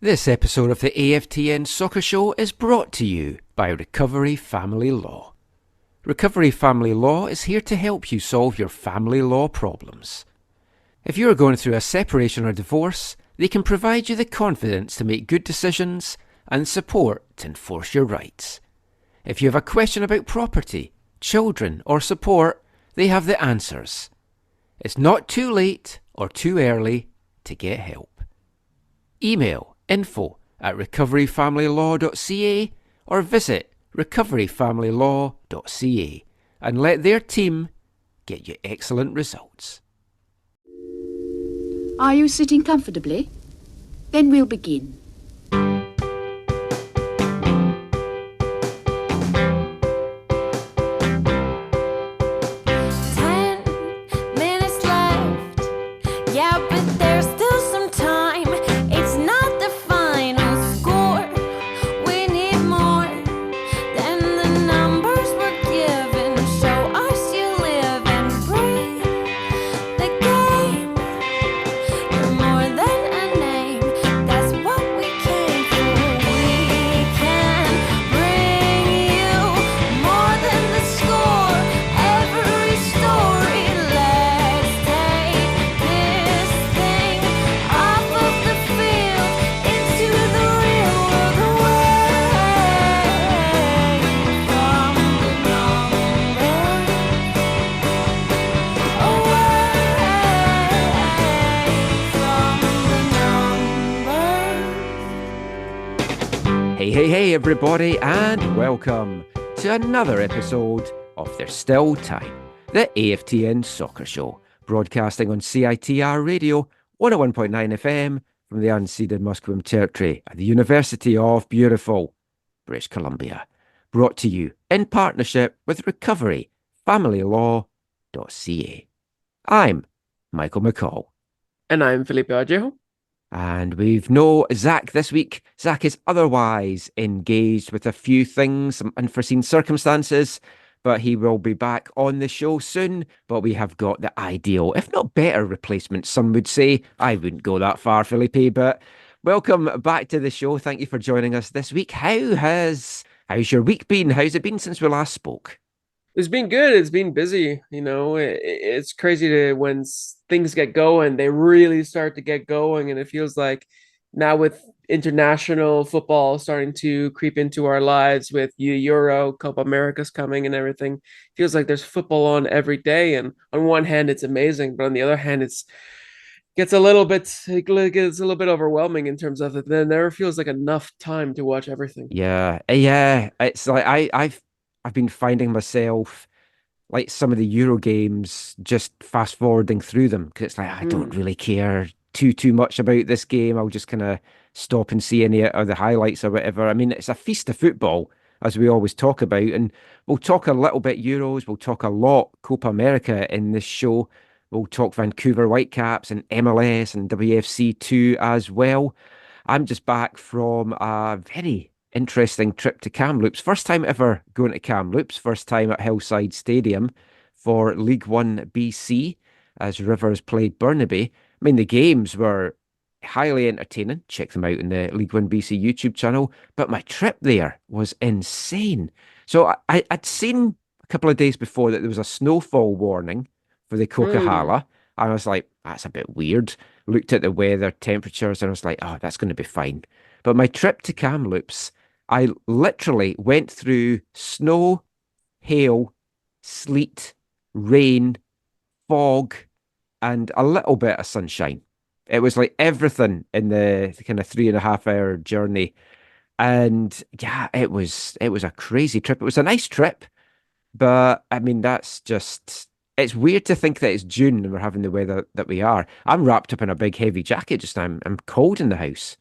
This episode of the AFTN Soccer Show is brought to you by Recovery Family Law. Recovery Family Law is here to help you solve your family law problems. If you are going through a separation or divorce, they can provide you the confidence to make good decisions and support to enforce your rights. If you have a question about property, children or support, they have the answers. It's not too late or too early to get help. Email info@recoveryfamilylaw.ca or visit recoveryfamilylaw.ca and let their team get you excellent results. Are you sitting comfortably? Then we'll begin. 10 minutes left. Yeah, but there's still some time. It's not the final score. We need more than the numbers we're given. Show us you live and breathe the game. You're more than a name. That's what we came for. We can bring you more than the score. Every story. Let's take this thing off of the field into the real world away from the numbers. Hey everybody, and welcome to another episode of There's Still Time, the AFTN Soccer Show, broadcasting on CITR Radio 101.9 FM from the unceded Musqueam Territory at the University of beautiful British Columbia, brought to you in partnership with recoveryfamilylaw.ca. I'm Michael McCall. And I'm Felipe Vallejo. And we've no Zach this week. Zach is otherwise engaged with a few things, some unforeseen circumstances, but he will be back on the show soon. But we have got the ideal, if not better, replacement, some would say. I wouldn't go that far, Felipe, but welcome back to the show. Thank you for joining us this week. How's your week been? How's it been since we last spoke? It's been good. It's been busy. It's crazy to when things get going, they really start to get going. And it feels like now with international football starting to creep into our lives with Euro, Copa America's coming and everything, feels like there's football on every day. And on one hand, it's amazing, but on the other hand, it gets a little bit overwhelming in terms of it. There never feels like enough time to watch everything. Yeah. It's like I've been finding myself like some of the Euro games just fast forwarding through them because it's like I don't really care too much about this game. I'll just kind of stop and see any of the highlights or whatever. I mean, it's a feast of football, as we always talk about, and we'll talk a little bit Euros. We'll talk a lot Copa America in this show. We'll talk Vancouver Whitecaps and MLS and WFC 2 as well. I'm just back from a very interesting trip to Kamloops. First time ever going to Kamloops. First time at Hillside Stadium for League One BC as Rivers played Burnaby. I mean, the games were highly entertaining. Check them out in the League One BC YouTube channel. But my trip there was insane. So I'd seen a couple of days before that there was a snowfall warning for the Coquihalla. And I was like, that's a bit weird. Looked at the weather, temperatures, and I was like, oh, that's going to be fine. But my trip to Kamloops, I literally went through snow, hail, sleet, rain, fog, and a little bit of sunshine. It was like everything in the kind of 3.5 hour journey. And yeah, it was a crazy trip. It was a nice trip, but I mean, it's weird to think that it's June and we're having the weather that we are. I'm wrapped up in a big heavy jacket just now. I'm cold in the house.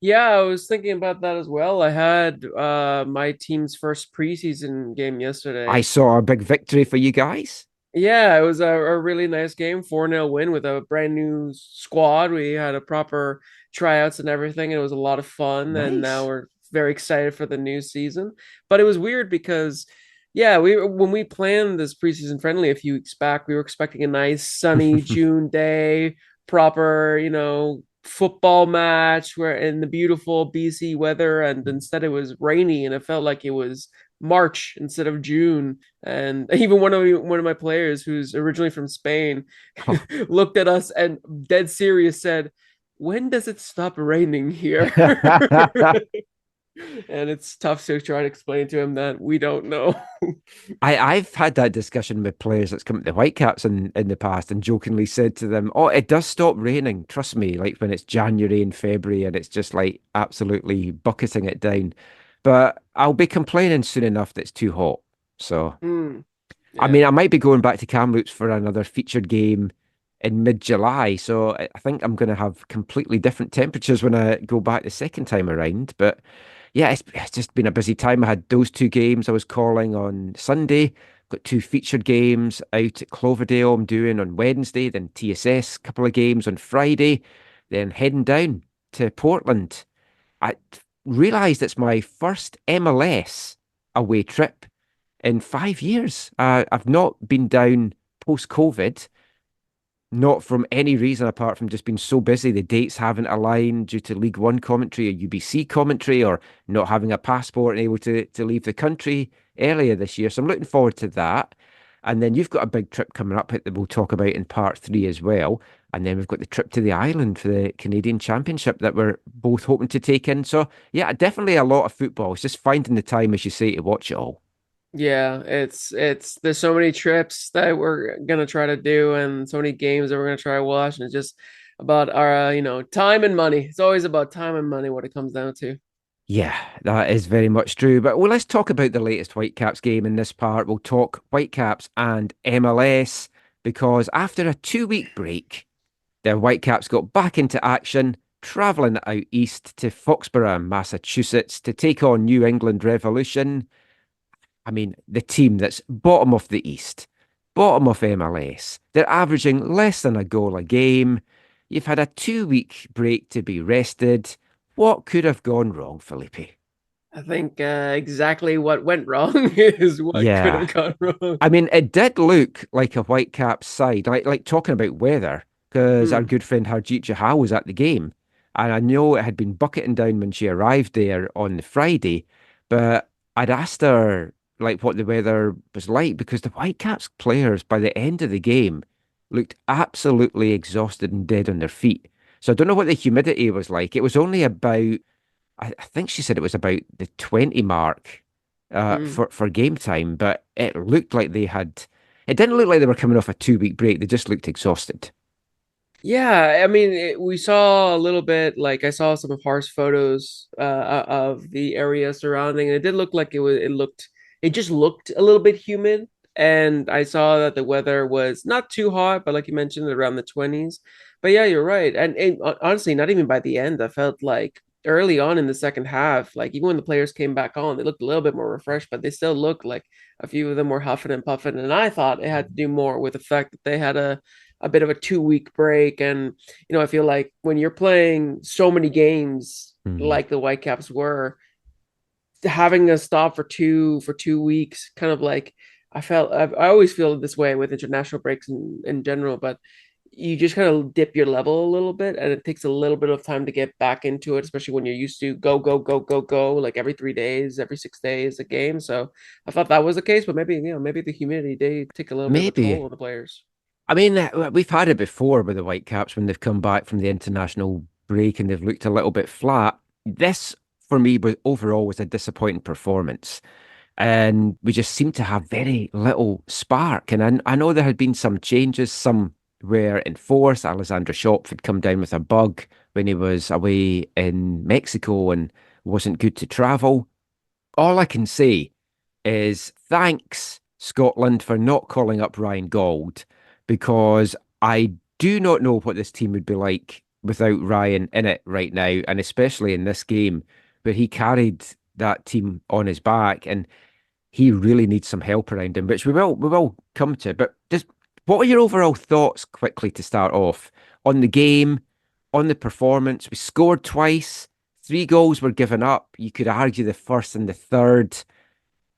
Yeah, I was thinking about that as well. I had my team's first preseason game I yesterday. saw a big victory for you guys. Yeah, it was a really nice game, 4-0 win with a brand new squad. We had a proper tryouts and everything. And it was a lot of fun, and now Nice. we're very excited for the new season. But it was weird because yeah, we when we planned this preseason friendly a few weeks back, we were expecting a nice sunny June day, proper, football match where in the beautiful BC weather, and instead it was rainy and it felt like it was March instead of June. And even one of my players who's originally from Spain looked at us and dead serious said, "When does it stop raining here?" And it's tough to try to explain to him that we don't know. I've had that discussion with players that's come to the Whitecaps in the past and jokingly said to them, "Oh, it does stop raining. Trust me, like when it's January and February and it's just like absolutely bucketing it down. But I'll be complaining soon enough that it's too hot." So, Mm, I mean, yeah. I might be going back to Kamloops for another featured game in mid-July. So I think I'm going to have completely different temperatures when I go back the second time around. But yeah, it's just been a busy time. I had those two games I was calling on Sunday. Got two featured games out at Cloverdale I'm doing on Wednesday, then TSS, a couple of games on Friday, then heading down to Portland. I realised it's my first MLS away trip in 5 years. I've not been down post-COVID, not from any reason apart from just being so busy. The dates haven't aligned due to League One commentary or UBC commentary or not having a passport and able to leave the country earlier this year. So I'm looking forward to that. And then you've got a big trip coming up that we'll talk about in part three as well. And then we've got the trip to the island for the Canadian Championship that we're both hoping to take in. So yeah, definitely a lot of football. It's just finding the time, as you say, to watch it all. Yeah, it's there's so many trips that we're gonna try to do and so many games that we're gonna try to watch, and it's just about our time and money. It's always about time and money what it comes down to. Yeah, that is very much true. But well, let's talk about the latest Whitecaps game in this part. We'll talk Whitecaps and MLS because after a 2 week break, the Whitecaps got back into action, travelling out east to Foxborough, Massachusetts to take on New England Revolution. I mean, the team that's bottom of the East, bottom of MLS. They're averaging less than a goal a game. You've had a 2 week break to be rested. What could have gone wrong, Felipe? I think exactly what went wrong is what could Yeah. have gone wrong. I mean, it did look like a Whitecaps side, like talking about weather, because our Mm. good friend Harjeet Johar was at the game. And I know it had been bucketing down when she arrived there on the Friday, but I'd asked her like what the weather was like because the Whitecaps players by the end of the game looked absolutely exhausted and dead on their feet. So I don't know what the humidity was like. It was only about I think she said it was about the 20 mark Mm. for game time, but it looked like it didn't look like they were coming off a 2 week break. They just looked exhausted. Yeah, I mean, we saw a little bit. Like I saw some of Har's photos of the area surrounding, and it did look like it was. It just looked a little bit humid. And I saw that the weather was not too hot, but like you mentioned, around the 20s. But yeah, you're right. And honestly, not even by the end, I felt like early on in the second half, like even when the players came back on, they looked a little bit more refreshed, but they still looked like a few of them were huffing and puffing. And I thought it had to do more with the fact that they had a bit of a 2 week break. And, I feel like when you're playing so many games Mm. like the Whitecaps were, having a stop for 2 weeks, kind of like I always feel this way with international breaks in general, but you just kind of dip your level a little bit and it takes a little bit of time to get back into it, especially when you're used to go, go, go, go, go, like every 3 days, every 6 days a game. So I thought that was the case, but maybe the humidity did take a little bit of a toll Maybe. on the players. I mean, we've had it before with the Whitecaps when they've come back from the international break and they've looked a little bit flat. This, for me, was overall was a disappointing performance. And we just seemed to have very little spark. And I know there had been some changes. Some were enforced. Alexandra Shop had come down with a bug when he was away in Mexico and wasn't good to travel. All I can say is thanks, Scotland, for not calling up Ryan Gauld, because I do not know what this team would be like without Ryan in it right now, and especially in this game where he carried that team on his back and he really needs some help around him, which we will come to. But just what are your overall thoughts quickly to start off on the game, on the performance? We scored twice, three goals were given up. You could argue the first and the third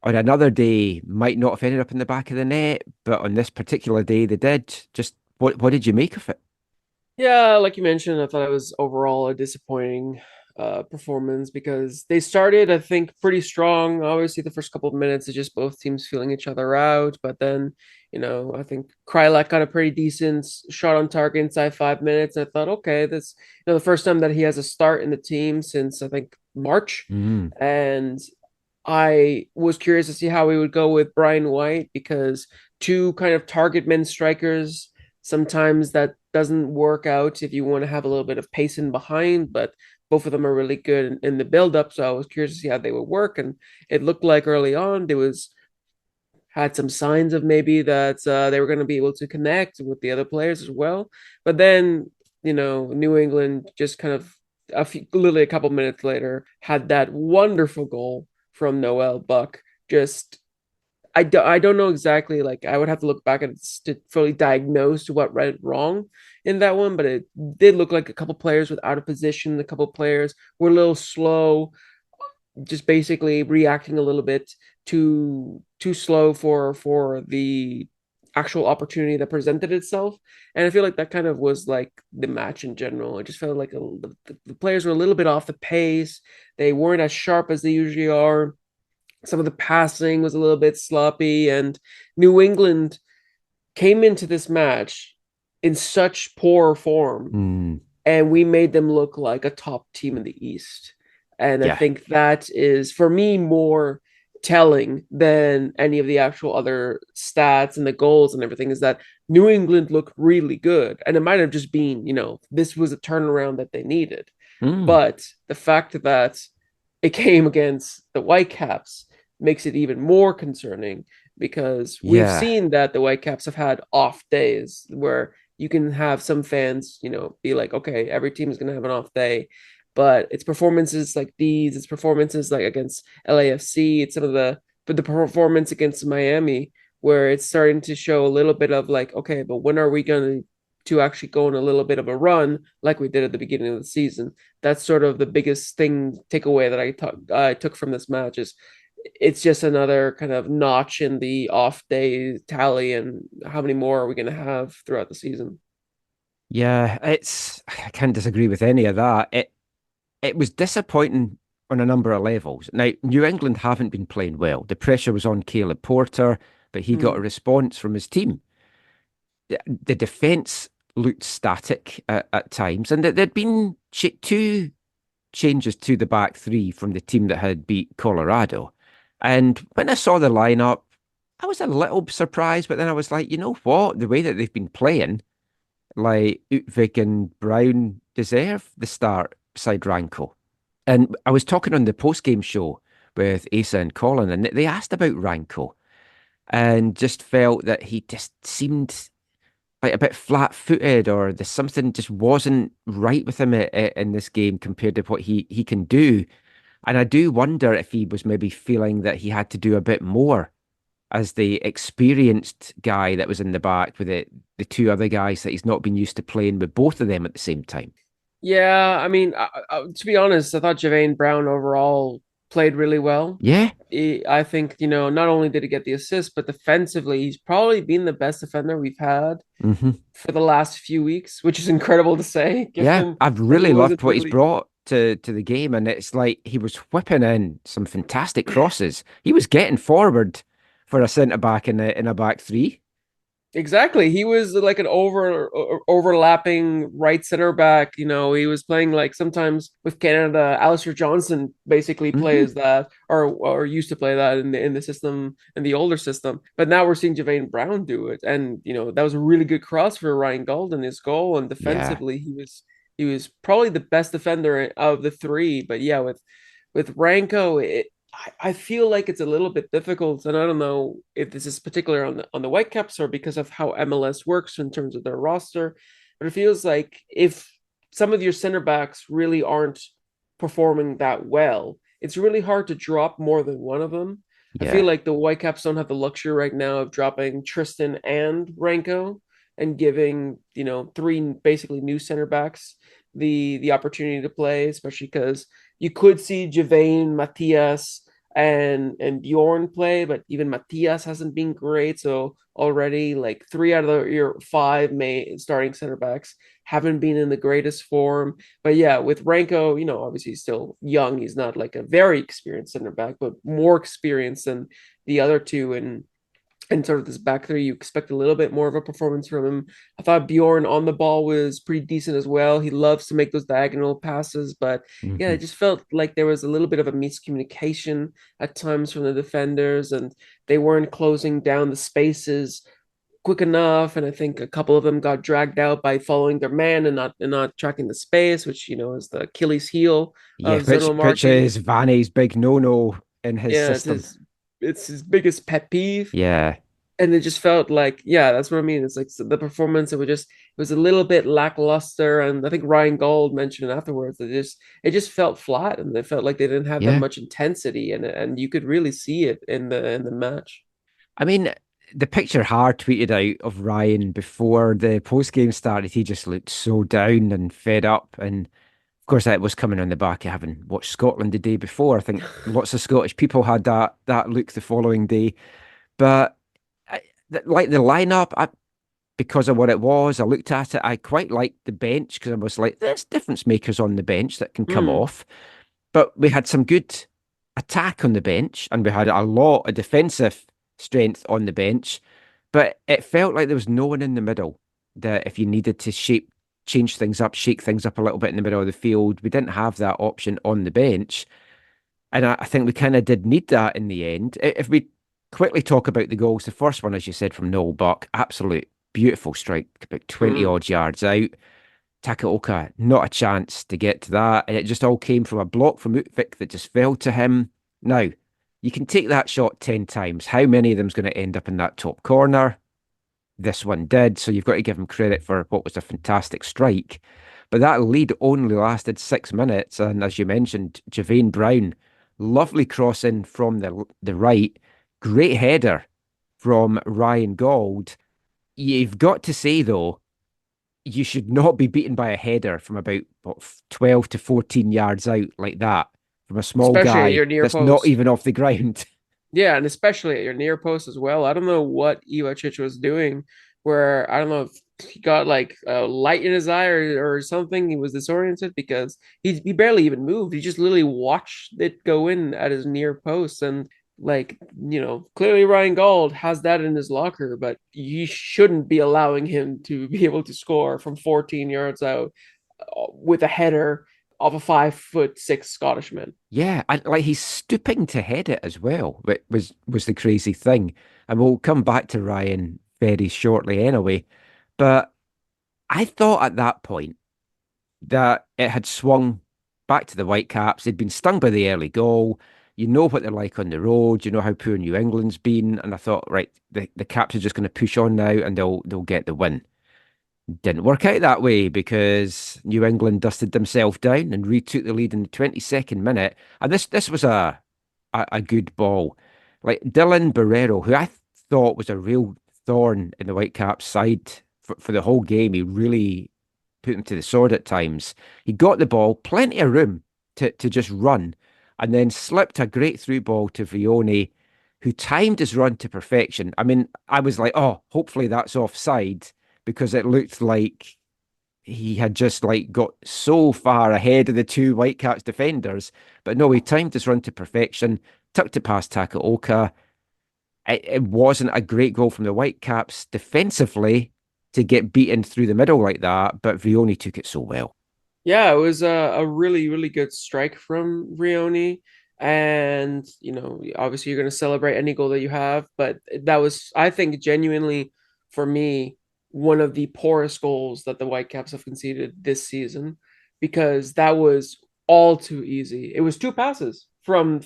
on another day might not have ended up in the back of the net, but on this particular day they did. Just what did you make of it? Yeah, like you mentioned, I thought it was overall a disappointing performance because they started, I think, pretty strong. Obviously, the first couple of minutes is just both teams feeling each other out, but then, I think Krylak got a pretty decent shot on target inside 5 minutes. I thought, okay, that's the first time that he has a start in the team since I think March, Mm, and I was curious to see how we would go with Brian White because two kind of target men strikers, sometimes that doesn't work out if you want to have a little bit of pace in behind, but both of them are really good in the build up. So I was curious to see how they would work. And it looked like early on there was had some signs of maybe that they were going to be able to connect with the other players as well. But then, New England just kind of literally a couple minutes later had that wonderful goal from Noel Buck. Just I don't know exactly. Like I would have to look back at it to fully diagnose what went wrong in that one, but it did look like a couple players were out of position. A couple players were a little slow, just basically reacting a little bit too slow for the actual opportunity that presented itself. And I feel like that kind of was like the match in general. I just felt like the players were a little bit off the pace. They weren't as sharp as they usually are. Some of the passing was a little bit sloppy, and New England came into this match in such poor form, mm, and we made them look like a top team in the East. And I yeah. think that is, for me, more telling than any of the actual other stats and the goals and everything is that New England looked really good. And it might have just been, this was a turnaround that they needed. Mm, But the fact that it came against the Whitecaps makes it even more concerning because we've yeah. seen that the Whitecaps have had off days where you can have some fans, be like, okay, every team is going to have an off day. But it's performances like these, it's performances like against LAFC, it's some of but the performance against Miami where it's starting to show a little bit of like, okay, but when are we going to actually go on a little bit of a run like we did at the beginning of the season? That's sort of the biggest thing takeaway that I took from this match is it's just another kind of notch in the off day tally and how many more are we going to have throughout the season. Yeah, I can't disagree with any of that. It was disappointing on a number of levels. Now, New England haven't been playing well. The pressure was on Caleb Porter, but he got a Mm. response from his team. The defense looked static at times, and there'd been two changes to the back three from the team that had beat Colorado. And when I saw the lineup, I was a little surprised, but then I was like, you know what? The way that they've been playing, like Utvik and Brown deserve the start beside Ranko. And I was talking on the post-game show with Asa and Colin, and they asked about Ranko and just felt that he just seemed like a bit flat-footed, or there's something just wasn't right with him in this game compared to what he can do. And I do wonder if he was maybe feeling that he had to do a bit more as the experienced guy that was in the back with the two other guys that he's not been used to playing with both of them at the same time. Yeah, I mean, to be honest, I thought Javane Brown overall played really well. Yeah. I think, not only did he get the assist, but defensively, he's probably been the best defender we've had Hmm. for the last few weeks, which is incredible to say, Yeah. given I've that he really loved wasn't what he's really. brought to the game. And it's like he was whipping in some fantastic crosses. He was getting forward for a centre back in a back three. Exactly. He was like an overlapping right center back. He was playing like sometimes with Canada, Alistair Johnson basically Hmm. plays that or used to play that in the system in the older system. But now we're seeing Javane Brown do it. And that was a really good cross for Ryan Golden, his goal. And Yeah. defensively he was probably the best defender of the three. But yeah, with Ranko, I feel like it's a little bit difficult, and I don't know if this is particular on the Whitecaps or because of how MLS works in terms of their roster, but it feels like if some of your center backs really aren't performing that well, it's really hard to drop more than one of them. I feel Yeah. like the Whitecaps don't have the luxury right now of dropping Tristan and Ranko and giving three basically new center backs the opportunity to play, especially because you could see Javane, Matias, and Bjorn play, but even Matias hasn't been great. So already like three out of your five main starting center backs haven't been in the greatest form. But yeah, with Ranko, obviously he's still young. He's not like a very experienced center back, but more experienced than the other two. And sort of this back three, you expect a little bit more of a performance from him. I thought Bjorn on the ball was pretty decent as well. He loves to make those diagonal passes, but yeah, it Hmm. just felt like there was a little bit of a miscommunication at times from the defenders, and they weren't closing down the spaces quick enough. And I think a couple of them got dragged out by following their man and not tracking the space, which is the Achilles heel Yeah, of which zonal which marking. is Vanny's big no-no in his Yeah, system. it's his biggest pet peeve. Yeah. And it just felt like, yeah, that's what I mean. It's like the performance, it was a little bit lackluster. And I think Ryan Gold mentioned afterwards that it just felt flat, and they felt like they didn't have that Yeah. much intensity, and you could really see it in the match. I mean, the picture Har tweeted out of Ryan before the post game started, he just looked so down and fed up. And of course, that was coming on the back of having watched Scotland the day before. I think lots of Scottish people had that look the following day. But like the lineup, because of what it was, I looked at it. I quite liked the bench because I was like, there's difference makers on the bench that can come Hmm. off. But we had some good attack on the bench, and we had a lot of defensive strength on the bench. But it felt like there was no one in the middle that if you needed to change things up, shake things up a little bit in the middle of the field, we didn't have that option on the bench. And I think we kind of did need that in the end. If we quickly talk about the goals, the first one, as you said, from Noel Buck, absolute beautiful strike, about 20 Hmm. odd yards out. Takaoka, not a chance to get to that. And it just all came from a block from Utvik that just fell to him. Now, you can take that shot 10 times. How many of them's going to end up in that top corner? This one did. So you've got to give him credit for what was a fantastic strike. But that lead only lasted 6 minutes. And as you mentioned, Javane Brown, lovely crossing from the right, great header from Ryan Gold. You've got to say, though, you should not be beaten by a header from about 12 to 14 yards out like that from a small Especially at guy your near that's not post. even off the ground. Yeah, and especially at your near post as well. I don't know what Ivacic was doing, where I don't know if he got like a light in his eye or something. He was disoriented because he barely even moved. He just literally watched it go in at his near post. And like, clearly Ryan Gauld has that in his locker, but you shouldn't be allowing him to be able to score from 14 yards out with a header of a 5'6" Scottishman. Yeah, and like he's stooping to head it as well, which was the crazy thing. And we'll come back to Ryan very shortly anyway. But I thought at that point that it had swung back to the Whitecaps. They'd been stung by the early goal. You know what they're like on the road. You know how poor New England's been. And I thought, right, the Caps are just going to push on now and they'll get the win. Didn't work out that way because New England dusted themselves down and retook the lead in the 22nd minute. And this was a good ball. Like Dylan Barrero, who I thought was a real thorn in the Whitecaps side for the whole game. He really put him to the sword at times. He got the ball, plenty of room to just run, and then slipped a great through ball to Vrioni, who timed his run to perfection. I mean, I was like, oh, hopefully that's offside because it looked like he had just like got so far ahead of the two Whitecaps defenders. But no, he timed his run to perfection, tucked it past Takaoka. It wasn't a great goal from the Whitecaps defensively to get beaten through the middle like that, but Vrioni took it so well. Yeah, it was a really, really good strike from Rioni. And, obviously you're going to celebrate any goal that you have. But that was, I think, genuinely for me, one of the poorest goals that the Whitecaps have conceded this season, because that was all too easy. It was two passes from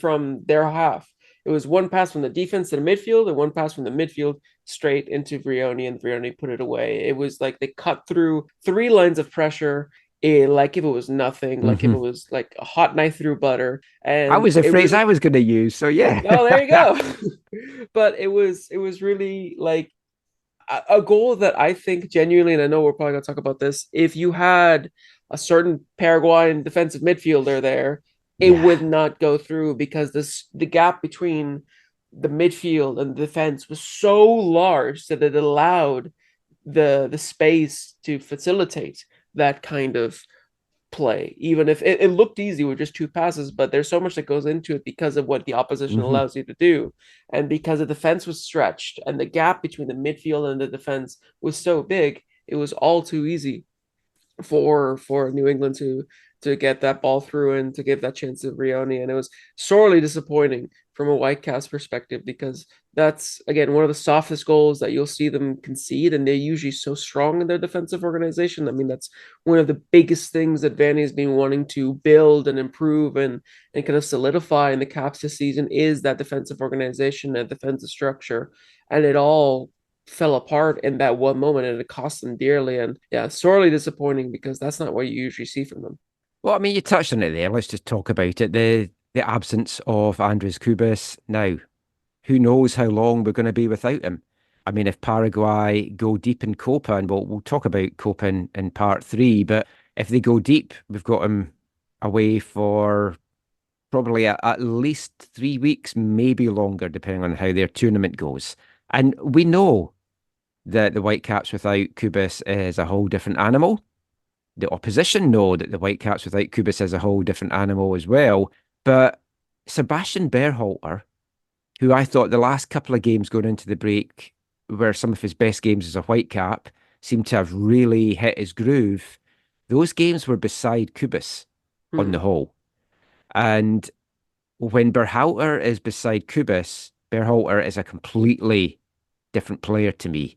their half. It was one pass from the defense to the midfield and one pass from the midfield straight into Vrioni, and Vrioni put it away. It was like they cut through three lines of pressure, like if it was nothing, like if Hmm. it was like a hot knife through butter, That and was a it phrase really, I was going to use. So yeah. oh, there you go. But it was really like a goal that I think genuinely, and I know we're probably gonna talk about this. If you had a certain Paraguayan defensive midfielder there, it Yeah. would not go through because the gap between the midfield and the defense was so large that it allowed the space to facilitate that kind of play, even if it looked easy with just two passes, but there's so much that goes into it because of what the opposition Hmm. allows you to do. And because the defense was stretched and the gap between the midfield and the defense was so big, it was all too easy for New England to get that ball through and to give that chance to Rioni. And it was sorely disappointing from a Whitecaps perspective because that's again one of the softest goals that you'll see them concede, and they're usually so strong in their defensive organization. I mean, that's one of the biggest things that Vanny has been wanting to build and improve and kind of solidify in the Caps this season is that defensive organization and defensive structure. And it all fell apart in that one moment and it cost them dearly. And yeah, sorely disappointing because that's not what you usually see from them. Well, I mean, you touched on it there. Let's just talk about it. The absence of Andres Cubas. Now, who knows how long we're going to be without him? I mean, if Paraguay go deep in Copa, and we'll talk about Copa in part three, but if they go deep, we've got him away for probably at least 3 weeks, maybe longer, depending on how their tournament goes. And we know that the Whitecaps without Cubas is a whole different animal. The opposition know that the Whitecaps without Cubas is a whole different animal as well. But Sebastian Berhalter, who I thought the last couple of games going into the break were some of his best games as a Whitecap, seemed to have really hit his groove. Those games were beside Cubas on the Hmm. whole. And when Berhalter is beside Cubas, Berhalter is a completely different player to me.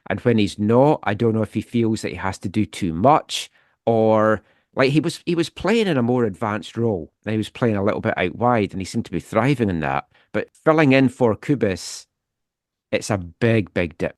And when he's not, I don't know if he feels that he has to do too much or like he was playing in a more advanced role. And he was playing a little bit out wide and he seemed to be thriving in that. But filling in for Kubis, it's a big, big dip.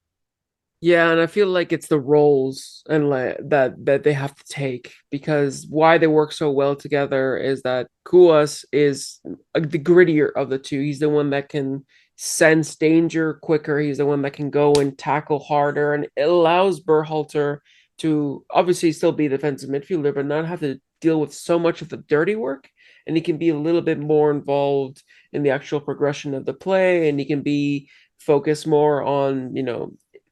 Yeah, and I feel like it's the roles and like that they have to take because why they work so well together is that Kuas is the grittier of the two. He's the one that can sense danger quicker. He's the one that can go and tackle harder, and it allows Berhalter to obviously still be a defensive midfielder, but not have to deal with so much of the dirty work. And he can be a little bit more involved in the actual progression of the play, and he can be focused more on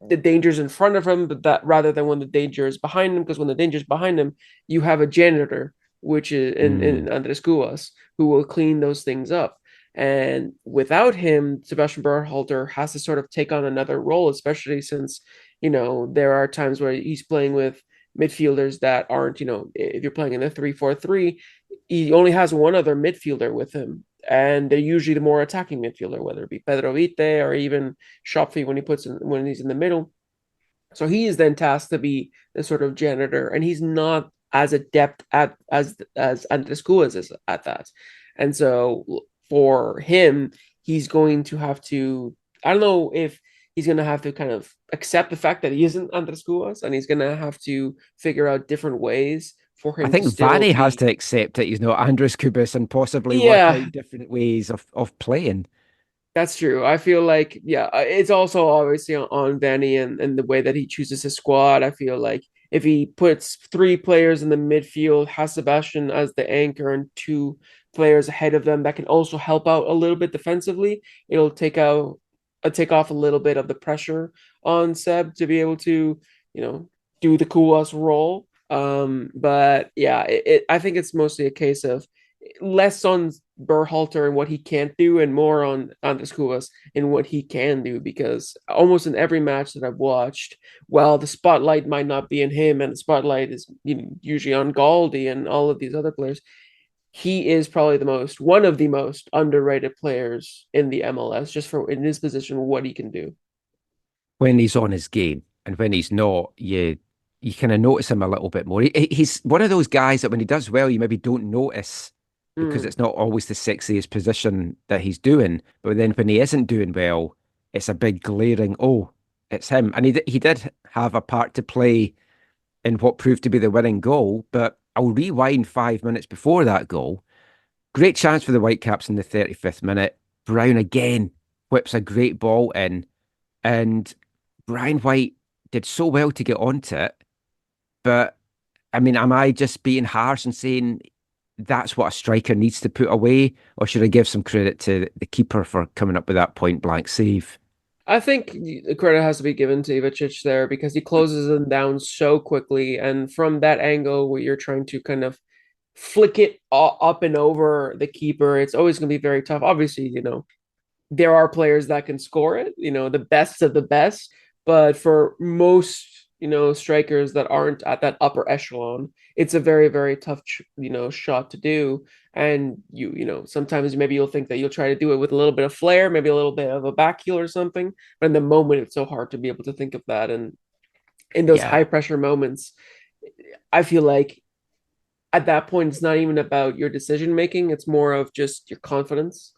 the dangers in front of him, but that rather than when the danger is behind him, because when the danger is behind him, you have a janitor, which is in Mm. Andres Cuas, who will clean those things up. And without him, Sebastian Berhalter has to sort of take on another role, especially since, there are times where he's playing with midfielders that aren't, if you're playing in a 3-4-3, he only has one other midfielder with him. And they're usually the more attacking midfielder, whether it be Pedro Vite or even Shopfy when he's in the middle. So he is then tasked to be the sort of janitor, and he's not as adept at as Andres Cuas is at that. And so for him, he's going to have to. I don't know if he's going to have to kind of accept the fact that he isn't Andres Cuas, and he's going to have to figure out different ways for I him to think still Vanny has be. to accept that he's not Andres Kubis and possibly work Yeah, out different ways of playing. that's true. I feel like, yeah, it's also obviously on Vanny and the way that he chooses his squad. I feel like if he puts three players in the midfield, has Sebastian as the anchor and two players ahead of them that can also help out a little bit defensively, it'll take off a little bit of the pressure on Seb to be able to, do the Kuwas role. But yeah, I think it's mostly a case of less on Berhalter and what he can't do, and more on Andres Cubas and what he can do. Because almost in every match that I've watched, while the spotlight might not be in him, and the spotlight is usually on Galdi and all of these other players, he is probably one of the most underrated players in the MLS, just for in his position, what he can do. When he's on his game and when he's not, you kind of notice him a little bit more. He's one of those guys that when he does well, you maybe don't notice because Mm. it's not always the sexiest position that he's doing. But then when he isn't doing well, it's a big glaring, oh, it's him. And he did have a part to play in what proved to be the winning goal. But I'll rewind 5 minutes before that goal. Great chance for the Whitecaps in the 35th minute. Brown again whips a great ball in, and Brian White did so well to get onto it. But I mean, am I just being harsh and saying that's what a striker needs to put away, or should I give some credit to the keeper for coming up with that point blank save? I think the credit has to be given to Ivacic there because he closes them down so quickly. And from that angle where you're trying to kind of flick it up and over the keeper, it's always going to be very tough. Obviously, there are players that can score it, the best of the best. But for most, strikers that aren't at that upper echelon, it's a very, very tough, shot to do. And sometimes maybe you'll think that you'll try to do it with a little bit of flair, maybe a little bit of a back heel or something. But in the moment, it's so hard to be able to think of that. And in those Yeah. high pressure moments, I feel like at that point, it's not even about your decision making, it's more of just your confidence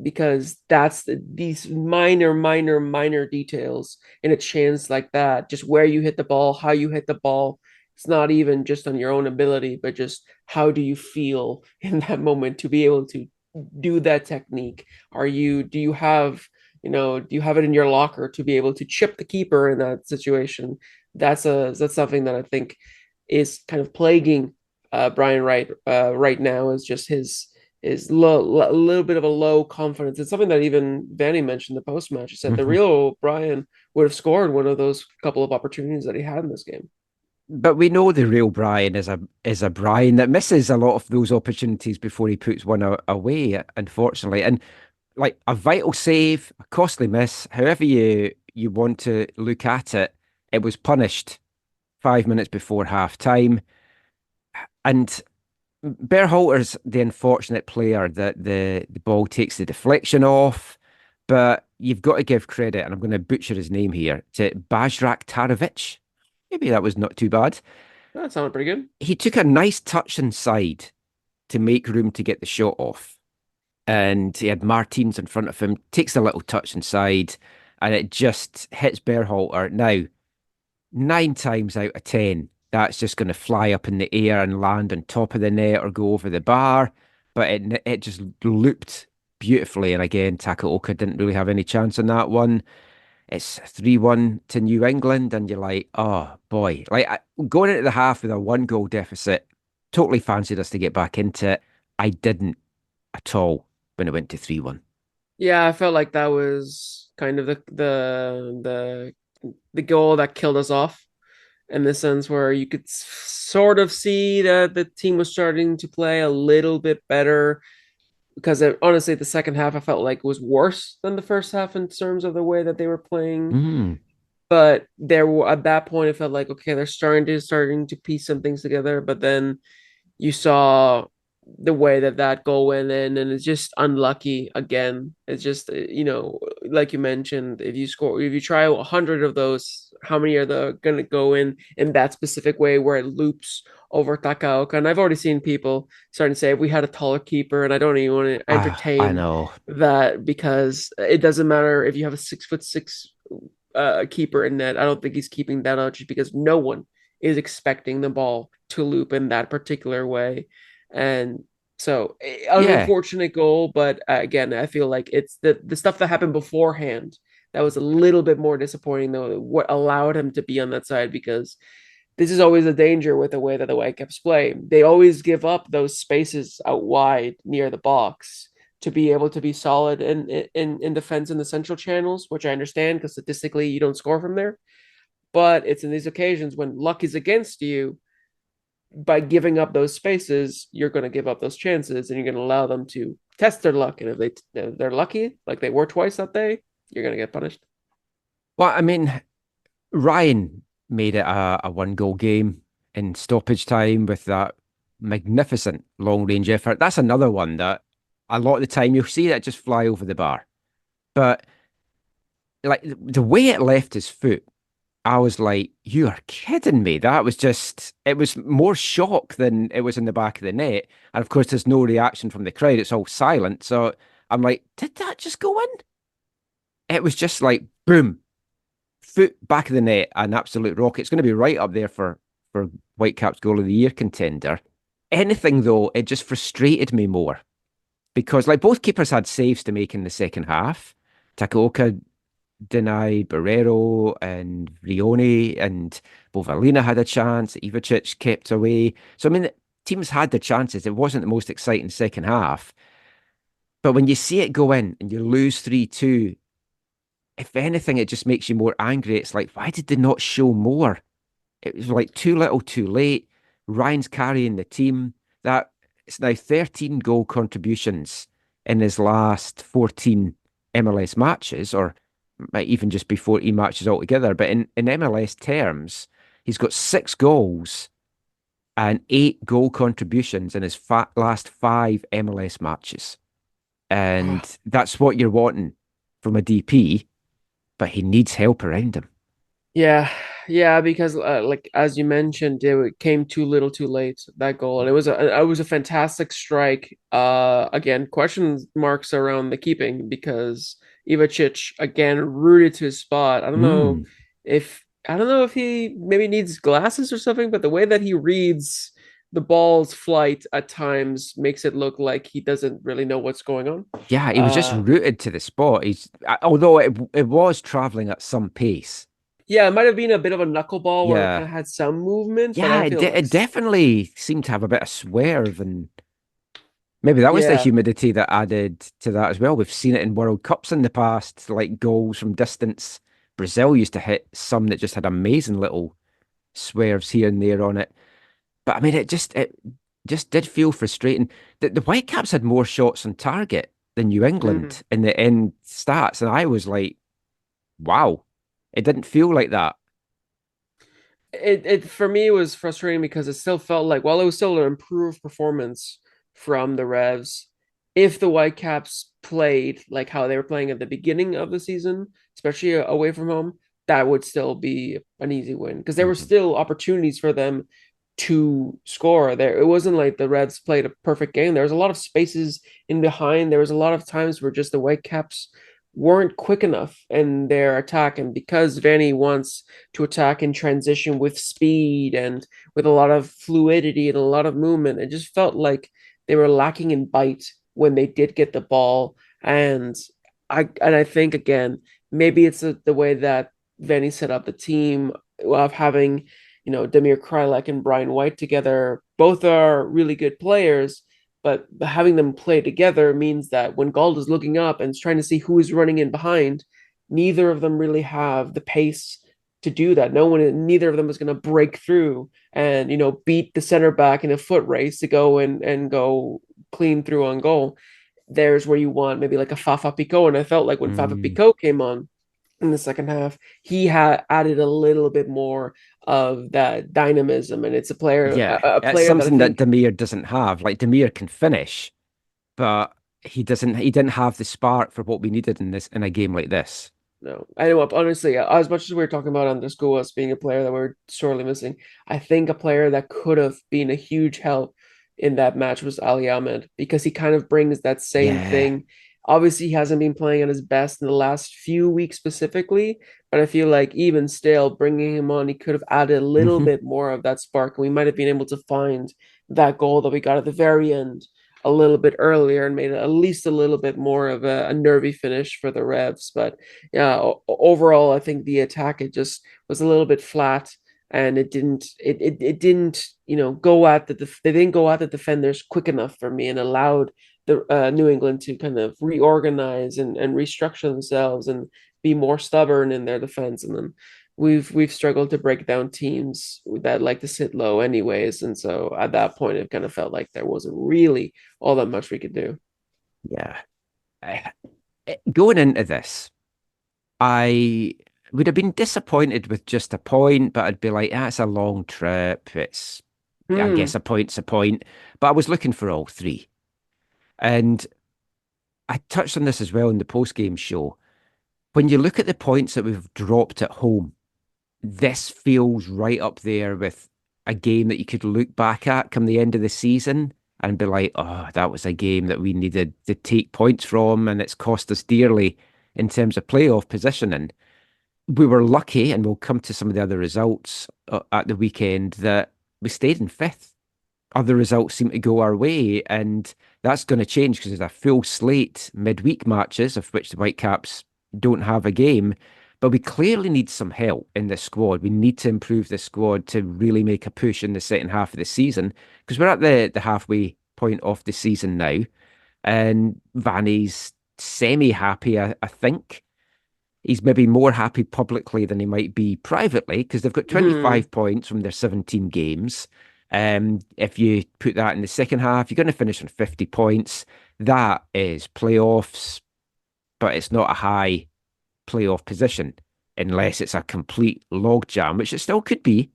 because these minor details in a chance like that, just where you hit the ball, how you hit the ball. It's not even just on your own ability, but just how do you feel in that moment to be able to do that technique? Do you have it in your locker to be able to chip the keeper in that situation? That's something that I think is kind of plaguing Brian Wright right now is just his a little bit of a low confidence. It's something that even Vanny mentioned in the post match. He said the Mhm. real Brian would have scored one of those couple of opportunities that he had in this game. But we know the real Brian is a Brian that misses a lot of those opportunities before he puts one away, unfortunately. And like a vital save, a costly miss, however you want to look at it, it was punished 5 minutes before half time. And Berhalter's the unfortunate player that the ball takes the deflection off. But you've got to give credit, and I'm going to butcher his name here, to Bajrak Tarovic. Maybe that was not too bad. That sounded pretty good. He took a nice touch inside to make room to get the shot off. And he had Martins in front of him, takes a little touch inside, and it just hits Berhalter. Now, 9 times out of 10, that's just going to fly up in the air and land on top of the net or go over the bar. But it just looped beautifully. And again, Takaoka didn't really have any chance on that one. It's 3-1 to New England, and you're like, oh boy. Going into the half with a 1 goal deficit, totally fancied us to get back into it. I didn't at all when it went to 3-1. Yeah, I felt like that was kind of the goal that killed us off in the sense where you could sort of see that the team was starting to play a little bit better because honestly, the second half I felt like was worse than the first half in terms of the way that they were playing. Mm. But there were at that point, it felt like okay, they're starting to piece some things together. But then you saw the way that goal went in, and it's just unlucky again. It's just like you mentioned, if you try 100 of those, how many are gonna go in that specific way where it loops over Takaoka? And I've already seen people starting to say if we had a taller keeper, and I don't even want to I entertain know. that because it doesn't matter if you have a 6'6" keeper in net. I don't think he's keeping that out just because no one is expecting the ball to loop in that particular way. And so an Yeah. unfortunate goal, but again, I feel like it's the stuff that happened beforehand that was a little bit more disappointing though. What allowed him to be on that side because this is always a danger with the way that the Whitecaps play. They always give up those spaces out wide near the box to be able to be solid in defense in the central channels, which I understand because statistically you don't score from there. But it's in these occasions when luck is against you, by giving up those spaces, you're going to give up those chances and you're going to allow them to test their luck. And if they're lucky, like they were twice that day, you're going to get punished. Well, I mean, Ryan made it a 1 goal game in stoppage time with that magnificent long range effort. That's another one that a lot of the time you'll see that just fly over the bar. But like the way it left his foot, I was like, you are kidding me. It was more shock than it was in the back of the net. And of course, there's no reaction from the crowd. It's all silent. So I'm like, did that just go in? It was just like, boom, foot back of the net, an absolute rocket. It's going to be right up there for Whitecaps goal of the year contender. Anything though, it just frustrated me more because like both keepers had saves to make in the second half. Takaoka denied Barrero and Rione, and Bovalina had a chance. Ivacic kept away. So I mean, teams had their chances. It wasn't the most exciting second half. But when you see it go in and you lose 3-2, if anything, it just makes you more angry. It's like, why did they not show more? It was like too little, too late. Ryan's carrying the team. That it's now 13 goal contributions in his last 14 MLS matches, or might even just be 14 matches altogether. But in MLS terms, he's got 6 goals and 8 goal contributions in his last 5 MLS matches. And that's what you're wanting from a DP, but he needs help around him. Yeah, yeah, because like as you mentioned, it came too little, too late, that goal, and it was a fantastic strike. Again, question marks around the keeping because Ivacic again rooted to his spot. Mm. I don't know if he maybe needs glasses or something, but the way that he reads the ball's flight at times makes it look like he doesn't really know what's going on. Yeah, he was just Uh, rooted to the spot. Although it was traveling at some pace. yeah, it might have been a bit of a knuckleball where it kind Yeah, of had some movement, but yeah, I feel like it definitely seemed to have a bit of swerve, and maybe that was the yeah. humidity that added to that as well. We've seen it in World Cups in the past, like goals from distance. Brazil used to hit some that just had amazing little swerves here and there on it. But I mean, it just did feel frustrating. The Whitecaps had more shots on target than New Mhm. England in the end stats, and I was like, wow, it didn't feel like that. It for me was frustrating because it still felt like while it was still an improved performance from the Revs, if the Whitecaps played like how they were playing at the beginning of the season, especially away from home, that would still be an easy win because there were Mhm. still opportunities for them to score there. It wasn't like the Reds played a perfect game. There was a lot of spaces in behind. There was a lot of times where just the Whitecaps weren't quick enough in their attack. And because Vanny wants to attack in transition with speed and with a lot of fluidity and a lot of movement, it just felt like they were lacking in bite when they did get the ball. And I think again, maybe it's the way that Vanny set up the team of having Damir Krylak and Brian White together. Both are really good players, but having them play together means that when Gald is looking up and is trying to see who is running in behind, neither of them really have the pace to do that. Neither of them is going to break through and beat the center back in a foot race to go and go clean through on goal. There's where you want maybe like a Fafa Pico, and I felt like when Fafa Mm. Pico came on in the second half, he had added a little bit more of that dynamism, and it's a player, Yeah, a it's player that I something that think. Demir doesn't have. Like Demir can finish, but he doesn't. He didn't have the spark for what we needed in a game like this. No, I know. Honestly, as much as we were talking about underscore us being a player that we're sorely missing, I think a player that could have been a huge help in that match was Ali Ahmed because he kind of brings that same Yeah. thing. Obviously, he hasn't been playing at his best in the last few weeks specifically, but I feel like even still, bringing him on, he could have added a little Hmm. bit more of that spark, and we might have been able to find that goal that we got at the very end a little bit earlier and made it at least a little bit more of a nervy finish for the Revs. But yeah, overall, I think the attack it just was a little bit flat, and it didn't go at they didn't go at the defenders quick enough for me and allowed the New England to kind of reorganize and restructure themselves and be more stubborn in their defense, and then. We've struggled to break down teams that like to sit low anyways, and so at that point it kind of felt like there wasn't really all that much we could do. Yeah. I- Going into this, I would have been disappointed with just a point, but I'd be like, ah, it's a long trip. I guess Hmm. a point's a point. But I was looking for all three. And I touched on this as well in the post-game show. When you look at the points that we've dropped at home, this feels right up there with a game that you could look back at come the end of the season and be like, oh, that was a game that we needed to take points from, and it's cost us dearly in terms of playoff positioning. We were lucky, and we'll come to some of the other results at the weekend, that we stayed in fifth. Other results seem to go our way, and that's going to change because there's a full slate midweek matches, of which the Whitecaps don't have a game. But we clearly need some help in the squad. We need to improve the squad to really make a push in the second half of the season because we're at the halfway point of the season now. And Vanny's semi-happy, I think. He's maybe more happy publicly than he might be privately because they've got Hmm. 25 points from their 17 games. If you put that in the second half, you're going to finish on 50 points. That is playoffs, but it's not a high playoff position unless it's a complete logjam, which it still could be.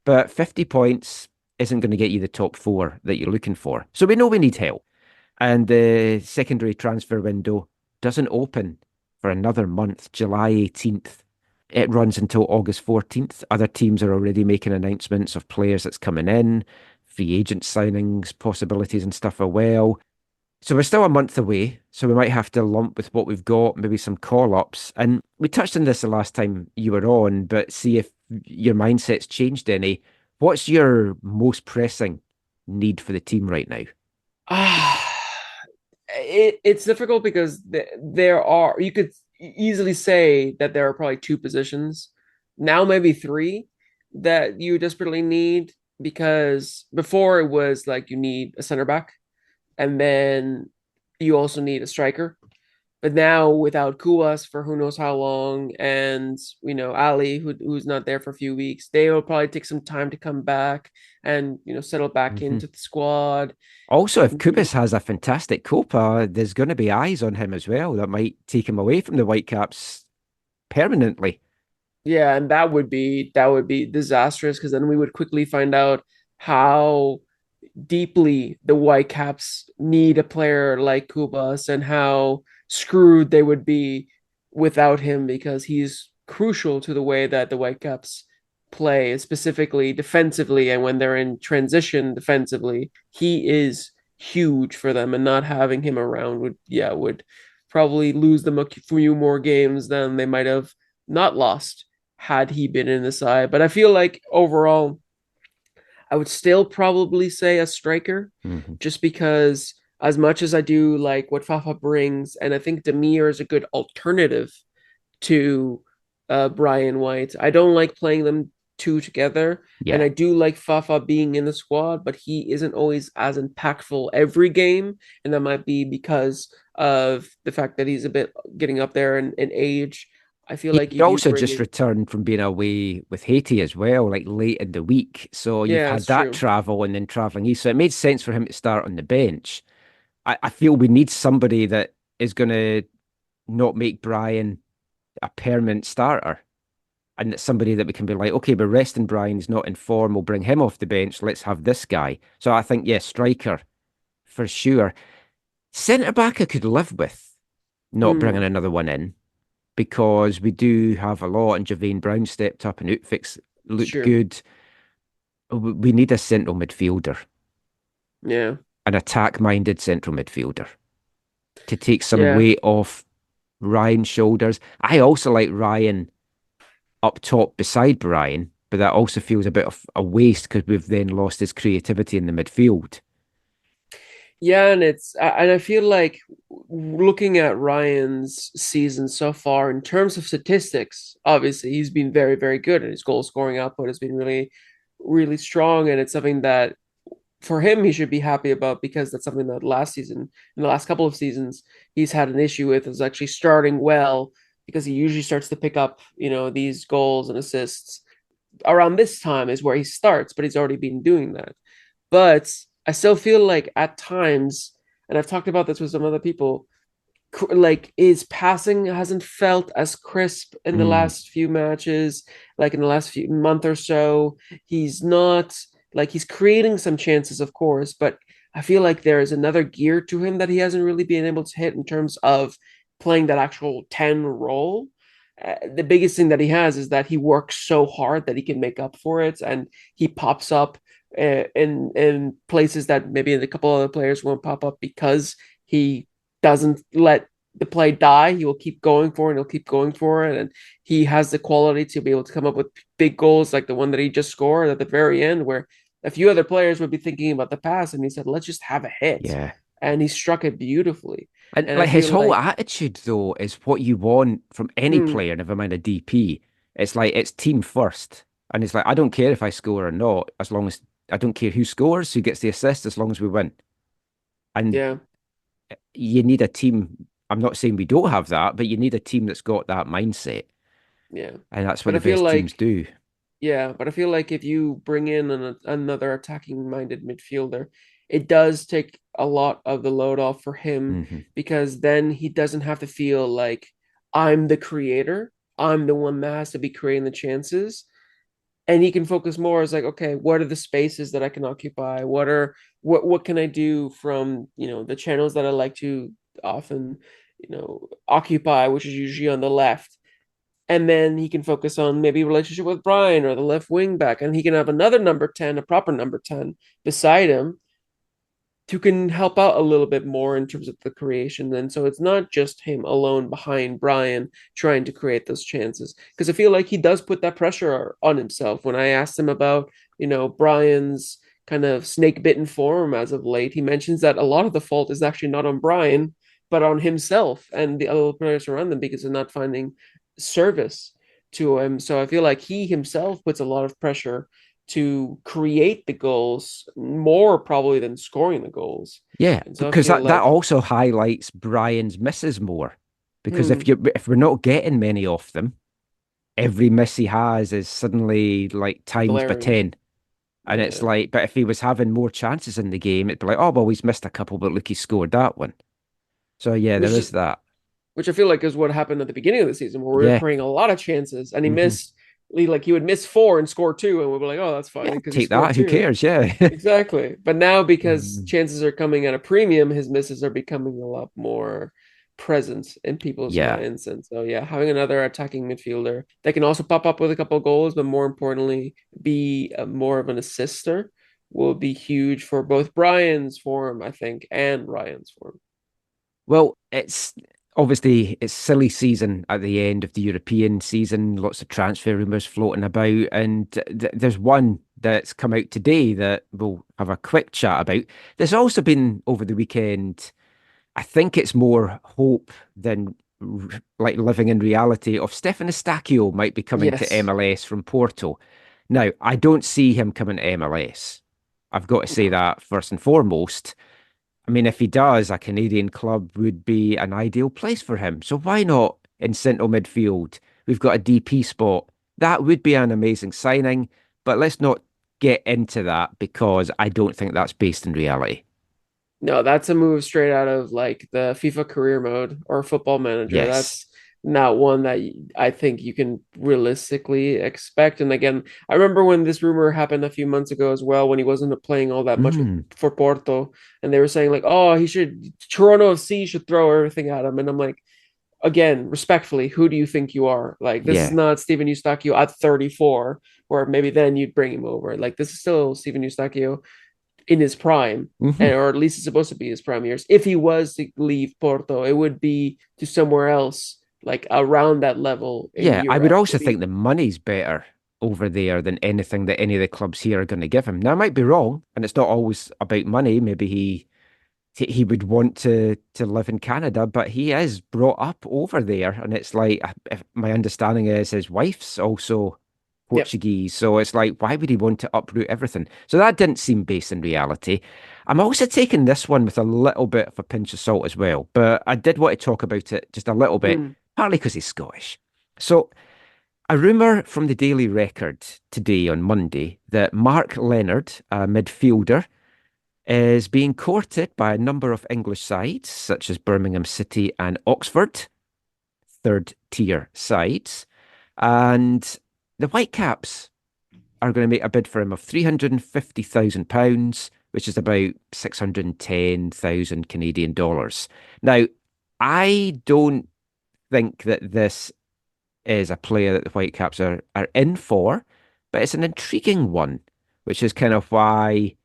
But 50 points isn't going to get you the top four that you're looking for. So we know we need help. And the secondary transfer window doesn't open for another month, July 18th. It runs until August 14th. Other teams are already making announcements of players that's coming in, free agent signings, possibilities and stuff are well. So we're still a month away. So we might have to lump with what we've got, maybe some call ups. And we touched on this the last time you were on, but see if your mindset's changed any. What's your most pressing need for the team right now? Ah, it's difficult because there are, you could easily say that there are probably two positions, now maybe three, that you desperately need, because before it was like you need a center back and then you also need a striker. But now without Kuas for who knows how long, and Ali, who's not there for a few weeks, they will probably take some time to come back and settle back Mhm. into the squad. Also, if And Kubis has a fantastic Copa, there's going to be eyes on him as well. That might take him away from the Whitecaps permanently. yeah, and that would be disastrous, because then we would quickly find out how deeply the Whitecaps need a player like Kubas, and how screwed they would be without him, because he's crucial to the way that the Whitecaps play, specifically defensively, and when they're in transition defensively, he is huge for them, and not having him around would probably lose them a few more games than they might have not lost had he been in the side. But I feel like overall I would still probably say a striker, Mhm. just because as much as I do like what Fafa brings, and I think Demir is a good alternative to Brian White. I don't like playing them two together, and Yeah. I do like Fafa being in the squad, but he isn't always as impactful every game, and that might be because of the fact that he's a bit getting up there in age. I feel like He if you also bring just in, returned from being away with Haiti as well, like late in the week. So you've yeah, had it's that true. travel and then traveling east. So it made sense for him to start on the bench. I feel we need somebody that is going to not make Brian a permanent starter. And it's somebody that we can be like, okay, we're resting Brian, he's not in form, we'll bring him off the bench. Let's have this guy. So I think, yes, striker for sure. Centre back I could live with not bringing Hmm, another one in because we do have a lot, and Javane Brown stepped up and Outfix it's looked true. good. We need a central midfielder, Yeah, an attack-minded central midfielder to take some yeah. weight off Ryan's shoulders. I also like Ryan up top beside Brian, but that also feels a bit of a waste because we've then lost his creativity in the midfield. Yeah, and I feel like looking at Ryan's season so far in terms of statistics, obviously he's been very, very good, and his goal scoring output has been really, really strong, and it's something that for him he should be happy about, because that's something that last season, in the last couple of seasons, he's had an issue with, is actually starting well, because he usually starts to pick up, these goals and assists around this time is where he starts, but he's already been doing that. But I still feel like at times, and I've talked about this with some other people, like his passing hasn't felt as crisp in the Mm. last few matches, like in the last few month or so. He's not, like, he's creating some chances, of course, but I feel like there is another gear to him that he hasn't really been able to hit in terms of playing that actual 10 role. The biggest thing that he has is that he works so hard that he can make up for it, and he pops up in places that maybe a couple other players won't pop up, because he doesn't let the play die. He will keep going for it, and he'll keep going for it. And he has the quality to be able to come up with big goals like the one that he just scored at the very end, where a few other players would be thinking about the pass, and he said, let's just have a hit. Yeah. and he struck it beautifully. And And I like his feel whole like, attitude though is what you want from any mm, player, never mind a DP. It's like it's team first. And it's like I don't care if I score or not, as long as I don't care who scores, who gets the assist, as long as we win. And yeah, you need a team. I'm not saying we don't have that, but you need a team that's got that mindset. yeah. And that's what But the I feel best teams like do. Yeah, but I feel like if you bring in another attacking minded midfielder, it does take a lot of the load off for him Hmm. because then he doesn't have to feel like I'm the creator. I'm the one that has to be creating the chances. And he can focus more as like, okay, what are the spaces that I can occupy? What can I do from, the channels that I like to often, occupy, which is usually on the left, and then he can focus on maybe relationship with Brian or the left wing back, and he can have another number 10, a proper number 10 beside him who can help out a little bit more in terms of the creation. And so it's not just him alone behind Brian trying to create those chances. Because I feel like he does put that pressure on himself. When I asked him about, Brian's kind of snake bitten form as of late, he mentions that a lot of the fault is actually not on Brian, but on himself and the other players around them because they're not finding service to him. So I feel like he himself puts a lot of pressure to create the goals more probably than scoring the goals. Yeah, And so I because feel that like, also highlights Brian's misses more. Because hmm, if we're not getting many of them, every miss he has is suddenly like times by glaring. 10. And it's Yeah. like, but if he was having more chances in the game, it'd be like, oh, well, he's missed a couple, but look, he scored that one. So yeah, Which there is is that. which I feel like is what happened at the beginning of the season where we were Yeah. creating a lot of chances and he Hmm. missed like he would miss four and score two and we'd be like, oh, that's fine Yeah, because he take scored that. Who two. cares? Yeah. Exactly. But now because Mhm. chances are coming at a premium, his misses are becoming a lot more present in people's Yeah. minds. And so yeah, having another attacking midfielder that can also pop up with a couple of goals, but more importantly, be more of an assister will be huge for both Brian's form, I think, and Ryan's form. Well, it's obviously it's silly season at the end of the European season. Lots of transfer rumors floating about, and there's one that's come out today that we'll have a quick chat about. There's also been over the weekend. I think it's more hope than like living in reality of Stefan Eustáquio might be coming to Yes. MLS from Porto. Now, I don't see him coming to MLS. I've got to say No. that first and foremost. I mean, if he does, a Canadian club would be an ideal place for him. So why not in central midfield? We've got a DP spot. That would be an amazing signing, but let's not get into that because I don't think that's based in reality. No, that's a move straight out of like the FIFA career mode or football manager. Yes. That's not one that I think you can realistically expect. And again, I remember when this rumor happened a few months ago as well, when he wasn't playing all that much Mm, for Porto, and they were saying like, "Oh, he should Toronto FC should throw everything at him." And I'm like, again, respectfully, who do you think you are? Like, this is yeah. not Steven Eustáquio at 34, where maybe then you'd bring him over. Like, this is still Steven Eustáquio in his prime, Hmm. and or at least it's supposed to be his prime years. If he was to leave Porto, it would be to somewhere else, like around that level in Yeah, I would Europe. also think Maybe, the money's better over there than anything that any of the clubs here are going to give him. Now, I might be wrong, and it's not always about money. Maybe he would want to live in Canada, but he is brought up over there, and it's like if my understanding is his wife's also yep. Portuguese, so it's like why would he want to uproot everything? So that didn't seem based in reality. I'm also taking this one with a little bit of a pinch of salt as well, but I did want to talk about it just a little bit, Mm. partly because he's Scottish. So a rumour from the Daily Record today on Monday that Mark Leonard, a midfielder, is being courted by a number of English sides, such as Birmingham City and Oxford, third tier sides. And the Whitecaps are going to make a bid for him of £350,000, which is about 610,000 Canadian dollars. Now, I don't think that this is a player that the Whitecaps are in for, but it's an intriguing one, which is kind of why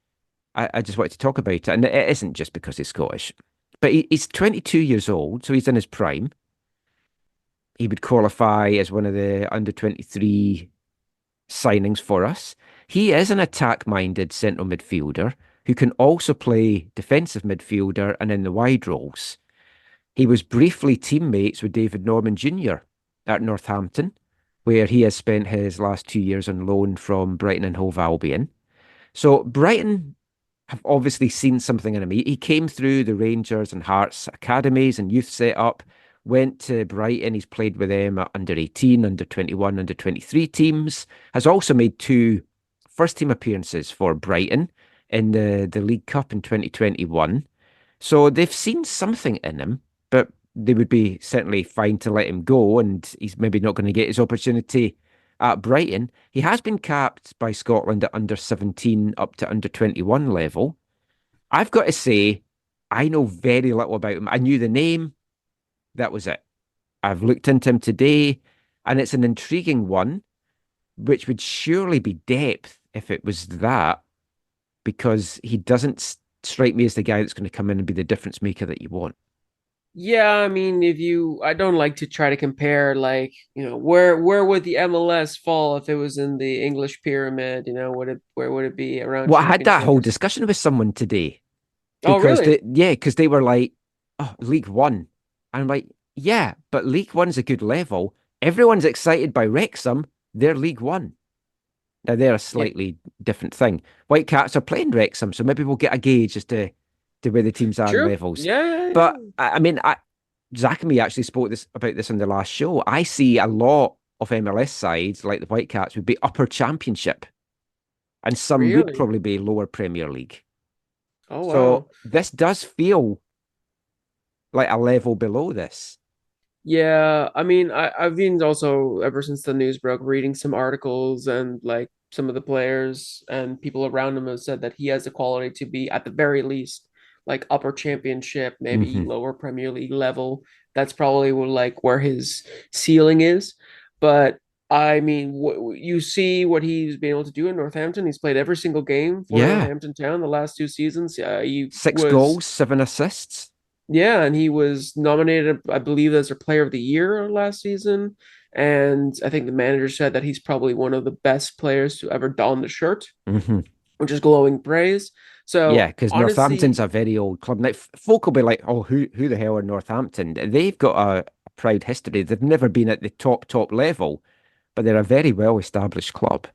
I just wanted to talk about it. And it isn't just because he's Scottish, but he's 22 years old, so he's in his prime. He would qualify as one of the under 23 signings for us. He is an attack minded central midfielder who can also play defensive midfielder and in the wide roles. He was briefly teammates with David Norman Jr. at Northampton, where he has spent his last 2 years on loan from Brighton and Hove Albion. So Brighton have obviously seen something in him. He came through the Rangers and Hearts academies and youth setup, went to Brighton. He's played with them at under 18, under 21, under 23 teams. Has also made two first team appearances for Brighton in the League Cup in 2021. So they've seen something in him, but they would be certainly fine to let him go, and he's maybe not going to get his opportunity at Brighton. He has been capped by Scotland at under 17 up to under 21 level. I've got to say, I know very little about him. I knew the name, that was it. I've looked into him today, and it's an intriguing one, which would surely be depth if it was that, because he doesn't strike me as the guy that's going to come in and be the difference maker that you want. Yeah, I mean, I don't like to try to compare, like, where would the MLS fall if it was in the English pyramid? Where would it be around Well, I had that championship whole or discussion with someone today Oh, because really? they were like, "Oh, League One," and I'm like, "Yeah, but League One's a good level. Everyone's excited by Wrexham. They're League One. Now they're a Yeah, slightly different thing. Whitecaps are playing Wrexham, so maybe we'll get a gauge as to where the teams are in true. levels. Yeah, yeah, But yeah. I mean, Zach and me actually spoke about this on the last show. I see a lot of MLS sides like the Whitecaps would be upper Championship, and some would Really? probably be lower Premier League. Oh, So wow. this does feel like a level below this. Yeah, I mean, I've been also ever since the news broke reading some articles, and like some of the players and people around him have said that he has the quality to be at the very least like upper championship, maybe Hmm. lower Premier League level. That's probably like where his ceiling is. But I mean, you see what he's been able to do in Northampton. He's played every single game for Yeah, Northampton Town the last 2 seasons. He six was goals, 7 assists. Yeah, and he was nominated, I believe, as a player of the year last season. And I think the manager said that he's probably one of the best players to ever don the shirt, Hmm. which is glowing praise. Yeah, So because Northampton's honestly, a very old club. Now, folk will be like, "Oh, who the hell are Northampton?" They've got a proud history. They've never been at the top level, but they're a very well established club.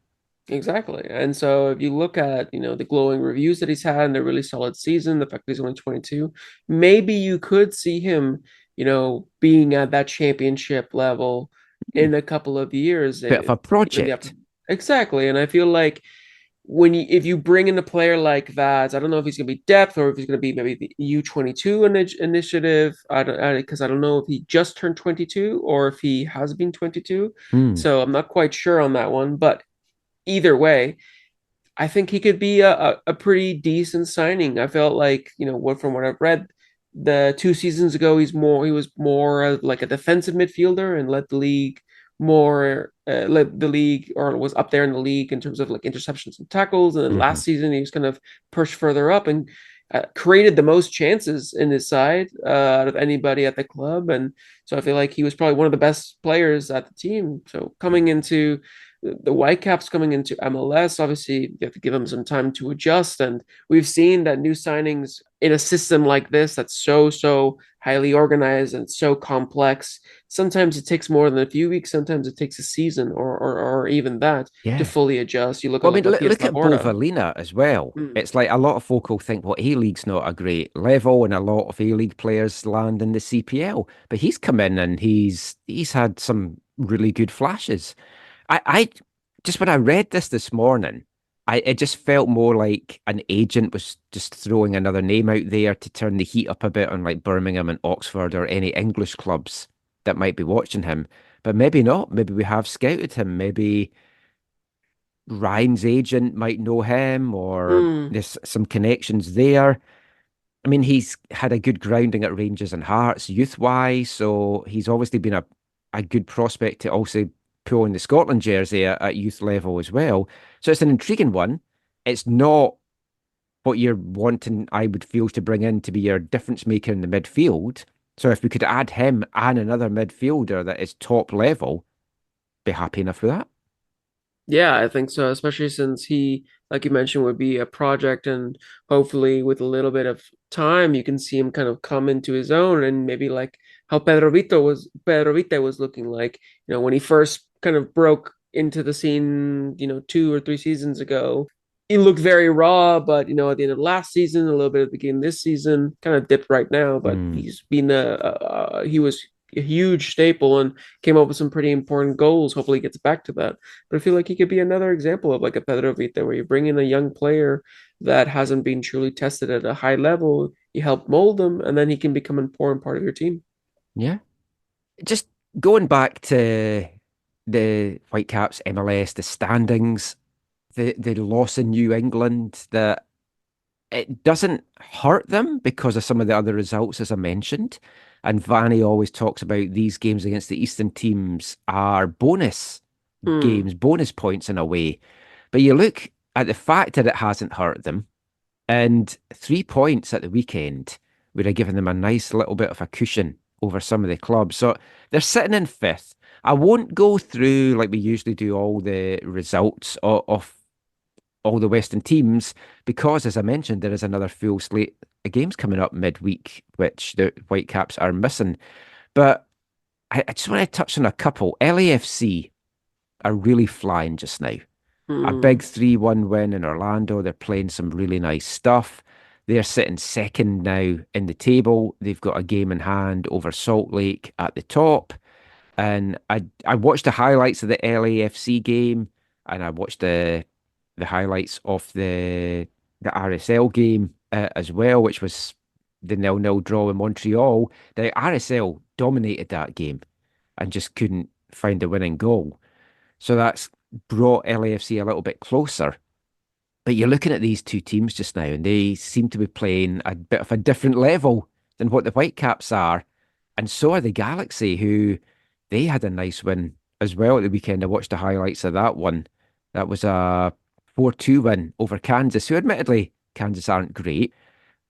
exactly. And so if you look at, the glowing reviews that he's had and the really solid season, the fact that he's only 22, maybe you could see him, being at that championship level in a couple of years, Bit of a even the upper. project. Exactly. And I feel like if you bring in a player like that, I don't know if he's going to be depth or if he's going to be maybe the U22 initiative. Because I don't know if he just turned 22 or if he has been 22. Hmm. So I'm not quite sure on that one. But either way, I think he could be a pretty decent signing. I felt like, from what I've read, the 2 seasons ago, he was more like a defensive midfielder and led the league, or was up there in the league in terms of like interceptions and tackles. And then Hmm. last season, he was kind of pushed further up and created the most chances in his side out of anybody at the club. And so I feel like he was probably one of the best players at the team. So coming into the Whitecaps, coming into MLS, obviously you have to give them some time to adjust. And we've seen that new signings in a system like this that's so highly organized and so complex. Sometimes it takes more than a few weeks. Sometimes it takes a season or even that to Yeah. fully adjust. You look Well, I at mean, Matias look at Laporta. Bovalina as well. Mm, It's like a lot of folk will think, well, A-League's not a great level, and a lot of A-League players land in the CPL. But he's come in and he's had some really good flashes. I just when I read this morning, it just felt more like an agent was just throwing another name out there to turn the heat up a bit on like Birmingham and Oxford or any English clubs that might be watching him. But maybe not. Maybe we have scouted him. Maybe Ryan's agent might know him, or mm. there's some connections there. I mean, he's had a good grounding at Rangers and Hearts youth wise, so he's obviously been a good prospect to also pull in the Scotland jersey at youth level as well. So it's an intriguing one. It's not what you're wanting, I would feel, to bring in to be your difference maker in the midfield. So if we could add him and another midfielder that is top level, be happy enough with that. Yeah, I think so, especially since he, like you mentioned, would be a project, and hopefully with a little bit of time, you can see him kind of come into his own, and maybe like how Pedro Vite was looking like, when he first kind of broke into the scene, 2 or 3 seasons ago. He looked very raw, but at the end of last season, a little bit at the beginning of this season, kind of dipped right now, but Mm. he's been he was a huge staple and came up with some pretty important goals. Hopefully he gets back to that. But I feel like he could be another example of like a Pedro Vita, where you bring in a young player that hasn't been truly tested at a high level, you help mold them, and then he can become an important part of your team. Yeah. Just going back to the Whitecaps MLS, the standings, the loss in New England, that it doesn't hurt them because of some of the other results, as I mentioned. And Vanny always talks about these games against the Eastern teams are bonus Hmm. games, bonus points in a way. But you look at the fact that it hasn't hurt them, and 3 points at the weekend would have given them a nice little bit of a cushion over some of the clubs. So they're sitting in fifth. I won't go through like we usually do all the results of all the Western teams because, as I mentioned, there is another full slate of games coming up midweek, which the Whitecaps are missing. But I just want to touch on a couple. LAFC are really flying just now. A big Hmm. 3-1 win in Orlando. They're playing some really nice stuff. They're sitting second now in the table. They've got a game in hand over Salt Lake at the top. And I watched the highlights of the LAFC game, and I watched the highlights of the RSL game as well, which was the 0-0 draw in Montreal. The RSL dominated that game and just couldn't find a winning goal. So that's brought LAFC a little bit closer. But you're looking at these two teams just now, and they seem to be playing a bit of a different level than what the Whitecaps are. And so are the Galaxy, who they had a nice win as well at the weekend. I watched the highlights of that one. That was a 4-2 win over Kansas, who admittedly Kansas aren't great,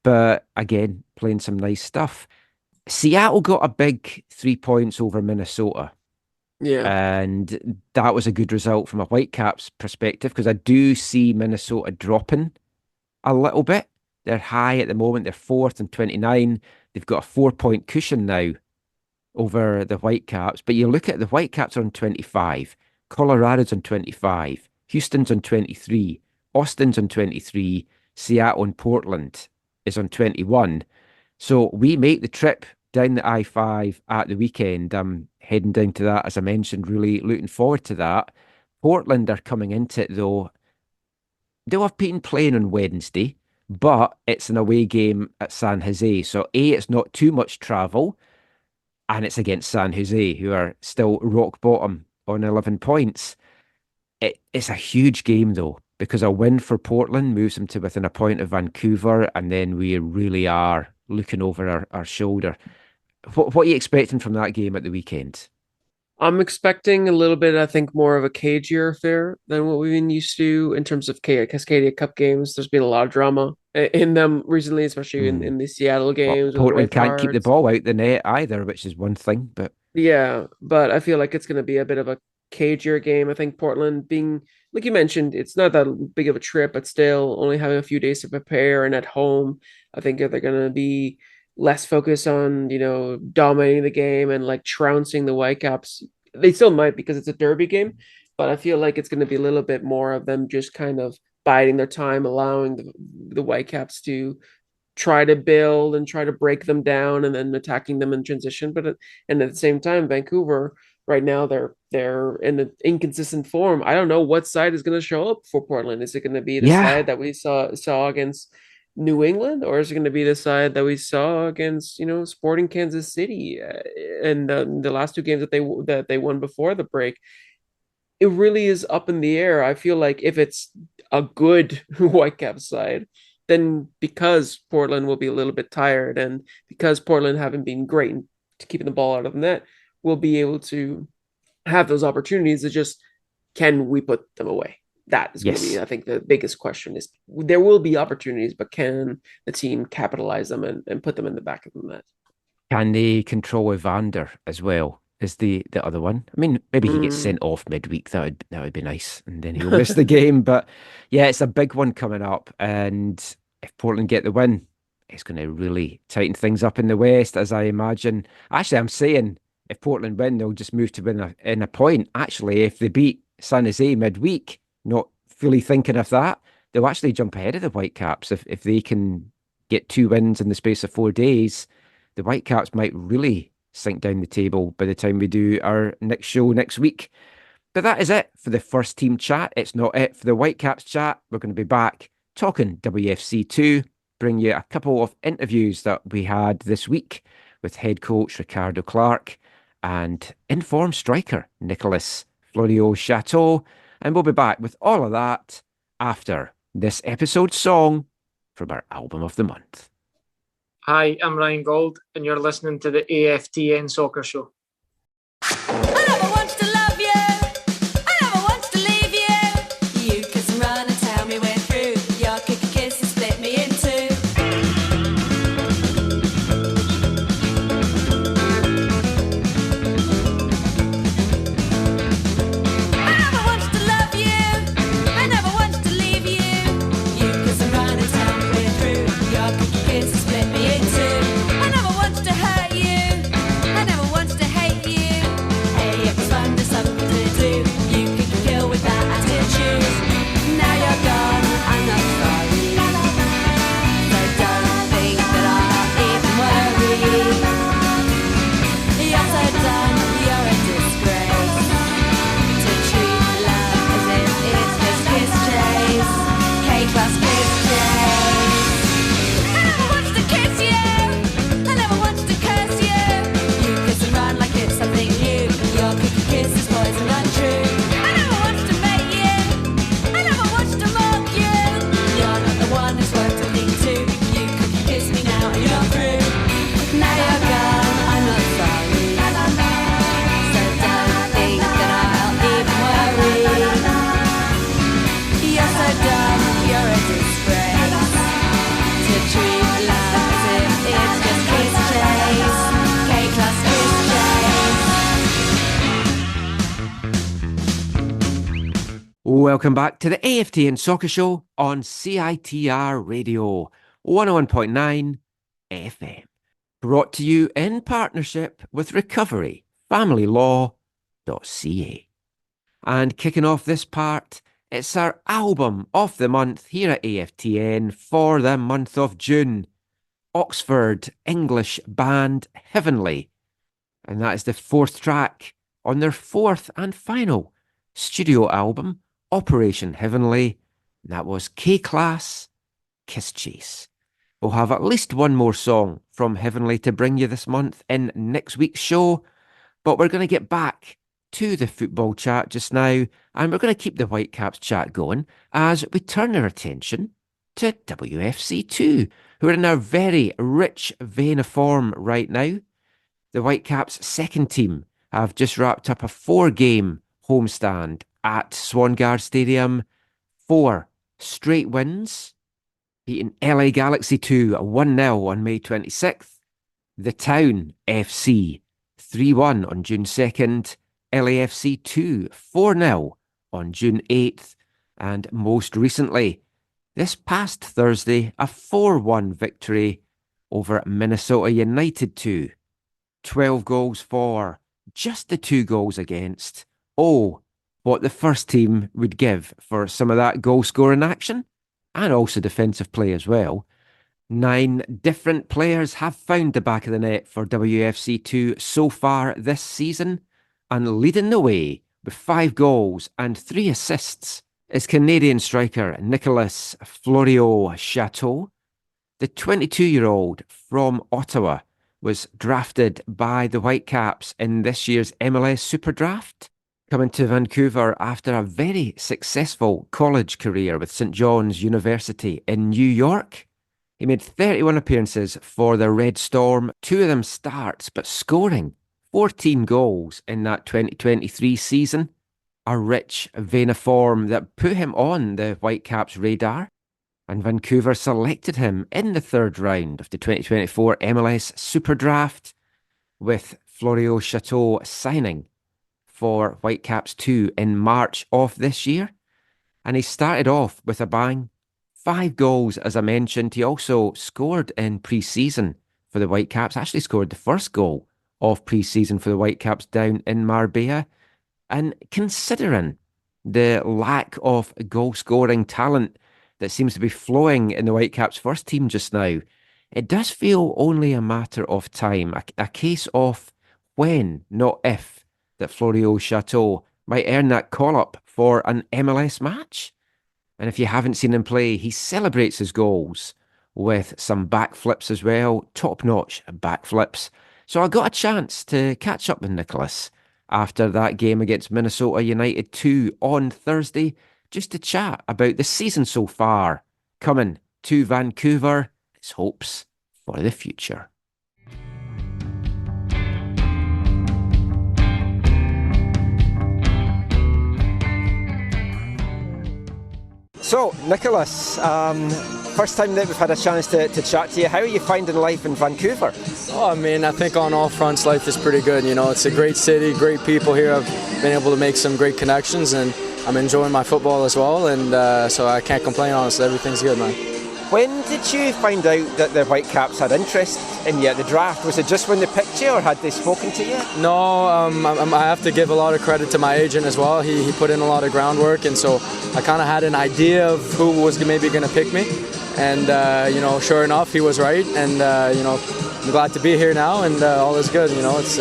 but again, playing some nice stuff. Seattle got a big 3 points over Minnesota. Yeah. And that was a good result from a Whitecaps perspective because I do see Minnesota dropping a little bit. They're high at the moment. They're fourth and 29. They've got a 4 point cushion now over the Whitecaps. But you look at the Whitecaps are on 25. Colorado's on 25. Houston's on 23. Austin's on 23. Seattle and Portland is on 21. So we make the trip down the I-5 at the weekend. I'm heading down to that, as I mentioned, really looking forward to that. Portland are coming into it, though. They'll have been playing on Wednesday, but it's an away game at San Jose. So, A, it's not too much travel, and it's against San Jose, who are still rock bottom on 11 points. It's a huge game, though, because a win for Portland moves them to within a point of Vancouver, and then we really are looking over our shoulder. What are you expecting from that game at the weekend? I'm expecting a little bit, I think, more of a cagier affair than what we've been used to in terms of Cascadia Cup games. There's been a lot of drama in them recently, especially in, Hmm. in the Seattle Well, games with the red Portland can't keep the cards. ball out the net either, which is one thing. But Yeah, but I feel like it's going to be a bit of a cagier game. I think Portland being, like you mentioned, it's not that big of a trip, but still only having a few days to prepare and at home, I think they're going to be less focused on, dominating the game and like trouncing the Whitecaps. They still might because it's a derby game, but I feel like it's going to be a little bit more of them just kind of biding their time, allowing the Whitecaps to try to build and try to break them down and then attacking them in transition. And at the same time, Vancouver right now they're in an inconsistent form. I don't know what side is going to show up for Portland. Is it going to be the yeah, side that we saw against New England, or is it going to be the side that we saw against Sporting Kansas City and the last two games that they won before the break? It really is up in the air. I feel like if it's a good Whitecap side, then because Portland will be a little bit tired and because Portland haven't been great in keeping the ball out of the net, we'll be able to have those opportunities. It's just, can we put them away? That is going to be, yes. I think, the biggest question is there will be opportunities, but can the team capitalize them and put them in the back of the net? Can they control Evander as well? is the other one. I mean, maybe he gets Mm. sent off midweek. That would be nice, and then he'll miss the game. But yeah, it's a big one coming up, and if Portland get the win, it's going to really tighten things up in the West, as I imagine. Actually, I'm saying if Portland win, they'll just move to win in a point. Actually, if they beat San Jose midweek, not fully thinking of that, they'll actually jump ahead of the Whitecaps if they can get 2 wins in the space of 4 days. The Whitecaps might really sink down the table by the time we do our next show next week. But that is it for the first team chat. It's not it for the Whitecaps chat. We're going to be back talking WFC2, bring you a couple of interviews that we had this week with head coach Ricardo Clark and informed striker Nicolas Fleuriau Chateau. And we'll be back with all of that after this episode's song from our album of the month. Hi, I'm Ryan Gold, and you're listening to the AFTN Soccer Show. I never want to love you. I never want to leave you. You kiss and run and tell me we're through. Your kick and kiss and split me in two. I never want to love you. I never want to leave you. You kiss and run and tell me we're through. Your kick and kiss and split me in two. I never want to hurt you. I never want to hate you. Hey, it was fun to something to do. You kick and kill with that attitude. Now you're gone, I'm not sorry. So don't think that I'll even worry. You're so done, you're a disgrace. To treat love as if it's just kiss chase. K-class kiss chase. I never wanted to kiss you. I never wanted to curse you. You kiss and run like it's something new. Your kick and kiss is poison untrue. I never wanted to make you. I never wanted to mock you. You're not the one who's worth talking to. You kick and kiss me now and you're through. Now you're gone, I'm not sorry. So don't think that I'll even worry. You're so dumb, you're a disgrace. To treat love as if it's just kiss chase. K-class kiss chase. Welcome back to the AFTN Soccer Show on CITR Radio 101.9 FM. Brought to you in partnership with recoveryfamilylaw.ca. And kicking off this part, it's our album of the month here at AFTN for the month of June. Oxford English band Heavenly. And that is the 4th track on their 4th and final studio album, Operation Heavenly. That was K-Class Kiss Chase. We'll have at least one more song from Heavenly to bring you this month in next week's show, but we're going to get back to the football chat just now, and we're going to keep the Whitecaps chat going as we turn our attention to WFC2, who are in a very rich vein of form right now. The Whitecaps' second team have just wrapped up a 4-game homestand at Swangard Stadium. 4 straight wins, beating LA Galaxy 2 1-0 on May 26th. The Town FC 3-1 on June 2nd. LAFC 2 4-0 on June 8th. And most recently, this past Thursday, a 4-1 victory over Minnesota United 2. 12 goals for, just the 2 goals against. Oh, what the first team would give for some of that goal scoring action, and also defensive play as well. 9 different players have found the back of the net for WFC2 so far this season, and leading the way with 5 goals and 3 assists is Canadian striker Nicolas Fleuriau Chateau. The 22-year-old from Ottawa was drafted by the Whitecaps in this year's MLS Super Draft, coming to Vancouver after a very successful college career with St. John's University in New York. He made 31 appearances for the Red Storm, 2 of them starts, but scoring 14 goals in that 2023 season. A rich vein of form that put him on the Whitecaps' radar, and Vancouver selected him in the 3rd round of the 2024 MLS Super Draft, with Fleuriau Chateau signing for Whitecaps 2 in March of this year. And he started off with a bang. 5 goals, as I mentioned. He also scored in pre-season for the Whitecaps. Actually scored the first goal of pre-season for the Whitecaps down in Marbella. And considering the lack of goal-scoring talent that seems to be flowing in the Whitecaps first team just now, it does feel only a matter of time, a case of when, not if, that Fleuriau Chateau might earn that call-up for an MLS match. And if you haven't seen him play, he celebrates his goals with some backflips as well, top-notch backflips. So I got a chance to catch up with Nicolas after that game against Minnesota United 2 on Thursday, just to chat about the season so far, coming to Vancouver, his hopes for the future. So, Nicolas, first time that we've had a chance to chat to you. How are you finding life in Vancouver? Oh, I mean, I think on all fronts life is pretty good. You know, it's a great city, great people here. I've been able to make some great connections, and I'm enjoying my football as well. And so I can't complain, honestly. Everything's good, man. When did you find out that the Whitecaps had interest in you at the draft? Was it just when they picked you, or had they spoken to you? No, I have to give a lot of credit to my agent as well. He put in a lot of groundwork, and so I kind of had an idea of who was maybe going to pick me. And, you know, sure enough, he was right. And, you know, I'm glad to be here now, and all is good. You know, it's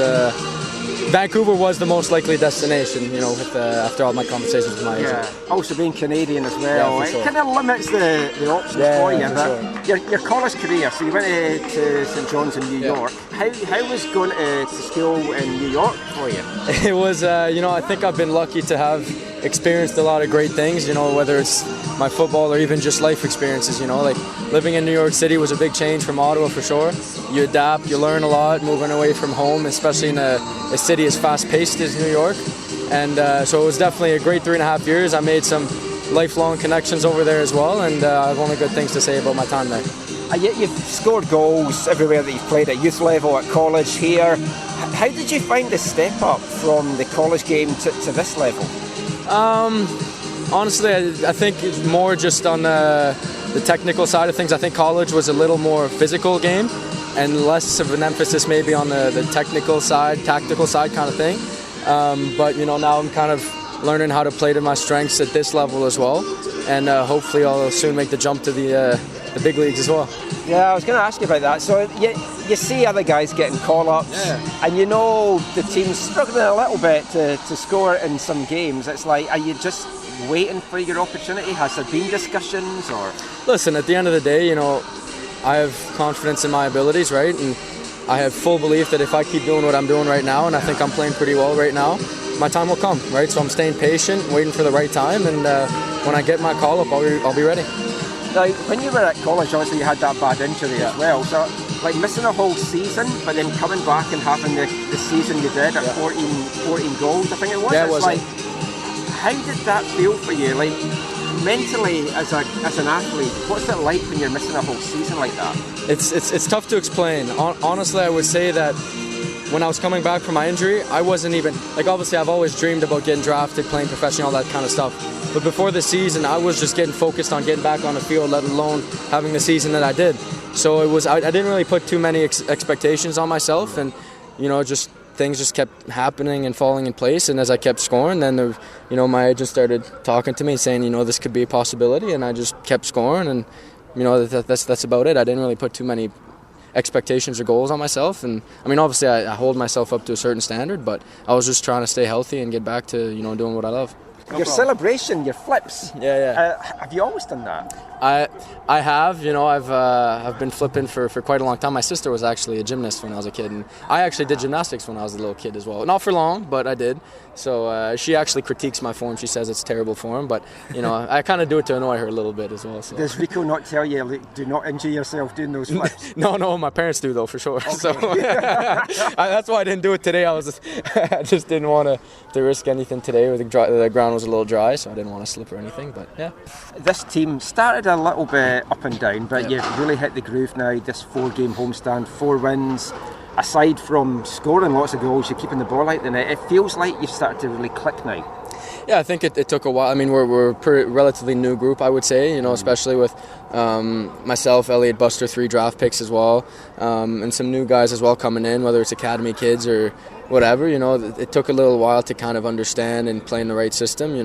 Vancouver was the most likely destination, you know, with, after all my conversations with my agent. Also being Canadian as well, yeah, sure. It kind of limits the options for you. But sure. your college career, so you went to St. John's in New York. How was going to school in New York for you? It was, you know, I think I've been lucky to have experienced a lot of great things, you know, whether it's my football or even just life experiences, you know, like living in New York City was a big change from Ottawa for sure. You adapt, you learn a lot, moving away from home, especially in a city as fast-paced as New York. And so it was definitely a great 3.5 years. I made some lifelong connections over there as well, and I have only good things to say about my time there. You've scored goals everywhere that you've played, at youth level, at college, here. How did you find the step up from the college game to this level? Honestly, I think it's more just on the technical side of things. I think college was a little more physical game and less of an emphasis maybe on the technical side, tactical side kind of thing. But, you know, now I'm kind of learning how to play to my strengths at this level as well. And hopefully I'll soon make the jump to the big leagues as well. Yeah, I was going to ask you about that. So you see other guys getting call-ups, and you know the team's struggling a little bit to score in some games. It's like, are you just waiting for your opportunity? Has there been discussions? Or listen, at the end of the day, you know, I have confidence in my abilities, right? And I have full belief that if I keep doing what I'm doing right now, and I think I'm playing pretty well right now, my time will come, right? So I'm staying patient, waiting for the right time, and when I get my call-up, I'll be ready. Now, when you were at college, obviously you had that bad injury as well. So, like missing a whole season, but then coming back and having the season you did at 14 goals, I think it was. Yeah, it was. Like, how did that feel for you? Like, mentally, as an athlete, what's it like when you're missing a whole season like that? It's tough to explain. Honestly, I would say that when I was coming back from my injury, I wasn't even, like, obviously I've always dreamed about getting drafted, playing professional, all that kind of stuff. But before the season, I was just getting focused on getting back on the field, let alone having the season that I did. So I didn't really put too many expectations on myself, and, you know, just things just kept happening and falling in place. And as I kept scoring, then you know, my agent started talking to me saying, you know, this could be a possibility, and I just kept scoring, and, you know, that's about it. I didn't really put too many expectations or goals on myself, and I mean, obviously I hold myself up to a certain standard, but I was just trying to stay healthy and get back to, you know, doing what I love. Your celebration, your flips. Yeah. Have you always done that? I have, you know, I've been flipping for quite a long time. My sister was actually a gymnast when I was a kid, and I actually did gymnastics when I was a little kid as well. Not for long, but I did. So she actually critiques my form. She says it's terrible form, but, you know, I kind of do it to annoy her a little bit as well. So. Does Rico not tell you, like, do not injure yourself doing those flips? No, my parents do though, for sure. Okay. So that's why I didn't do it today. I just didn't want to risk anything today. The ground was a little dry, so I didn't want to slip or anything. But yeah, this team started a little bit up and down, but you've really hit the groove now. This 4-game homestand, 4 wins. aside from scoring lots of goals, you're keeping the ball out the net. It feels like you've started to really click now. Yeah, I think it took a while. I mean, we're a relatively new group, I would say, especially with myself, Elliot, Buster, 3 draft picks as well, and some new guys as well coming in, whether it's academy kids or whatever. It took a little while to kind of understand and play in the right system,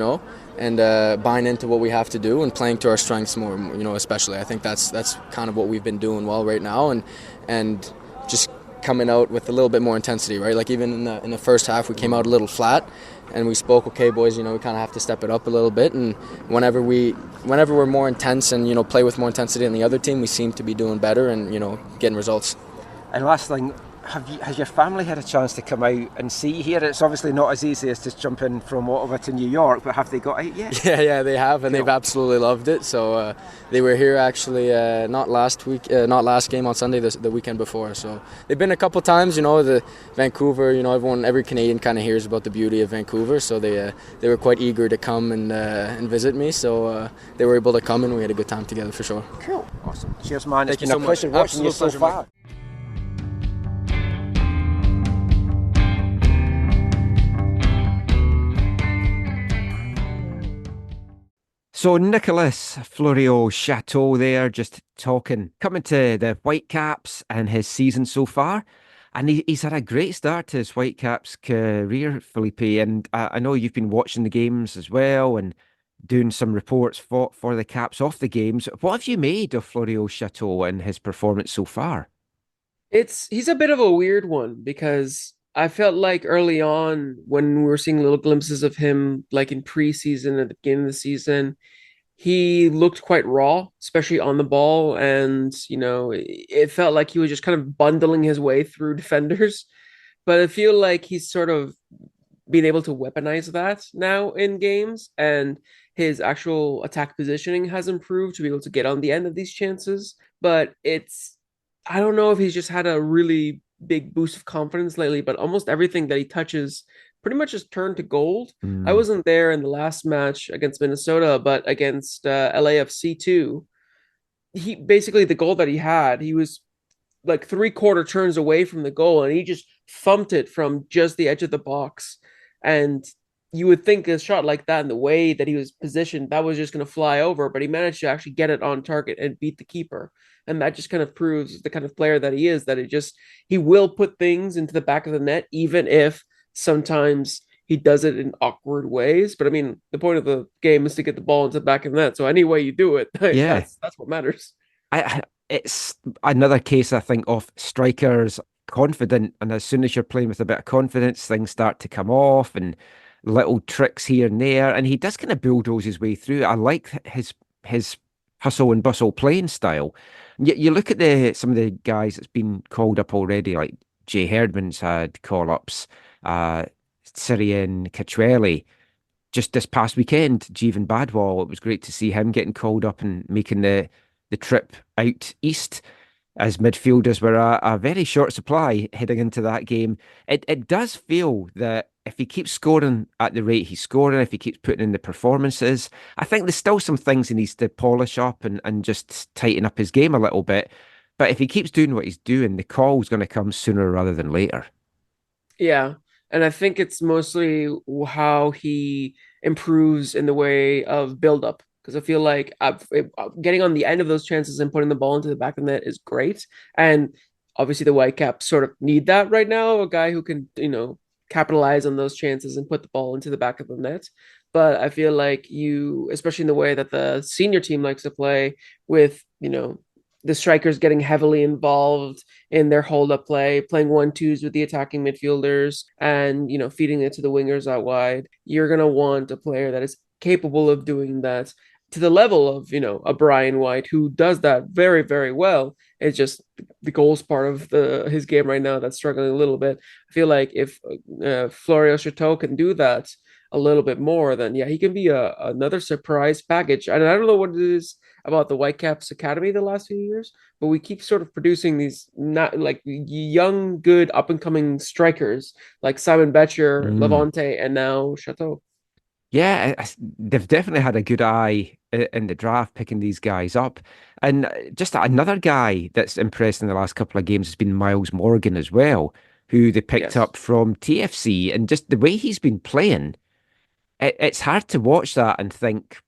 and buying into what we have to do and playing to our strengths more, especially. I think that's kind of what we've been doing well right now, and just coming out with a little bit more intensity, right? Like even in the first half, we came out a little flat, and we spoke, okay, boys, we kind of have to step it up a little bit. And whenever we're more intense and play with more intensity than the other team, we seem to be doing better and getting results. And last thing, has your family had a chance to come out and see here? It's obviously not as easy as just jumping from Ottawa to New York, but have they got out yet? Yeah, they have, and they've absolutely loved it. So they were here actually not last game on Sunday, the weekend before. So they've been a couple times. The Vancouver. Every Canadian kind of hears about the beauty of Vancouver. So they were quite eager to come and visit me. So they were able to come, and we had a good time together for sure. Cool, awesome. Cheers, man. It's Thank been you a so pleasure much. watching you so Absolute pleasure, far. Mike. So Nicolas Fleuriau Chateau there, just coming to the Whitecaps and his season so far. And he's had a great start to his Whitecaps career, Felipe. And I know you've been watching the games as well and doing some reports for the Caps off the games. What have you made of Fleuriau Chateau and his performance so far? He's a bit of a weird one because I felt like early on when we were seeing little glimpses of him, like in preseason at the beginning of the season, he looked quite raw, especially on the ball, and it felt like he was just kind of bundling his way through defenders. But I feel like he's sort of being able to weaponize that now in games, and his actual attack positioning has improved to be able to get on the end of these chances. But I don't know if he's just had a really big boost of confidence lately, but almost everything that he touches pretty much has turned to gold. I Mm. wasn't there in the last match against Minnesota, but against LAFC 2, he basically, the goal that he was like 3/4 turns away from the goal, and he just thumped it from just the edge of the box. And you would think a shot like that, in the way that he was positioned, that was just going to fly over, but he managed to actually get it on target and beat the keeper. And that just kind of proves the kind of player that he is, that he will put things into the back of the net, even if sometimes he does it in awkward ways. But I mean, the point of the game is to get the ball into the back of the net. So any way you do it, Yeah. that's what matters. It's another case, I think, of strikers confident, and as soon as you're playing with a bit of confidence, things start to come off and little tricks here and there, and he does kind of bulldoze his way through. I like his hustle and bustle playing style. You look at some of the guys that's been called up already, like Jay Herdman's had call ups, Syrian Cachueli. Just this past weekend, Jeevan Badwal, it was great to see him getting called up and making the trip out east, as midfielders were a very short supply heading into that game. It does feel that if he keeps scoring at the rate he's scoring, if he keeps putting in the performances, I think there's still some things he needs to polish up and just tighten up his game a little bit. But if he keeps doing what he's doing, the call's going to come sooner rather than later. Yeah. And I think it's mostly how he improves in the way of build up. Because I feel like getting on the end of those chances and putting the ball into the back of the net is great. And obviously the Whitecaps sort of need that right now, a guy who can, capitalize on those chances and put the ball into the back of the net. But I feel like especially in the way that the senior team likes to play with, the strikers getting heavily involved in their hold-up play, playing 1-2s with the attacking midfielders, and feeding it to the wingers out wide. You're gonna want a player that is capable of doing that to the level of a Brian White, who does that very, very well. It's just the goals part of his game right now that's struggling a little bit. I feel like if Fleuriau Chateau can do that a little bit more, then yeah, he can be another surprise package. And I don't know what it is about the Whitecaps Academy the last few years, but we keep sort of producing these not like young, good, up and coming strikers like Simon Betcher, Mm. Levante, and now Chateau. Yeah, they've definitely had a good eye in the draft picking these guys up. And just another guy that's impressed in the last couple of games has been Miles Morgan as well, who they picked Yes. up from TFC. And just the way he's been playing, it's hard to watch that and think,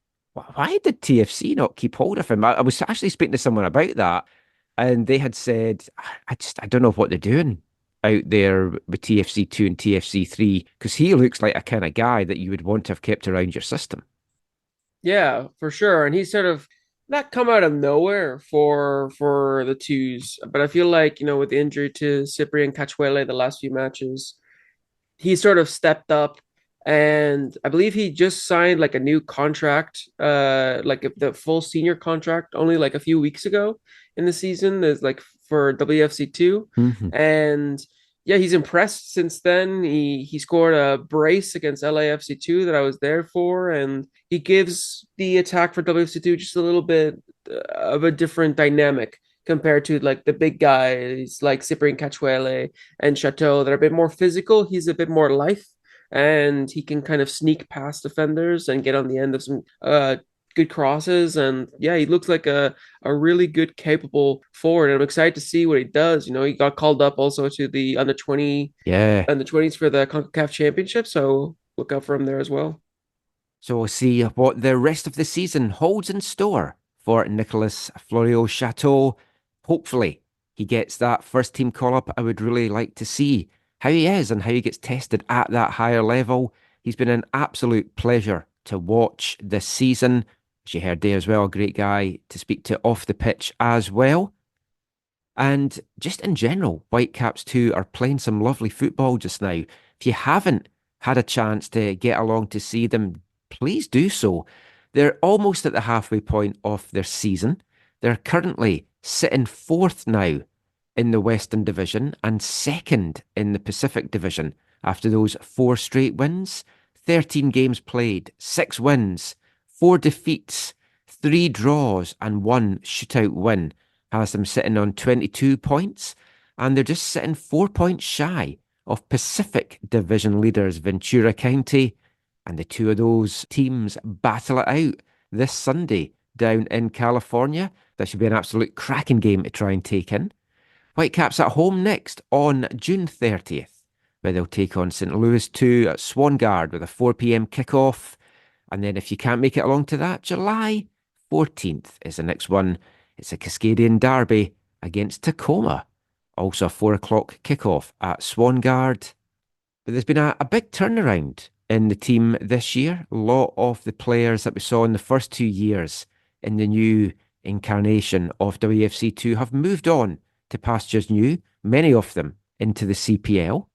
Why did TFC not keep hold of him?" I was actually speaking to someone about that, and they had said, I don't know what they're doing out there with TFC2 and TFC3, because he looks like a kind of guy that you would want to have kept around your system." Yeah, for sure. And he's sort of not come out of nowhere for the twos, but I feel like, with the injury to Cyprian Cachuele the last few matches, he sort of stepped up, and I believe he just signed like a new contract, like the full senior contract only like a few weeks ago in the season is like for WFC2. Hmm. And yeah, he's impressed since then. He scored a brace against LAFC2 that I was there for, and he gives the attack for WFC2 just a little bit of a different dynamic compared to like the big guys like Cyprian Cachuele and Chateau that are a bit more physical. He's a bit more lithe, and he can kind of sneak past defenders and get on the end of some good crosses. And yeah, he looks like a really good, capable forward. And I'm excited to see what he does. He got called up also to the Yeah. under 20s for the CONCACAF Championship, so look out for him there as well. So we'll see what the rest of the season holds in store for Nicolas Fleuriau Chateau. Hopefully, he gets that first team call up. I would really like to see how he is and how he gets tested at that higher level. He's been an absolute pleasure to watch this season. As you heard there as well, a great guy to speak to off the pitch as well. And just in general, Whitecaps too are playing some lovely football just now. If you haven't had a chance to get along to see them, please do so. They're almost at the halfway point of their season. They're currently sitting fourth now in the Western Division and second in the Pacific Division after those 4 straight wins. 13 games played, 6 wins, 4 defeats, 3 draws, and 1 shootout win has them sitting on 22 points, and they're just sitting 4 points shy of Pacific Division leaders Ventura County. And the two of those teams battle it out this Sunday down in California. That should be an absolute cracking game to try and take in. Whitecaps at home next on June 30th, where they'll take on St. Louis 2 at Swangard with a 4 p.m. kickoff. And then if you can't make it along to that, July 14th is the next one. It's a Cascadian derby against Tacoma. Also a 4 o'clock kickoff at Swangard. But there's been a big turnaround in the team this year. A lot of the players that we saw in the first 2 years in the new incarnation of WFC2 have moved on to pastures new, many of them into the CPL.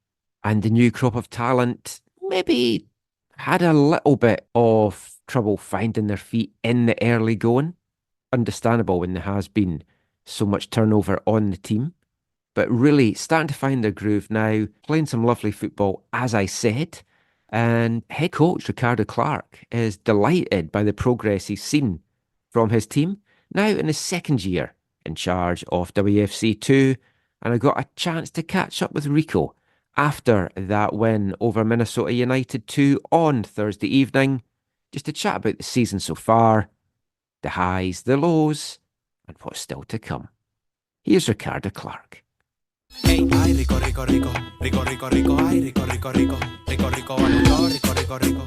And the new crop of talent maybe had a little bit of trouble finding their feet in the early going. Understandable when there has been so much turnover on the team. But really starting to find their groove now, playing some lovely football, as I said. And head coach Ricardo Clark is delighted by the progress he's seen from his team, now in his second year in charge of WFC2. And I got a chance to catch up with Rico after that win over Minnesota United 2 on Thursday evening, just to chat about the season so far, the highs, the lows, and what's still to come. Here's Ricardo Clark. Hey, ay, rico, rico, rico, rico, rico, rico, ay, rico, rico, rico, rico, rico, rico, rico, rico.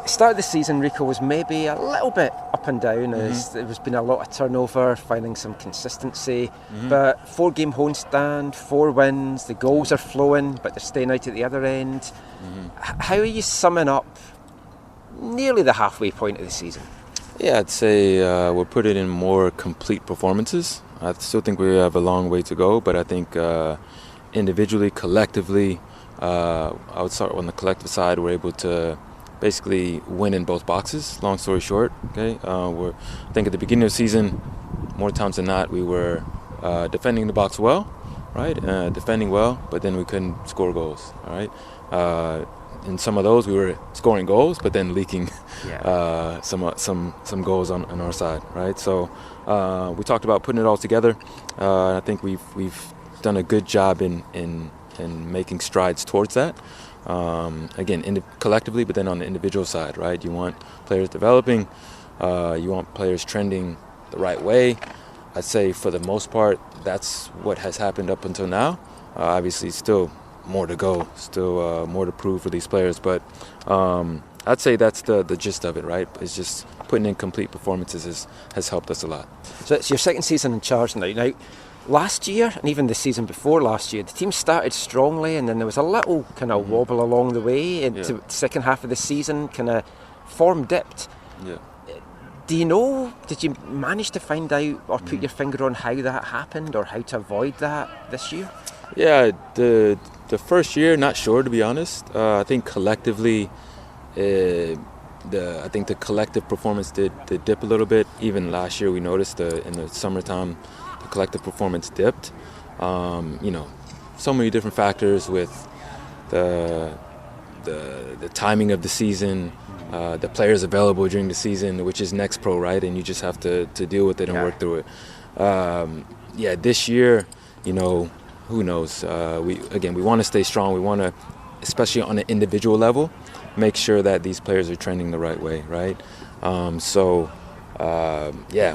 Start of the season, Rico was maybe a little bit up and down as there's been a lot of turnover, finding some consistency. But 4 game homestand, 4 wins, the goals are flowing, but they're staying out at the other end. How are you summing up nearly the halfway point of the season? Yeah, I'd say we're putting in more complete performances. I still think we have a long way to go, but I think individually, collectively, I would start on the collective side. We're able to basically win in both boxes. Long story short, okay. I think at the beginning of the season, more times than not, we were defending the box well, right? Defending well, but then we couldn't score goals. All right. In some of those, we were scoring goals, but then leaking some goals on our side, right? So we talked about putting it all together. I think we've done a good job in and making strides towards that. Again, collectively, but then on the individual side, right? You want players developing, you want players trending the right way. I'd say for the most part, that's what has happened up until now. Obviously, still more to go, still more to prove for these players, but I'd say that's the gist of it, right? It's just putting in complete performances has helped us a lot. So it's your second season in charge now. Now, last year, and even the season before last year, the team started strongly, and then there was a little kind of wobble along the way into the second half of the season, kind of form dipped. Yeah. Do you know, did you manage to find out or put your finger on how that happened or how to avoid that this year? Yeah, the first year, not sure, to be honest. I think collectively, I think the collective performance did dip a little bit. Even last year, we noticed in the summertime, the collective performance dipped. So many different factors with the timing of the season, the players available during the season, which is next pro, right? And you just have to deal with it and work through it. This year, who knows? We want to stay strong. We want to, especially on an individual level, make sure that these players are trending the right way, right?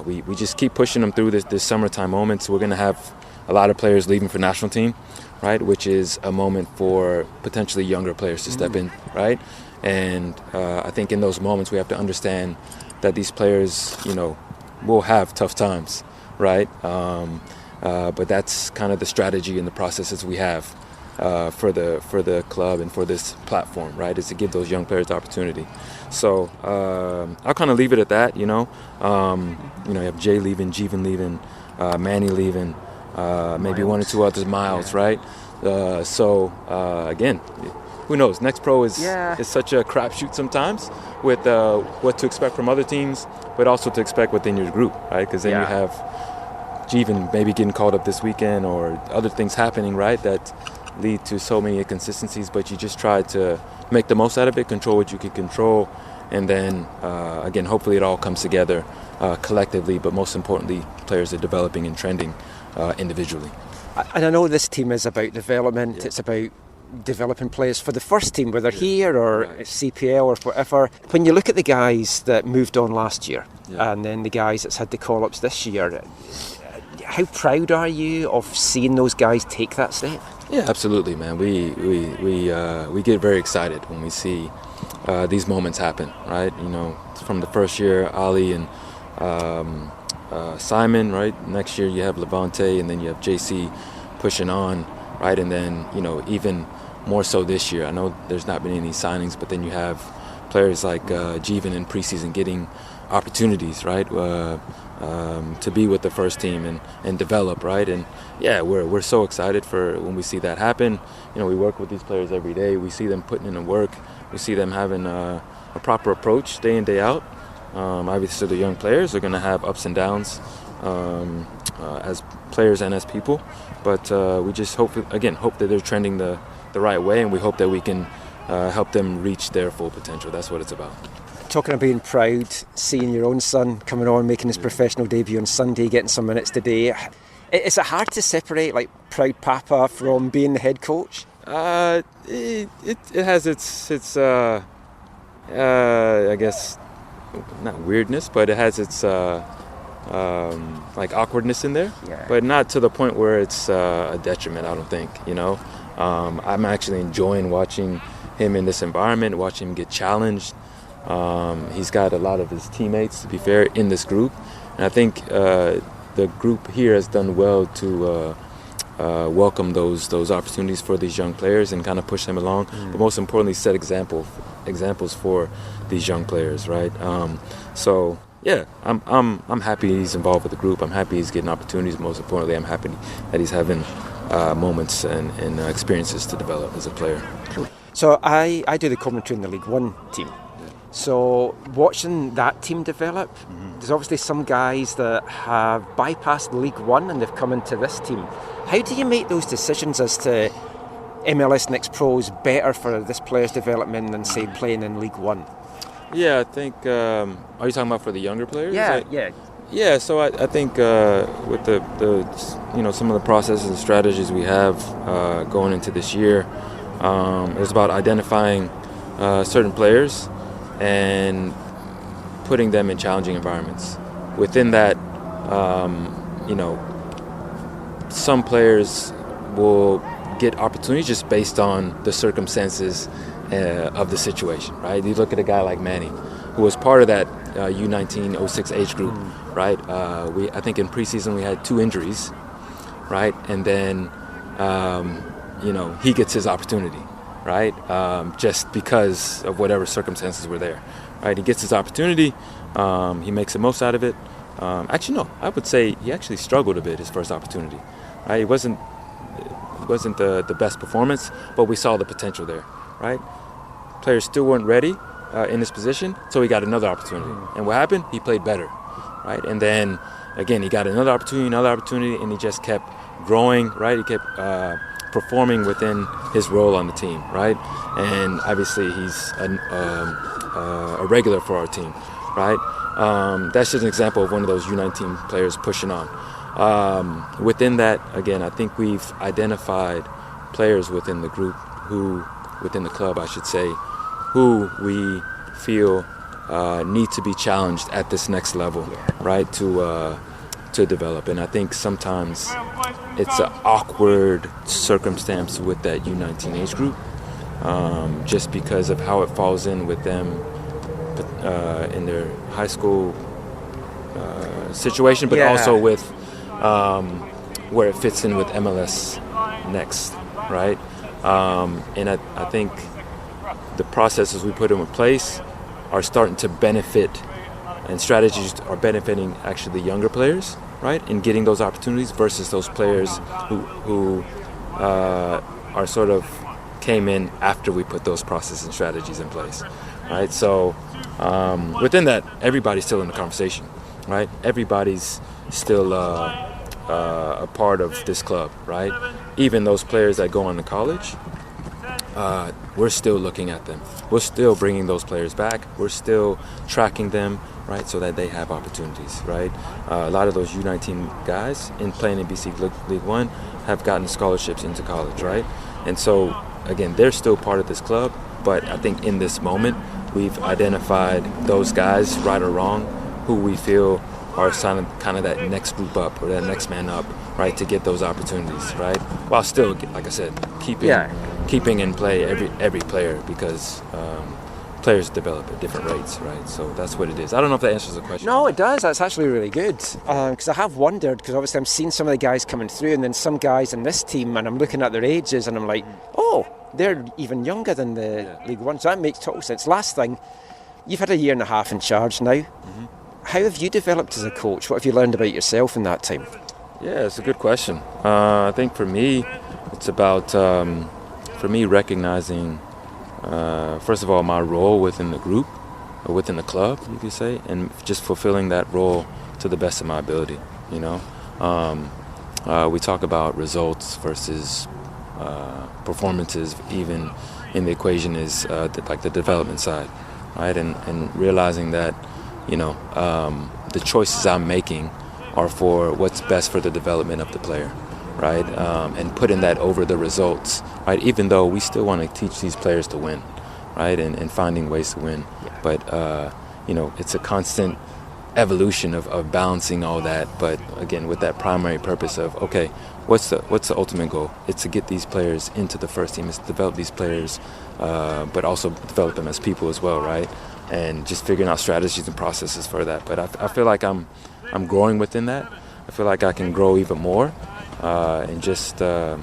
We just keep pushing them through this summertime moments. We're going to have a lot of players leaving for national team, right? Which is a moment for potentially younger players to step in, right? And I think in those moments we have to understand that these players, will have tough times, right? But that's kind of the strategy and the processes we have for the club and for this platform, right? Is to give those young players the opportunity. So I'll kind of leave it at that. You have Jay leaving, Jeevan leaving, Manny leaving, maybe one or two others, Miles, right? Again, who knows? Next Pro is such a crapshoot sometimes with what to expect from other teams, but also to expect within your group, right? Because then you have Jeevan maybe getting called up this weekend or other things happening, right, that lead to so many inconsistencies, but you just try to make the most out of it, control what you can control, and then, again, hopefully it all comes together collectively, but most importantly, players are developing and trending individually. And I know this team is about development, it's about developing players for the first team, whether here or CPL or whatever. When you look at the guys that moved on last year and then the guys that's had the call-ups this year, how proud are you of seeing those guys take that step? Yeah, absolutely, man. We get very excited when we see these moments happen, right? From the first year, Ali and Simon, right? Next year you have Levante, and then you have JC pushing on, right? And then, even more so this year. I know there's not been any signings, but then you have players like Jeevan in preseason getting opportunities, right? To be with the first team and develop, right? And we're so excited for when we see that happen. We work with these players every day. We see them putting in the work. We see them having a proper approach day in, day out. Obviously, the young players are going to have ups and downs as players and as people. But we just hope that they're trending the right way, and we hope that we can help them reach their full potential. That's what it's about. Talking about being proud, seeing your own son coming on, making his professional debut on Sunday, getting some minutes today. Is it hard to separate proud papa from being the head coach? It has its I guess not weirdness, but it has its awkwardness in there, but not to the point where it's a detriment, I don't think. I'm actually enjoying watching him in this environment, watching him get challenged. He's got a lot of his teammates, to be fair, in this group, and I think the group here has done well to welcome those opportunities for these young players and kind of push them along, but most importantly set examples for these young players, right? I'm happy he's involved with the group. I'm happy he's getting opportunities. Most importantly, I'm happy that he's having moments and experiences to develop as a player. So I do the commentary in the League One team. So watching that team develop, there's obviously some guys that have bypassed League One and they've come into this team. How do you make those decisions as to MLS Next Pro is better for this player's development than, say, playing in League One? Yeah, I think, are you talking about for the younger players? Yeah, so I think with the some of the processes and strategies we have going into this year, it was about identifying certain players and putting them in challenging environments. Within that, some players will get opportunities just based on the circumstances of the situation, right? You look at a guy like Manny, who was part of that U19 06 age group, right? I think in preseason we had 2 injuries, right? And then, he gets his opportunity, right? Just because of whatever circumstances were there, right? He gets his opportunity, he makes the most out of it. Actually, no, I would say he actually struggled a bit his first opportunity, right? It wasn't the best performance, but we saw the potential there, right? Players still weren't ready in this position, so he got another opportunity. And what happened? He played better, right? And then, again, he got another opportunity, and he just kept growing, right? He kept performing within his role on the team, right? And obviously, he's a regular for our team, right? That's just an example of one of those U19 players pushing on. Within that, again, I think we've identified players within the group within the club, I should say, who we feel need to be challenged at this next level, right, to develop. And I think sometimes it's an awkward circumstance with that U19 age group, just because of how it falls in with them in their high school situation, but also with where it fits in with MLS next, right? And I think the processes we put in place are starting to benefit, and strategies are benefiting actually the younger players, right, in getting those opportunities versus those players who are sort of came in after we put those processes and strategies in place, right? So within that, everybody's still in the conversation, right? Everybody's still a part of this club, right? Even those players that go on to college, we're still looking at them. We're still bringing those players back. We're still tracking them, right, so that they have opportunities, right? A lot of those U19 guys in playing in BC League One have gotten scholarships into college, right? And so, again, they're still part of this club, but I think in this moment, we've identified those guys, right or wrong, who we feel are kind of that next group up or that next man up, right, to get those opportunities, right? While still, like I said, keeping in play every player, because players develop at different rates, right? So that's what it is. I don't know if that answers the question. No, it does. That's actually really good. Because I have wondered, because obviously I'm seeing some of the guys coming through, and then some guys in this team, and I'm looking at their ages, and I'm like, oh, they're even younger than the League One. So that makes total sense. Last thing, you've had a year and a half in charge now. Mm-hmm. How have you developed as a coach? What have you learned about yourself in that time? Yeah, it's a good question. I think for me, it's about recognizing, first of all, my role within the group, or within the club, you could say, and just fulfilling that role to the best of my ability, you know. We talk about results versus performances, even in the equation is like the development side, right? And realizing that, you know, the choices I'm making are for what's best for the development of the player, right? And putting that over the results, right? Even though we still want to teach these players to win, right? And finding ways to win. But, you know, it's a constant evolution of balancing all that. But again, with that primary purpose of, okay, what's the ultimate goal? It's to get these players into the first team. It's to develop these players, but also develop them as people as well, right? And just figuring out strategies and processes for that. But I feel like I'm growing within that. I feel like I can grow even more, and just in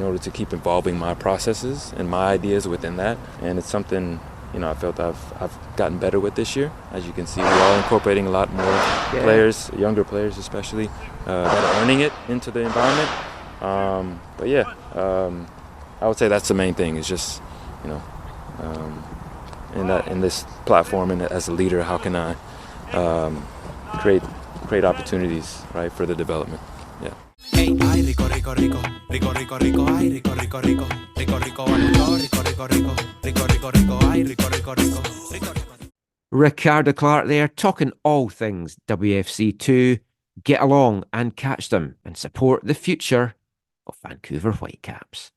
order to keep involving my processes and my ideas within that. And it's something, you know, I felt I've gotten better with this year. As you can see, we're all incorporating a lot more players, younger players especially, that are earning it into the environment. But yeah, I would say that's the main thing. Is just, you know, in this platform and as a leader, how can I create opportunities, right, for the development? Yeah. Hey, ay, rico, rico, rico, rico, rico, rico, ay, rico, rico, rico, rico, rico, rico, rico, rico, rico, rico, rico, rico, ay, rico, rico, rico, rico, rico. Ricardo Clark there, talking all things WFC2. Get along and catch them and support the future of Vancouver Whitecaps.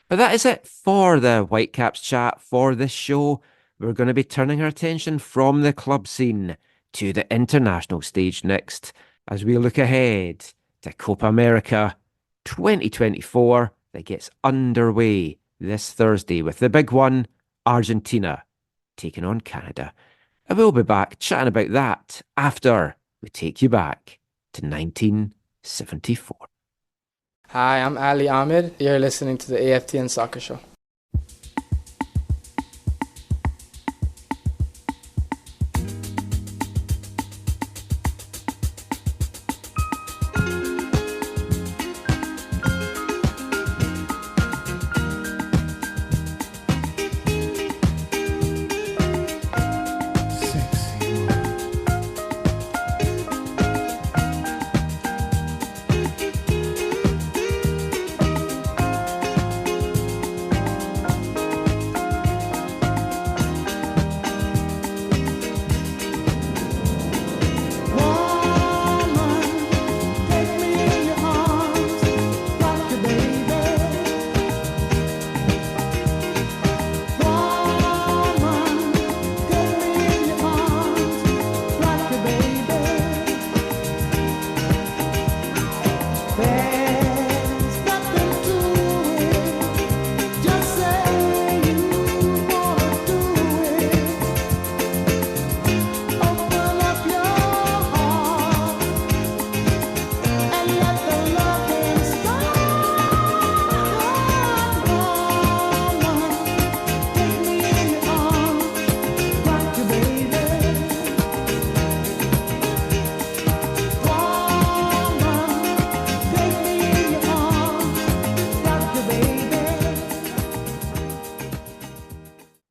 But that is it for the Whitecaps chat for this show. We're going to be turning our attention from the club scene to the international stage next as we look ahead to Copa America 2024 that gets underway this Thursday with the big one, Argentina, taking on Canada. And we'll be back chatting about that after we take you back to 1974. Hi, I'm Ali Ahmed. You're listening to the AFTN Soccer Show.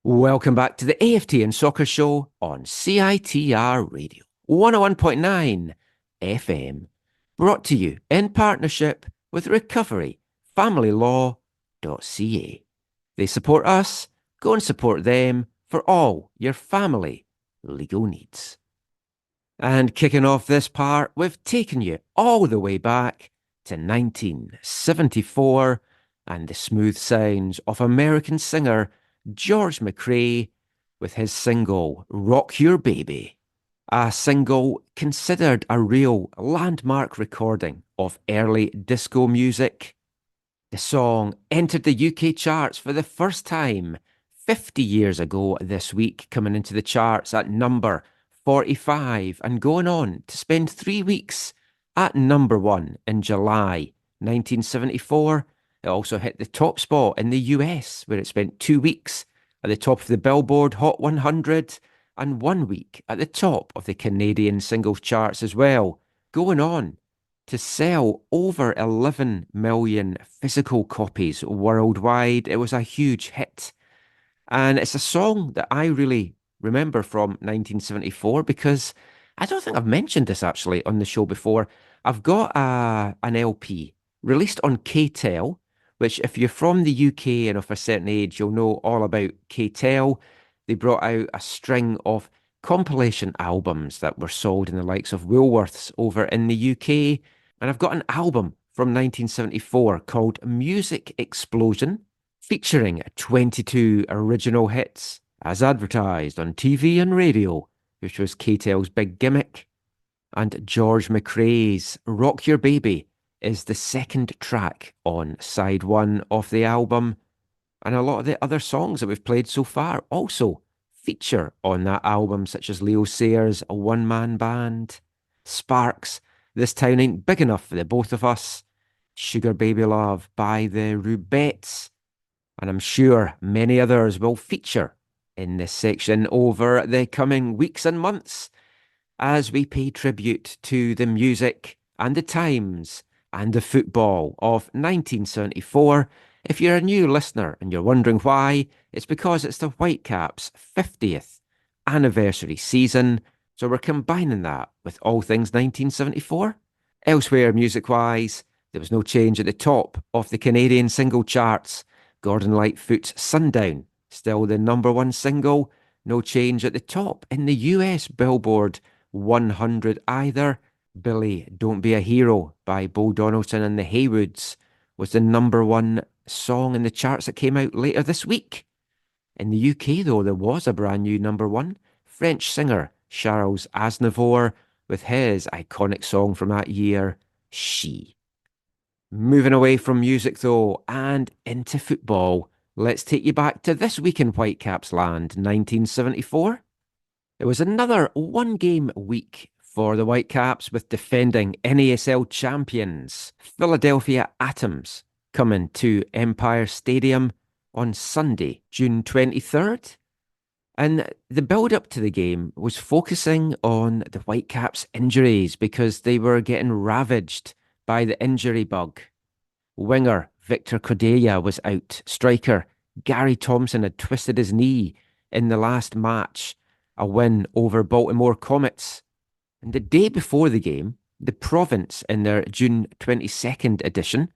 Welcome back to the AFTN Soccer Show on CITR Radio 101.9 FM, brought to you in partnership with recoveryfamilylaw.ca. They support us, go and support them for all your family legal needs. And kicking off this part, we've taken you all the way back to 1974 and the smooth sounds of American singer George McRae with his single Rock Your Baby, a single considered a real landmark recording of early disco music. The song entered the UK charts for the first time 50 years ago this week, coming into the charts at number 45 and going on to spend 3 weeks at number 1 in July 1974. It also hit the top spot in the US, where it spent 2 weeks at the top of the Billboard Hot 100 and 1 week at the top of the Canadian singles charts as well, going on to sell over 11 million physical copies worldwide. It was a huge hit. And it's a song that I really remember from 1974 because I don't think I've mentioned this actually on the show before. I've got an LP released on KTEL, which if you're from the UK and of a certain age, you'll know all about KTEL. They brought out a string of compilation albums that were sold in the likes of Woolworths over in the UK. And I've got an album from 1974 called Music Explosion, featuring 22 original hits as advertised on TV and radio, which was KTEL's big gimmick. And George McRae's Rock Your Baby is the second track on side 1 of the album. And a lot of the other songs that we've played so far also feature on that album, such as Leo Sayers' A One Man Band, Sparks, This Town Ain't Big Enough for the Both of Us, Sugar Baby Love by the Rubettes, and I'm sure many others will feature in this section over the coming weeks and months as we pay tribute to the music and the times and the football of 1974. If you're a new listener and you're wondering why, it's because it's the Whitecaps' 50th anniversary season, so we're combining that with all things 1974. Elsewhere, music-wise, there was no change at the top of the Canadian single charts. Gordon Lightfoot's Sundown, still the number 1 single, No change at the top in the US Billboard 100 either. Billy, Don't Be a Hero by Bo Donaldson and the Haywoods was the #1 song in the charts that came out later this week. In the UK, though, there was a brand new #1. French singer Charles Aznavour with his iconic song from that year, She. Moving away from music, though, and into football, let's take you back to this week in Whitecaps land, 1974. It was another one-game week for the Whitecaps with defending NASL champions Philadelphia Atoms coming to Empire Stadium on Sunday, June 23rd. And the build-up to the game was focusing on the Whitecaps' injuries because they were getting ravaged by the injury bug. Winger Victor Cordelia was out. Striker Gary Thompson had twisted his knee in the last match, a win over Baltimore Comets. And the day before the game, the Province, in their June 22nd edition,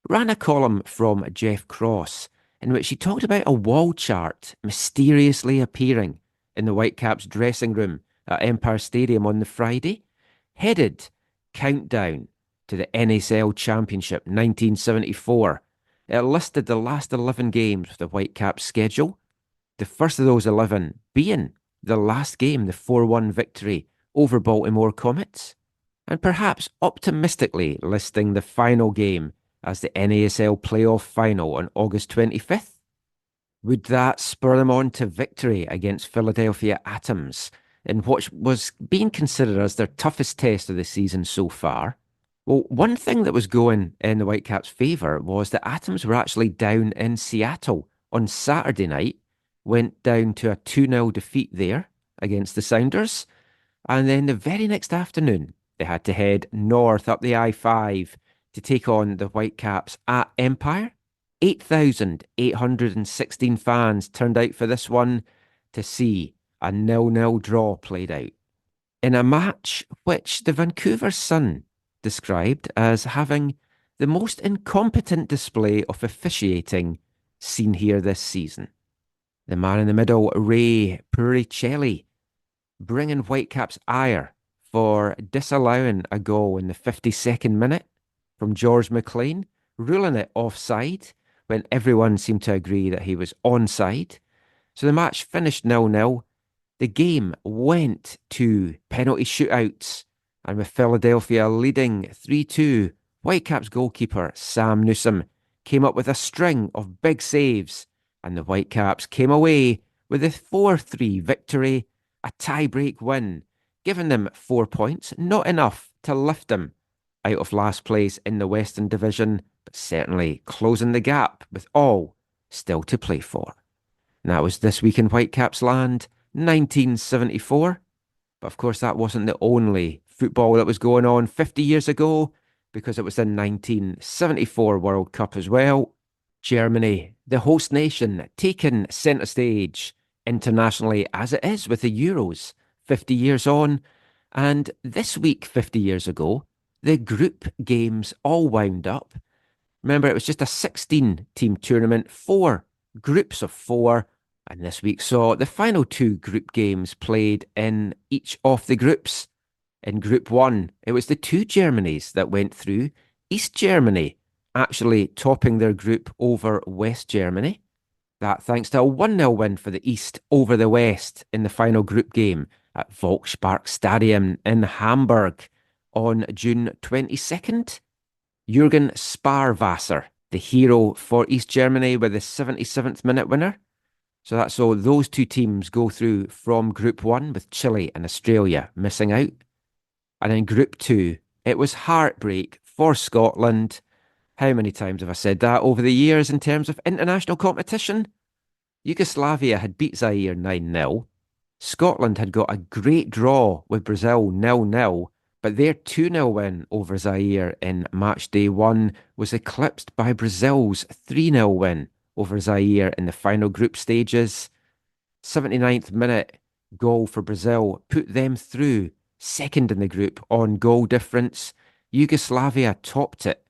ran a column from Jeff Cross in which he talked about a wall chart mysteriously appearing in the Whitecaps dressing room at Empire Stadium on the Friday, headed Countdown to the NSL Championship 1974. It listed the last 11 games of the Whitecaps schedule, the first of those 11 being the last game, the 4-1 victory over Baltimore Comets, and perhaps optimistically listing the final game as the NASL playoff final on August 25th. Would that spur them on to victory against Philadelphia Atoms in what was being considered as their toughest test of the season so far? Well, one thing that was going in the Whitecaps' favour was that Atoms were actually down in Seattle on Saturday night, went down to a 2-0 defeat there against the Sounders, and then the very next afternoon they had to head north up the I-5 to take on the Whitecaps at Empire. 8,816 fans turned out for this one to see a 0-0 draw played out, in a match which the Vancouver Sun described as having the most incompetent display of officiating seen here this season. The man in the middle, Ray Puricelli, bringing Whitecaps ire for disallowing a goal in the 52nd minute from George McLean, ruling it offside when everyone seemed to agree that he was onside. So the match finished 0-0. The game went to penalty shootouts, and with Philadelphia leading 3-2, Whitecaps goalkeeper Sam Newsom came up with a string of big saves, and the Whitecaps came away with a 4-3 victory, a tie-break win, giving them 4 points, not enough to lift them out of last place in the Western Division, but certainly closing the gap with all still to play for. And that was This Week in Whitecaps Land, 1974. But of course that wasn't the only football that was going on 50 years ago, because it was the 1974 World Cup as well. Germany, the host nation, taken centre stage internationally as it is with the Euros 50 years on. And this week, 50 years ago, the group games all wound up. Remember, it was just a 16-team tournament, 4 groups of 4, and this week saw the final 2 group games played in each of the groups. In Group 1, it was the 2 Germanys that went through, East Germany actually topping their group over West Germany. That thanks to a 1-0 win for the East over the West in the final group game at Volksparkstadion in Hamburg on June 22nd. Jürgen Sparwasser, the hero for East Germany, with the 77th minute winner. So that's all those 2 teams go through from Group 1, with Chile and Australia missing out. And in Group 2, it was heartbreak for Scotland. How many times have I said that over the years in terms of international competition? Yugoslavia had beat Zaire 9-0. Scotland had got a great draw with Brazil 0-0, but their 2-0 win over Zaire in match day 1 was eclipsed by Brazil's 3-0 win over Zaire in the final group stages. 79th minute goal for Brazil put them through, second in the group on goal difference. Yugoslavia topped it.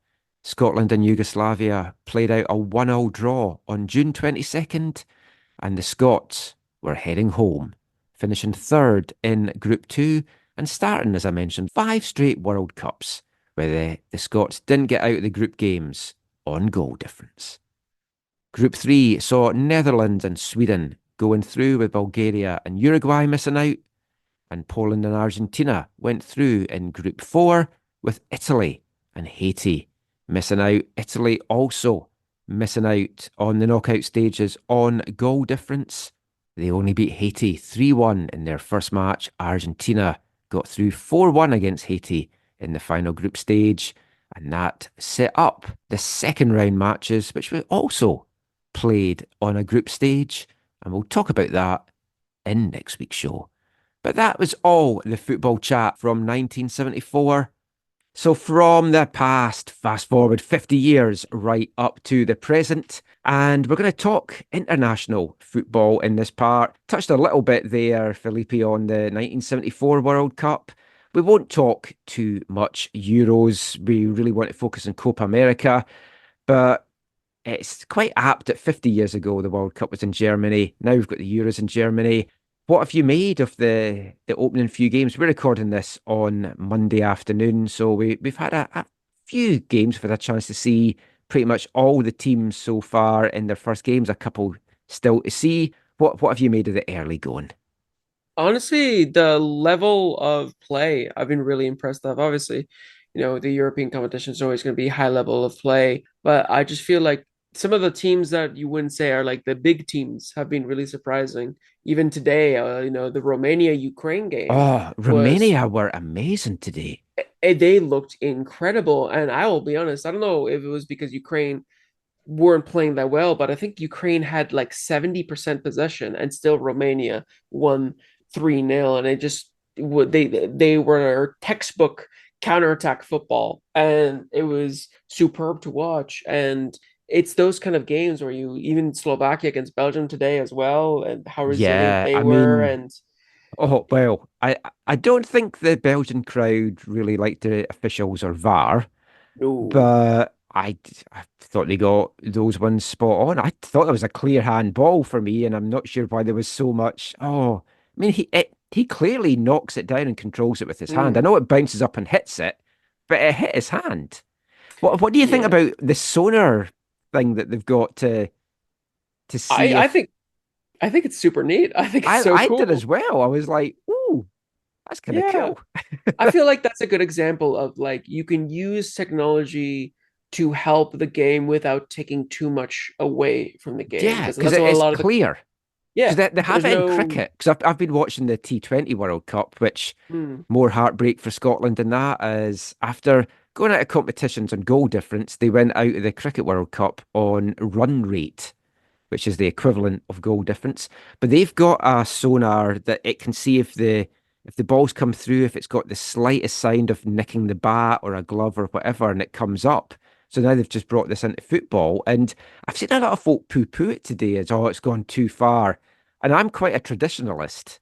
Scotland and Yugoslavia played out a 1-1 draw on June 22nd, and the Scots were heading home, finishing third in Group 2 and starting, as I mentioned, 5 straight World Cups, where the Scots didn't get out of the group games on goal difference. Group 3 saw Netherlands and Sweden going through, with Bulgaria and Uruguay missing out, and Poland and Argentina went through in Group 4, with Italy and Haiti missing out. Italy also missing out on the knockout stages on goal difference. They only beat Haiti 3-1 in their first match. Argentina got through 4-1 against Haiti in the final group stage, and that set up the second round matches, which were also played on a group stage, and we'll talk about that in next week's show. But that was all the football chat from 1974. So from the past, fast forward 50 years right up to the present, and we're going to talk international football in this part. Touched a little bit there, Felipe, on the 1974 World Cup. We won't talk too much Euros. We really want to focus on Copa America, but it's quite apt that 50 years ago the World Cup was in Germany. Now we've got the Euros in Germany. What have you made of the opening few games? We're recording this on Monday afternoon, so we've had a few games. We've had a chance to see pretty much all the teams so far in their first games, a couple still to see. What have you made of the early going? Honestly, the level of play I've been really impressed of. Obviously, the European competition is always going to be high level of play, but I just feel like some of the teams that you wouldn't say are like the big teams have been really surprising. Even today, the Romania-Ukraine game Oh, was Romania were amazing today. they looked incredible. And I will be honest, I don't know if it was because Ukraine weren't playing that well, but I think Ukraine had like 70% possession and still Romania won 3-0. And it just would they were textbook counterattack football, and it was superb to watch. And it's those kind of games where you even Slovakia against Belgium today as well, and how resilient Yeah, they I were. mean, And oh well, I don't think the Belgian crowd really liked the officials or VAR, no, but I thought they got those ones spot on. I thought it was a clear hand ball for me, and I'm not sure why there was so much. Oh, I mean, he clearly knocks it down and controls it with his hand. I know it bounces up and hits it, but it hit his hand. What do you think yeah, about the sonar thing that they've got to see I if think it's super neat. I think it's so I did cool. as well. I was like, ooh, that's kind of Yeah. cool. I feel like that's a good example of like you can use technology to help the game without taking too much away from the game, Yeah, because because that's what a it's lot of the clear. Because yeah, they have there's it in no cricket. Because I've been watching the T20 World Cup, which hmm, more heartbreak for Scotland than that is after going out of competitions on goal difference, they went out of the Cricket World Cup on run rate, which is the equivalent of goal difference. But they've got a sonar that it can see if the ball's come through, if it's got the slightest sign of nicking the bat or a glove or whatever, and it comes up. So now they've just brought this into football, and I've seen a lot of folk poo-poo it today as, oh, it's gone too far. And I'm quite a traditionalist,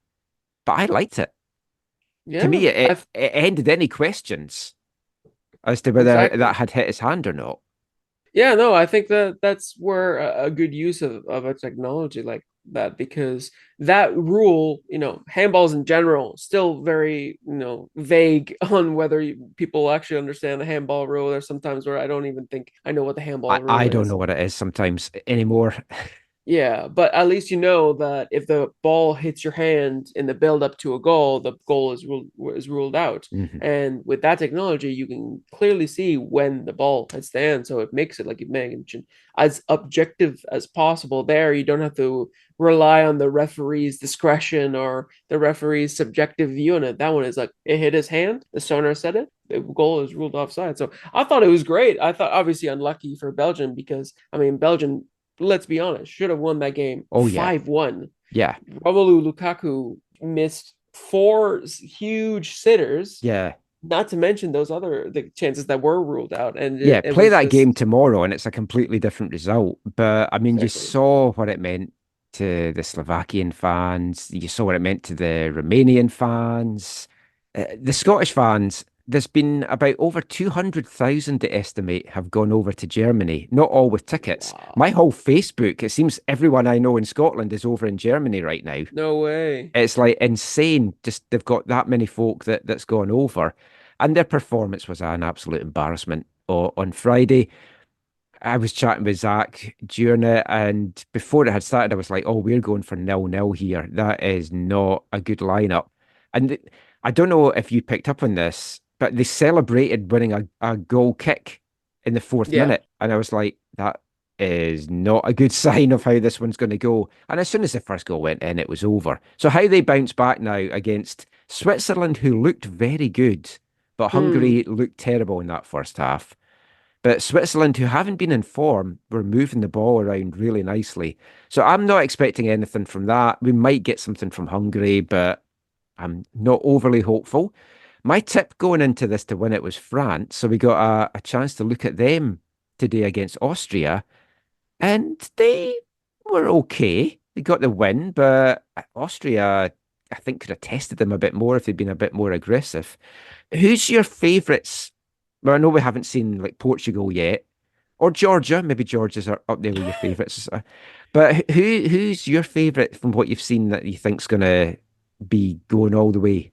but I liked it. To yeah, me, I've it ended any questions as to whether that exactly. had hit his hand or not. Yeah, no, I think that that's where a good use of a technology like that, because that rule, handballs in general, still very, vague on whether people actually understand the handball rule. There's sometimes where I don't even think I know what the handball rule I don't know is. what it is sometimes anymore. Yeah, but at least you know that if the ball hits your hand in the build up to a goal, the goal is ruled out. Mhm. And with that technology, you can clearly see when the ball hits the hand, so it makes it, like you mentioned, as objective as possible. There, you don't have to rely on the referee's discretion or the referee's subjective view on it. That one is like it hit his hand. The sonar said it. The goal is ruled offside. So I thought it was great. I thought obviously unlucky for Belgium because I mean Belgium, let's be honest, should have won that game Oh yeah, 5-1. yeah, Romelu Lukaku missed four huge sitters, yeah. not to mention those other the chances that were ruled out. And Yeah, it play was that game just tomorrow and it's a completely different result. But I mean, you exactly. saw what it meant to the Slovakian fans. You saw what it meant to the Romanian fans. The Scottish fans, there's been about over 200,000 they estimate have gone over to Germany, not all with tickets. My Wow. whole Facebook, it seems everyone I know in Scotland is over in Germany right now. No way. It's like insane. Just they've got that many folk that's gone over. And their performance was an absolute embarrassment. On Friday, I was chatting with Zach during it, and before it had started, I was like, "Oh, we're going for 0-0 here. That is not a good lineup." And I don't know if you picked up on this, but they celebrated winning a goal kick in the fourth Yeah. minute, and I was like, "That is not a good sign of how this one's going to go." And as soon as the first goal went in, it was over. So how they bounce back now against Switzerland, who looked very good, but Hmm. Hungary looked terrible in that first half. But Switzerland, who haven't been in form, were moving the ball around really nicely. So I'm not expecting anything from that. We might get something from Hungary, but I'm not overly hopeful. My tip going into this to win it was France. So we got a chance to look at them today against Austria, and they were okay. They got the win, but Austria, I think, could have tested them a bit more if they'd been a bit more aggressive. Who's your favourites? Well, I know we haven't seen like Portugal yet, or Georgia. Maybe Georgia's are up there with your favourites. But who's your favourite from what you've seen that you think's gonna be going all the way?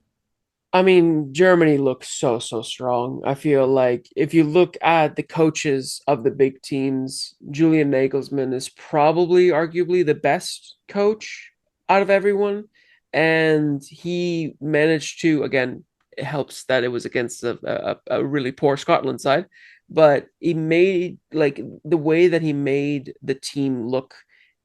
I mean, Germany looks so strong. I feel like if you look at the coaches of the big teams, Julian Nagelsmann is probably arguably the best coach out of everyone. And he managed to, again, it helps that it was against a really poor Scotland side, but he made like the way that he made the team look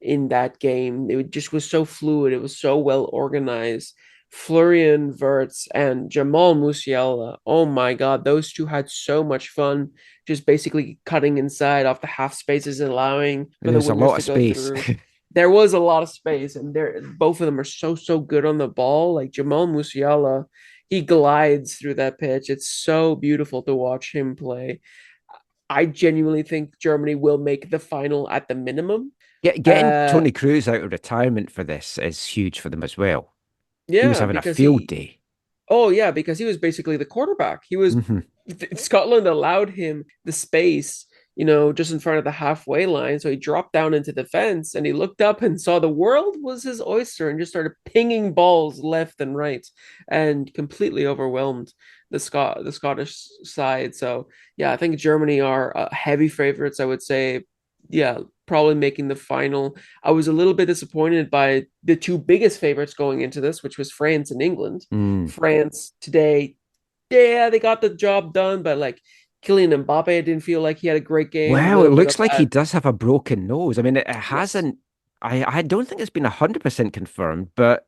in that game, it just was so fluid. It was so well organized. Florian Wirtz and Jamal Musiala. Oh my God, those two had so much fun, just basically cutting inside off the half spaces, allowing for the There's a wingers lot to of go space. through. There was a lot of space, and they're both of them are so good on the ball. Like Jamal Musiala, he glides through that pitch. It's so beautiful to watch him play. I genuinely think Germany will make the final at the minimum. Getting Uh, Tony Cruz out of retirement for this is huge for them as well. He was yeah, having a because field he day. Oh yeah, because he was basically the quarterback. He was Hmm. Scotland allowed him the space, just in front of the halfway line. So he dropped down into the fence and he looked up and saw the world was his oyster and just started pinging balls left and right and completely overwhelmed the Scottish side. So yeah, I think Germany are heavy favorites. I would say, yeah, probably making the final. I was a little bit disappointed by the two biggest favorites going into this, which was France and England. Mm. France today, yeah, they got the job done, but like Kylian Mbappe, I didn't feel like he had a great game. A Well, it little bit of looks like he that. does have a broken nose. I mean, it Yes. hasn't. I don't think it's been 100% confirmed, but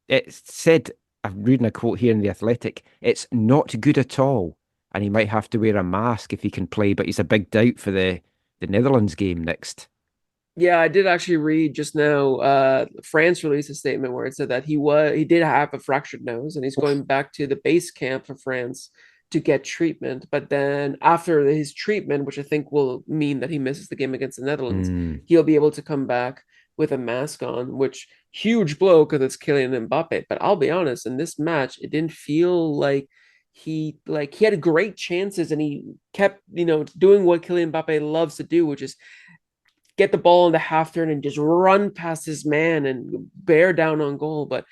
it said, I'm reading a quote here in the Athletic. It's not good at all, and he might have to wear a mask if he can play. But he's a big doubt for the Netherlands game next. Yeah, I did actually read just now. France released a statement where it said that he did have a fractured nose, and he's going back to the base camp for France to get treatment. But then after his treatment, which I think will mean that he misses the game against the Netherlands, Mm. he'll be able to come back with a mask on. Which huge blow because it's Kylian Mbappe. But I'll be honest, in this match, it didn't feel like he had great chances, and he kept doing what Kylian Mbappe loves to do, which is get the ball in the half turn and just run past his man and bear down on goal. But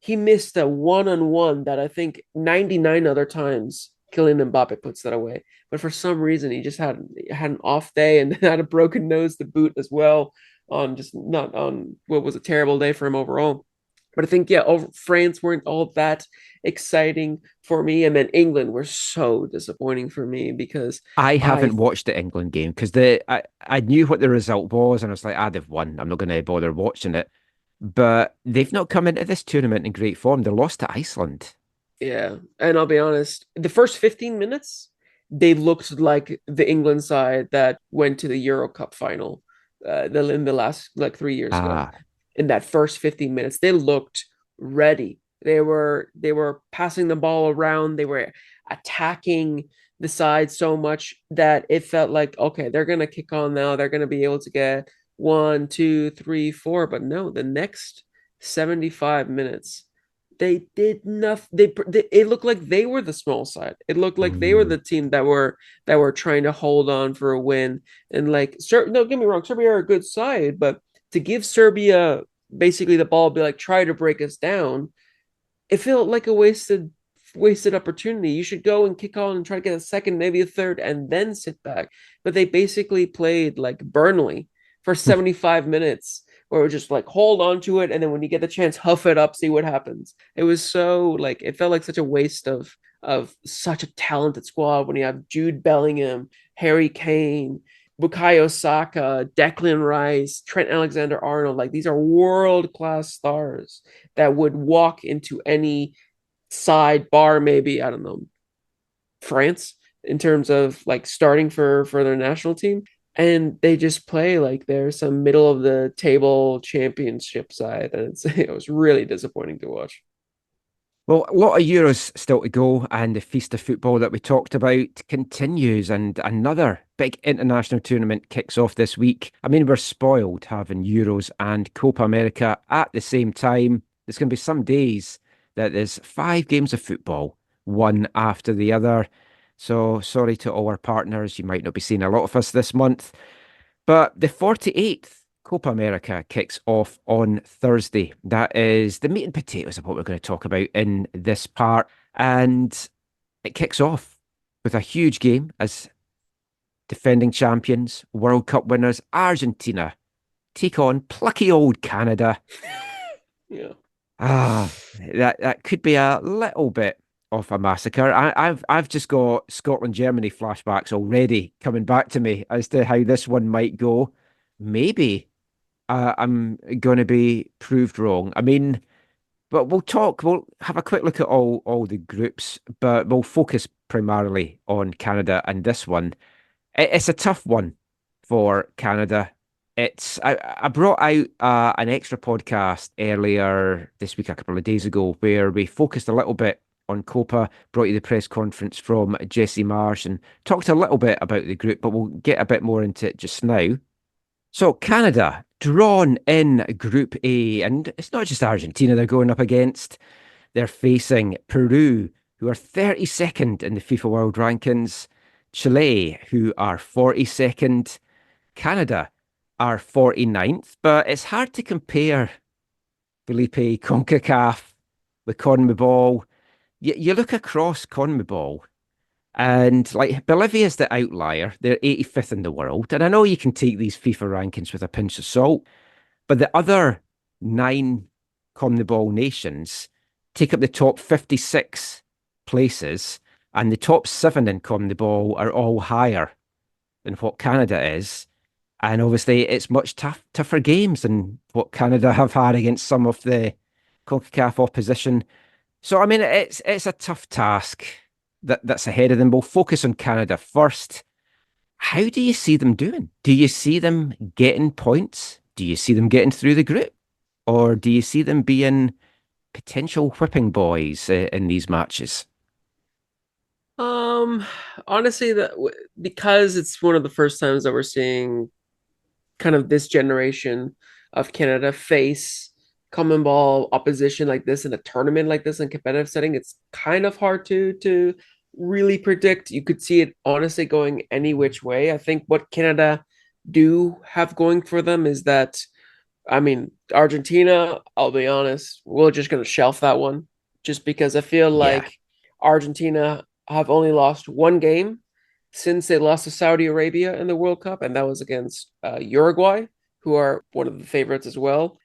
he missed a one-on-one that I think 99 other times Kylian Mbappe puts that away. But for some reason, he just had an off day and had a broken nose to boot as well on just not on what was a terrible day for him overall. But I think, yeah, France weren't all that exciting for me. And then England were so disappointing for me because I I haven't watched the England game because I knew what the result was, and I was like, they've won. I'm not going to bother watching it. But they've not come into this tournament in great form. They lost to Iceland. Yeah, and I'll be honest, the first 15 minutes, they looked like the England side that went to the Euro Cup final in the last like 3 years ago. Ah, In that first 15 minutes, they looked ready. They were passing the ball around, they were attacking the side so much that it felt like, okay, they're gonna kick on now, they're gonna be able to get one, two, three, four. But no, the next 75 minutes They did nothing. They it looked like they were the small side. It looked like they were Mm. the team that were trying to hold on for a win. And like, don't get me wrong, Serbia are a good side, but to give Serbia basically the ball, be like try to break us down, it felt like a wasted opportunity. You should go and kick on and try to get a second, maybe a third, and then sit back. But they basically played like Burnley for 75 minutes, where it was just like hold on to it, and then when you get the chance, huff it up, see what happens. It was so like it felt like such a waste of such a talented squad when you have Jude Bellingham, Harry Kane, Bukayo Saka, Declan Rice, Trent Alexander-Arnold. Like these are world-class stars that would walk into any sidebar, maybe, I don't know, France in terms of like starting for their national team. And they just play like they're some middle of the table championship side. And it was really disappointing to watch. Well, a lot of Euros still to go, and the feast of football that we talked about continues, and another big international tournament kicks off this week. I mean, we're spoiled having Euros and Copa America at the same time. There's going to be some days that there's 5 games of football, one after the other. So sorry to all our partners, you might not be seeing a lot of us this month. But the 48th Copa America kicks off on Thursday. That is the meat and potatoes of what we're going to talk about in this part. And it kicks off with a huge game as defending champions, World Cup winners, Argentina take on plucky old Canada. Yeah. That could be a little bit of a massacre. I've just got Scotland Germany flashbacks already coming back to me as to how this one might go. Maybe I'm going to be proved wrong. I mean, but we'll have a quick look at all the groups, but we'll focus primarily on Canada and this one. It's a tough one for Canada. I brought out an extra podcast earlier this week, a couple of days ago, where we focused a little bit on Copa, brought you the press conference from Jesse Marsh and talked a little bit about the group, but we'll get a bit more into it just now. So Canada drawn in Group A, and it's not just Argentina they're going up against. They're facing Peru, who are 32nd in the FIFA World Rankings, Chile, who are 42nd, Canada are 49th, but it's hard to compare Felipe CONCACAF with CONMEBOL. You look across CONMEBOL, and like Bolivia's the outlier. They're 85th in the world. And I know you can take these FIFA rankings with a pinch of salt, but the other 9 CONMEBOL nations take up the top 56 places, and the top 7 in CONMEBOL are all higher than what Canada is. And obviously, it's much tougher games than what Canada have had against some of the CONCACAF opposition. So, I mean, it's a tough task that's ahead of them. We'll focus on Canada first. How do you see them doing? Do you see them getting points? Do you see them getting through the group? Or do you see them being potential whipping boys in these matches? Honestly, because it's one of the first times that we're seeing kind of this generation of Canada face common ball opposition like this in a tournament like this in competitive setting, it's kind of hard to really predict. You could see it honestly going any which way. I think what Canada do have going for them is that, I mean, Argentina, I'll be honest, we're just going to shelf that one just because I feel Yeah. like Argentina have only lost one game since they lost to Saudi Arabia in the World Cup, and that was against Uruguay, who are one of the favorites as well.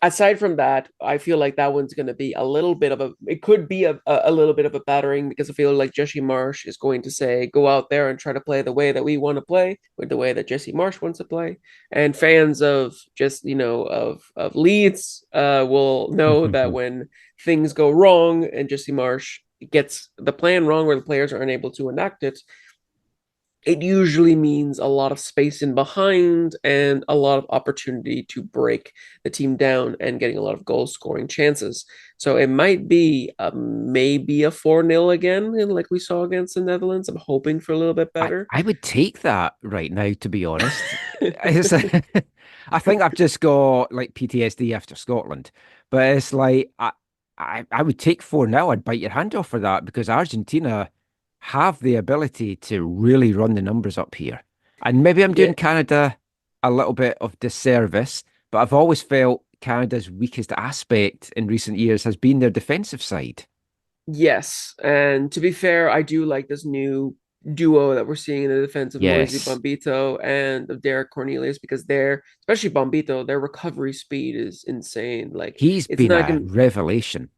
Aside from that, I feel like that one's going to be a little bit of it could be a little bit of a battering because I feel like Jesse Marsh is going to say, go out there and try to play the way that we want to play, with the way that Jesse Marsh wants to play. And fans of just, of Leeds will know that when things go wrong and Jesse Marsh gets the plan wrong where the players are unable to enact it, it usually means a lot of space in behind and a lot of opportunity to break the team down and getting a lot of goal scoring chances. So it might be maybe a 4-0 again, like we saw against the Netherlands. I'm hoping for a little bit better. I would take that right now, to be honest. I think I've just got like PTSD after Scotland, but it's like I would take 4-0. I'd bite your hand off for that because Argentina have the ability to really run the numbers up here. And maybe I'm Yeah. doing Canada a little bit of disservice, but I've always felt Canada's weakest aspect in recent years has been their defensive side. Yes, and to be fair, I do like this new duo that we're seeing in the defense of Moise Yes, Bombito and of Derek Cornelius because they're, especially Bombito, their recovery speed is insane. Like he's it's been not a gonna revelation.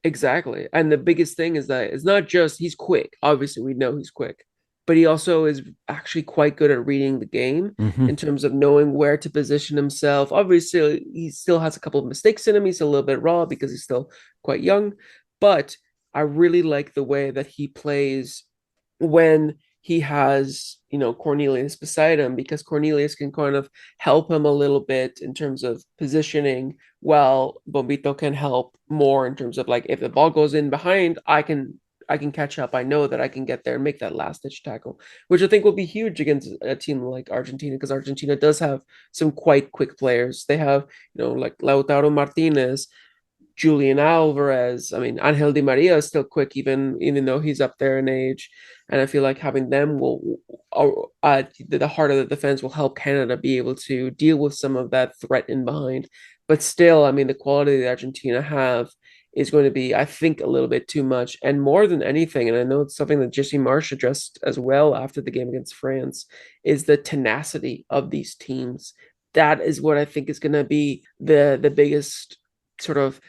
exactly. And the biggest thing is that it's not just he's quick. Obviously, we know he's quick, but he also is actually quite good at reading the game Hmm. in terms of knowing where to position himself. Obviously, he still has a couple of mistakes in him. He's a little bit raw because he's still quite young, but I really like the way that he plays when he has, Cornelius beside him because Cornelius can kind of help him a little bit in terms of positioning while Bombito can help more in terms of like if the ball goes in behind, I can catch up. I know that I can get there and make that last ditch tackle, which I think will be huge against a team like Argentina because Argentina does have some quite quick players. They have, like Lautaro Martinez, Julian Alvarez. I mean, Angel Di Maria is still quick, even though he's up there in age. And I feel like having them will, at the heart of the defense, will help Canada be able to deal with some of that threat in behind. But still, I mean, the quality that Argentina have is going to be, I think, a little bit too much. And more than anything, and I know it's something that Jesse Marsh addressed as well after the game against France, is the tenacity of these teams. That is what I think is going to be the biggest sort of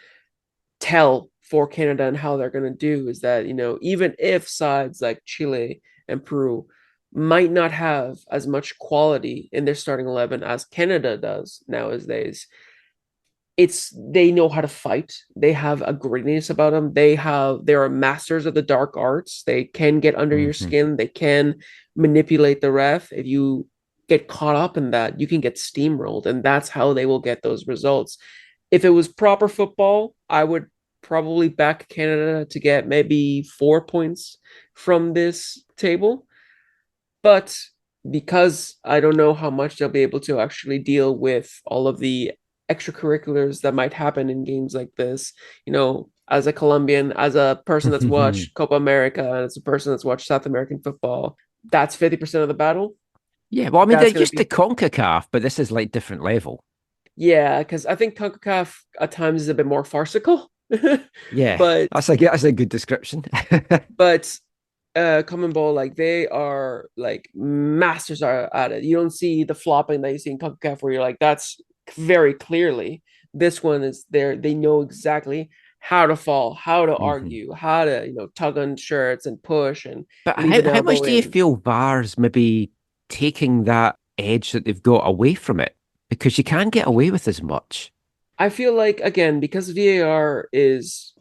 tell for Canada and how they're going to do is that, even if sides like Chile and Peru might not have as much quality in their starting 11 as Canada does nowadays, they know how to fight. They have a grittiness about them. They are masters of the dark arts. They can get under your Hmm. skin. They can manipulate the ref. If you get caught up in that, you can get steamrolled, and that's how they will get those results. If it was proper football, I would probably back Canada to get maybe 4 points from this table. But because I don't know how much they'll be able to actually deal with all of the extracurriculars that might happen in games like this, as a Colombian, as a person that's watched Copa America, and as a person that's watched South American football, that's 50% of the battle. Yeah, well, I mean, they're That's going to used to be, CONCACAF, but this is like different level. yeah, because I think CONCACAF at times is a bit more farcical. Yeah, but that's a good description. but common ball, like they are like masters are at it. You don't see the flopping that you see in CONCACAF where you're like, that's very clearly. This one is there. They know exactly how to fall, how to Hmm. argue, how to, tug on shirts and push and But leave an how much elbow do you in. feel VAR's maybe taking that edge that they've got away from it? Because you can't get away with as much. I feel like again, because VAR is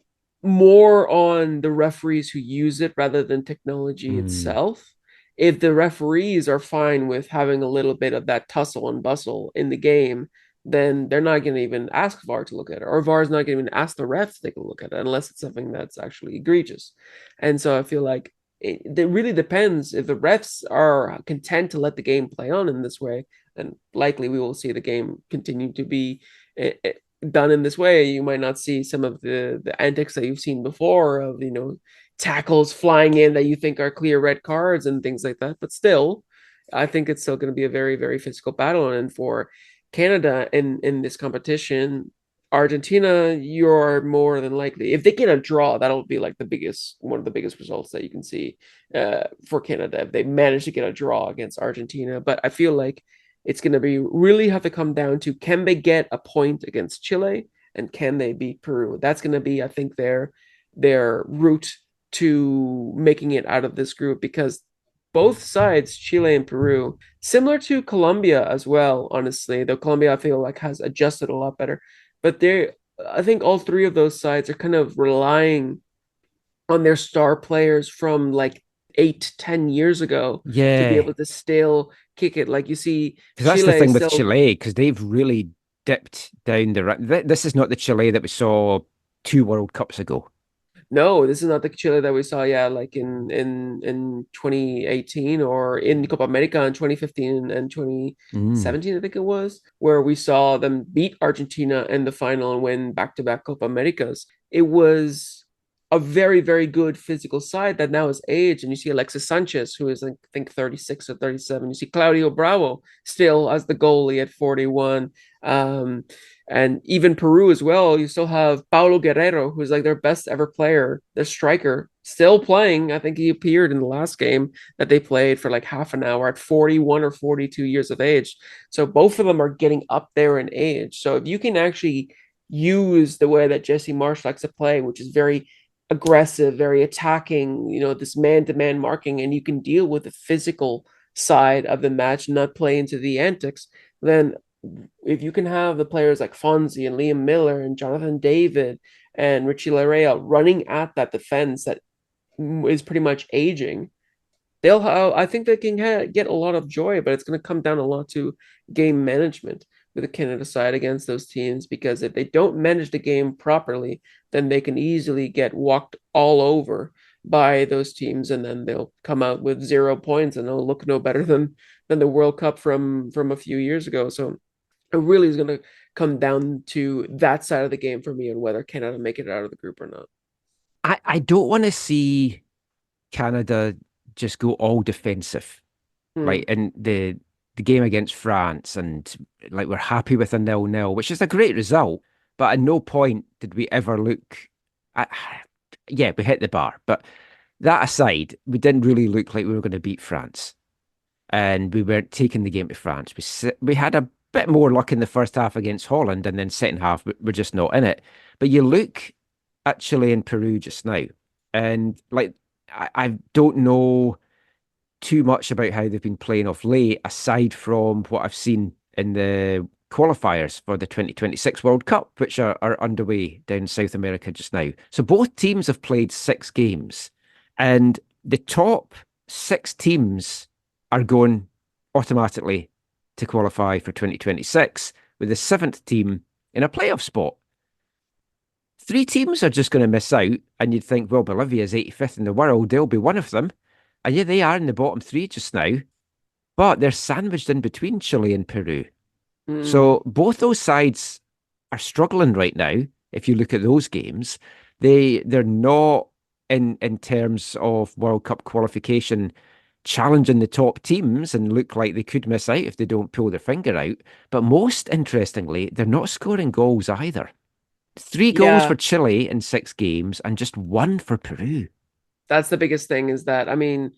more on the referees who use it rather than technology Mm, itself. If the referees are fine with having a little bit of that tussle and bustle in the game, then they're not going to even ask VAR to look at it, or VAR is not going to even ask the ref to take a look at it unless it's something that's actually egregious. And so I feel like it really depends if the refs are content to let the game play on in this way, then likely we will see the game continue to be done in this way. You might not see some of the antics that you've seen before of tackles flying in that you think are clear red cards and things like that. But still, I think it's still going to be a very very physical battle. And for Canada in this competition, Argentina, you're more than likely if they get a draw, that'll be like the biggest one of the biggest results that you can see for Canada if they manage to get a draw against Argentina. But I feel like it's going to be really have to come down to can they get a point against Chile and can they beat Peru? That's going to be, I think, their route to making it out of this group because both sides, Chile and Peru, similar to Colombia as well, honestly, though Colombia I feel like has adjusted a lot better. But I think all three of those sides are kind of relying on their star players from like 8, 10 years ago to be yeah, able to still kick it. Like you see, because that's the Chile thing with still, Chile, because they've really dipped down the. This is not the Chile that we saw 2 World Cups ago. No, this is not the Chile that we saw, yeah, like in 2018 or in Copa America in 2015 and Mm. 2017, I think it was, where we saw them beat Argentina in the final and win back-to-back Copa Americas. It was a very, very good physical side that now has aged, and you see Alexis Sanchez, who is, I think, 36 or 37. You see Claudio Bravo still as the goalie at 41. Um, and even Peru as well, you still have Paulo Guerrero, who's like their best ever player, their striker, still playing. I think he appeared in the last game that they played for like half an hour at 41 or 42 years of age. So both of them are getting up there in age. So if you can actually use the way that Jesse Marsch likes to play, which is very aggressive, very attacking, this man-to-man marking, and you can deal with the physical side of the match, not play into the antics, then if you can have the players like Fonzie and Liam Miller and Jonathan David and Richie Larea running at that defense that is pretty much aging, they'll have, I think they can get a lot of joy, but it's going to come down a lot to game management with the Canada side against those teams, because if they don't manage the game properly, then they can easily get walked all over by those teams, and then they'll come out with 0 points and they'll look no better than the World Cup from a few years ago. So it really is going to come down to that side of the game for me and whether Canada make it out of the group or not. I don't want to see Canada just go all defensive, Hmm. right? And the game against France, and like we're happy with a 0-0, which is a great result, but at no point did we ever look at, yeah, we hit the bar. But that aside, we didn't really look like we were going to beat France. And we weren't taking the game to France. We had a bit more luck in the first half against Holland, and then second half we're just not in it. But you look at Chile and Peru just now, and like I don't know too much about how they've been playing off late, aside from what I've seen in the qualifiers for the 2026 World Cup, which are underway down South America just now. So both teams have played 6 games, and the top 6 teams are going automatically to qualify for 2026, with the 7th team in a playoff spot. 3 teams are just going to miss out, and you'd think, well, Bolivia's 85th in the world, they'll be one of them. And yeah, they are in the bottom 3 just now, but they're sandwiched in between Chile and Peru. Mm. So both those sides are struggling right now. If you look at those games, they're not in terms of World Cup qualification challenging the top teams and look like they could miss out if they don't pull their finger out. But most interestingly, they're not scoring goals either. 3 goals for Yeah, Chile in 6 games and just one for Peru. that's the biggest thing is that, I mean,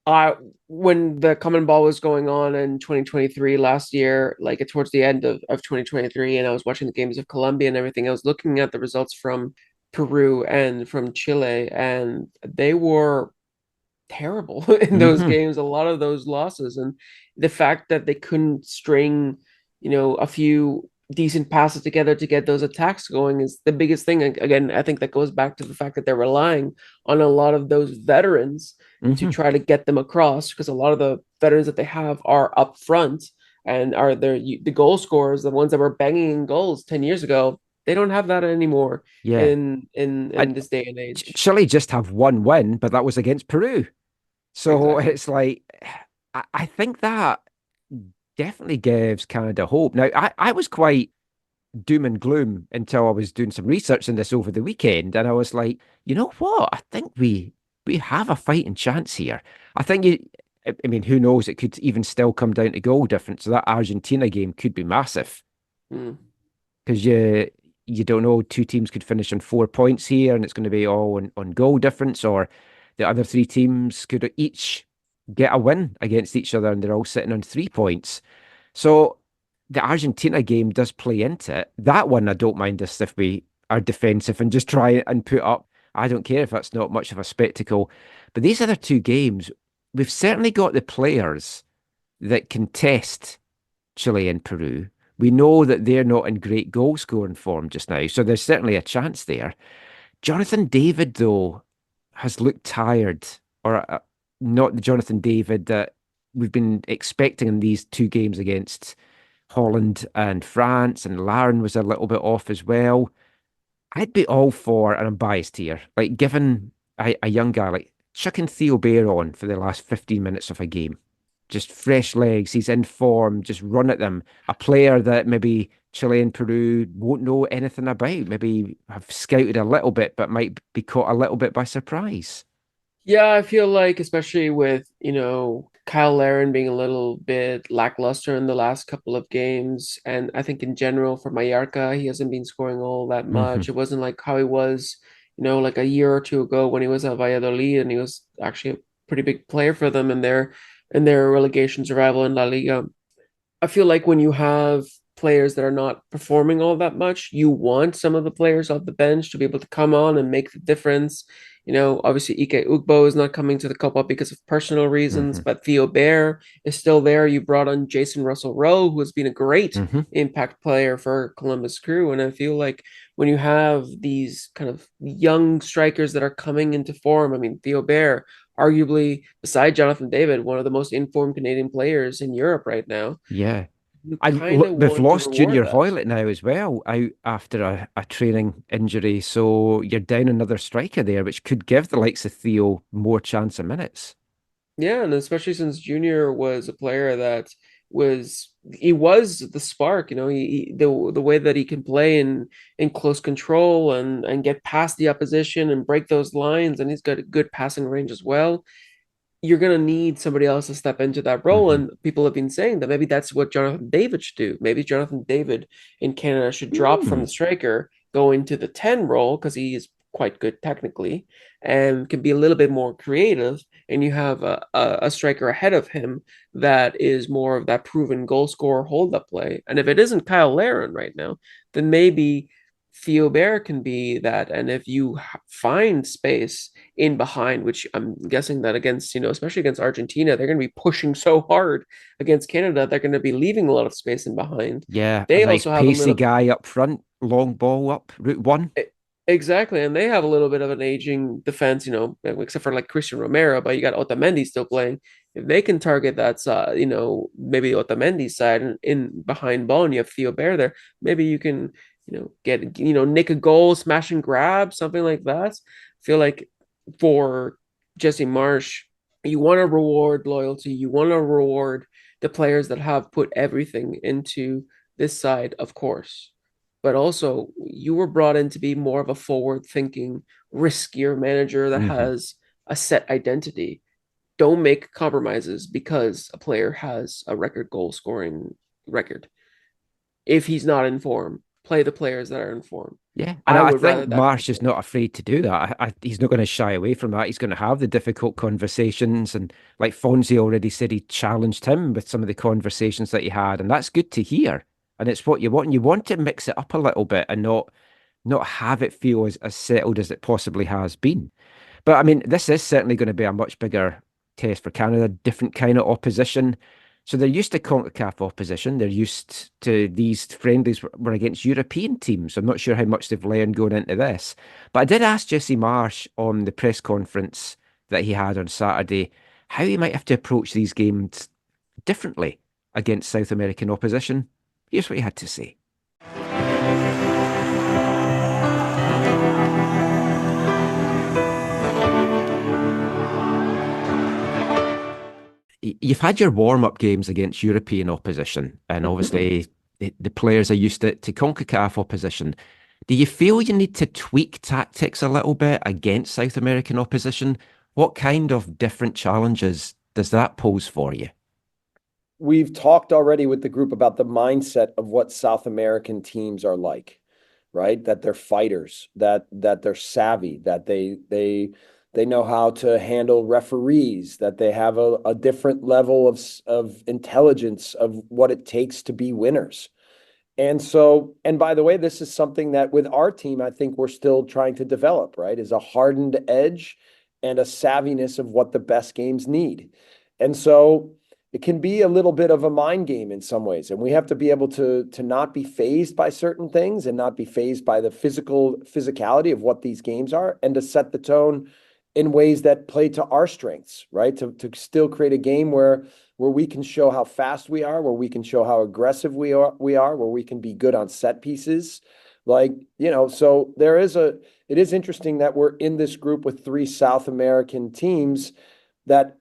I when the common ball was going on in 2023 last year, like towards the end of 2023, and I was watching the games of Colombia and everything, I was looking at the results from Peru and from Chile, and they were terrible in those Hmm. games, a lot of those losses. And the fact that they couldn't string, a few decent passes together to get those attacks going is the biggest thing. Again, I think that goes back to the fact that they're relying on a lot of those veterans to Hmm. try to get them across, because a lot of the veterans that they have are up front and are the goal scorers, the ones that were banging in goals 10 years ago. They don't have that anymore Yeah. in And this day and age. Chile just have one win, but that was against Peru. So Exactly. it's like, I think that definitely gives Canada hope. Now, I was quite doom and gloom until I was doing some research on this over the weekend, and I was like, you know what? I think we have a fighting chance here. I think I mean, who knows? It could even still come down to goal difference. So that Argentina game could be massive Mm. because you don't know. 2 teams could finish on 4 points here, and it's going to be all on goal difference, or the other 3 teams could each get a win against each other, and they're all sitting on 3 points. So the Argentina game does play into it. That one, I don't mind us if we are defensive and just try and put up. I don't care if that's not much of a spectacle. But these other 2 games, we've certainly got the players that can test Chile and Peru. We know that they're not in great goal scoring form just now, so there's certainly a chance there. Jonathan David, though, has looked tired, or not the Jonathan David that we've been expecting in these 2 games against Holland and France, and Laren was a little bit off as well. I'd be all for, and I'm biased here, like giving a young guy like chucking Theo Bair on for the last 15 minutes of a game. Just fresh legs, he's in form, just run at them. A player that maybe Chile and Peru won't know anything about, maybe have scouted a little bit, but might be caught a little bit by surprise. Yeah, I feel like especially with, Kyle Larin being a little bit lackluster in the last couple of games, and I think in general for Mallorca, he hasn't been scoring all that Hmm. much. It wasn't like how he was, like a year or two ago when he was at Valladolid and he was actually a pretty big player for them in their relegation survival in La Liga. I feel like when you have players that are not performing all that much, you want some of the players off the bench to be able to come on and make the difference. Obviously Ike Ugbo is not coming to the Copa because of personal reasons, Hmm. but Theo Bair is still there. You brought on Jason Russell Rowe, who has been a great Hmm. impact player for Columbus Crew. And I feel like when you have these kind of young strikers that are coming into form, I mean, Theo Bair, arguably, beside Jonathan David, one of the most informed Canadian players in Europe right now. Yeah. You kind of We've want to lost reward Junior that. Hoylett now as well, out after a training injury. So you're down another striker there, which could give the likes of Theo more chance of minutes. Yeah, and especially since Junior was a player that he was the spark, the way that he can play in close control and get past the opposition and break those lines, and he's got a good passing range as well. You're going to need somebody else to step into that role. Hmm. And people have been saying that maybe that's what Jonathan David should do. Maybe Jonathan David in Canada should drop from Mm. the striker, go into the 10 role because he is quite good technically and can be a little bit more creative. And you have a striker ahead of him that is more of that proven goal scorer hold up play. And if it isn't Kyle Larin right now, then maybe Theo Bair can be that. And if you find space in behind, which I'm guessing that against, especially against Argentina, they're going to be pushing so hard against Canada, they're going to be leaving a lot of space in behind. Yeah, a They nice also have a pacey little, guy up front, long ball up, route one. e- exactly, and they have a little bit of an aging defense, except for like Christian Romero, but you got Otamendi still playing. If they can target that, maybe Otamendi's side and in behind ball, and you have Theo Bair there, maybe you can, get, nick a goal, smash and grab, something like that. I feel like for Jesse Marsh, you want to reward loyalty. You want to reward the players that have put everything into this side, of course. But also, you were brought in to be more of a forward thinking, riskier manager that Hmm. has a set identity. Don't make compromises because a player has a record goal scoring record. If he's not in form, play the players that are in form. Yeah, and I I would think rather that be the Marsh is case. not afraid to do that. He's not going to shy away from that. He's going to have the difficult conversations, and like Fonzie already said, he challenged him with some of the conversations that he had, and that's good to hear. And it's what you want. And you want to mix it up a little bit and not have it feel as settled as it possibly has been. But I mean, this is certainly going to be a much bigger test for Canada, different kind of opposition. So they're used to CONCACAF opposition. They're used to these friendlies were against European teams. I'm not sure how much they've learned going into this. But I did ask Jesse Marsh on the press conference that he had on Saturday how he might have to approach these games differently against South American opposition. Here's what he had to say. You've had your warm-up games against European opposition, and obviously the players are used to CONCACAF opposition. Do you feel you need to tweak tactics a little bit against South American opposition? What kind of different challenges does that pose for you? We've talked already with the group about the mindset of what South American teams are like, right? That they're fighters, that they're savvy, that they know how to handle referees, that they have a different level of intelligence of what it takes to be winners. And so, and by the way, this is something that with our team, I think we're still trying to develop, right? Is a hardened edge and a savviness of what the best games need. And so it can be a little bit of a mind game in some ways. And we have to be able to not be fazed by certain things and not be fazed by the physicality of what these games are, and to set the tone in ways that play to our strengths, right? To still create a game where we can show how fast we are, where we can show how aggressive we are, where we can be good on set pieces, Like, so it is interesting that we're in this group with three South American teams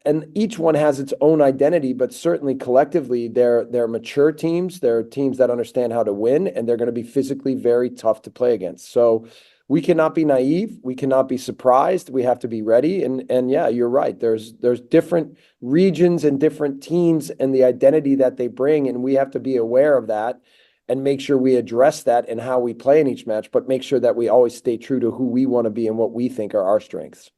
and each one has its own identity, but certainly collectively they're mature teams. They're teams that understand how to win, and they're going to be physically very tough to play against. So we cannot be naive. We cannot be surprised. We have to be ready. And yeah, you're right. There's different regions and different teams and the identity that they bring, and we have to be aware of that and make sure we address that in how we play in each match, but make sure that we always stay true to who we want to be and what we think are our strengths.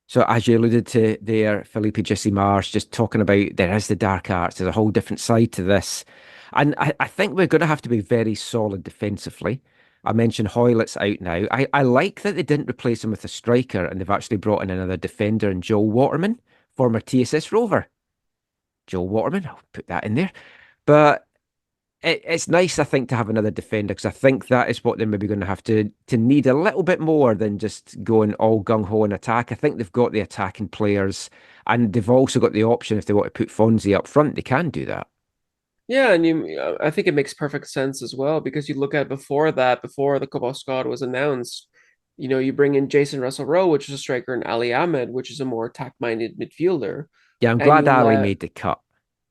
So as you alluded to there, Felipe Mars, just talking about there is the dark arts, there's a whole different side to this. And I think we're going to have to be very solid defensively. I mentioned Hoylett's out now. I like that they didn't replace him with a striker and they've actually brought in another defender in Joel Waterman, former TSS Rover. Joel Waterman, I'll put that in there. But it's nice, I think, to have another defender because I think that is what they're maybe going to have to need a little bit more than just going all gung ho in attack. I think they've got the attacking players, and they've also got the option if they want to put Fonzie up front, they can do that. Yeah, and I think it makes perfect sense as well because you look at before the Copa squad was announced, you bring in Jason Russell Rowe, which is a striker, and Ali Ahmed, which is a more attack-minded midfielder, Yeah, I'm and glad you Ali let made the cut.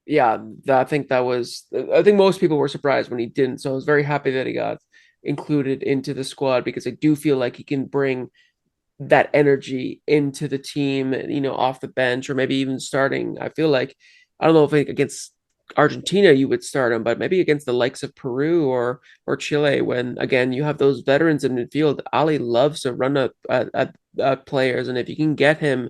yeah, I think most people were surprised when he didn't. So I was very happy that he got included into the squad because I do feel like he can bring that energy into the team, off the bench or maybe even starting. I feel like I don't know if against Argentina you would start him, but maybe against the likes of Peru or Chile, when again you have those veterans in midfield. Ali loves to run at players, and if you can get him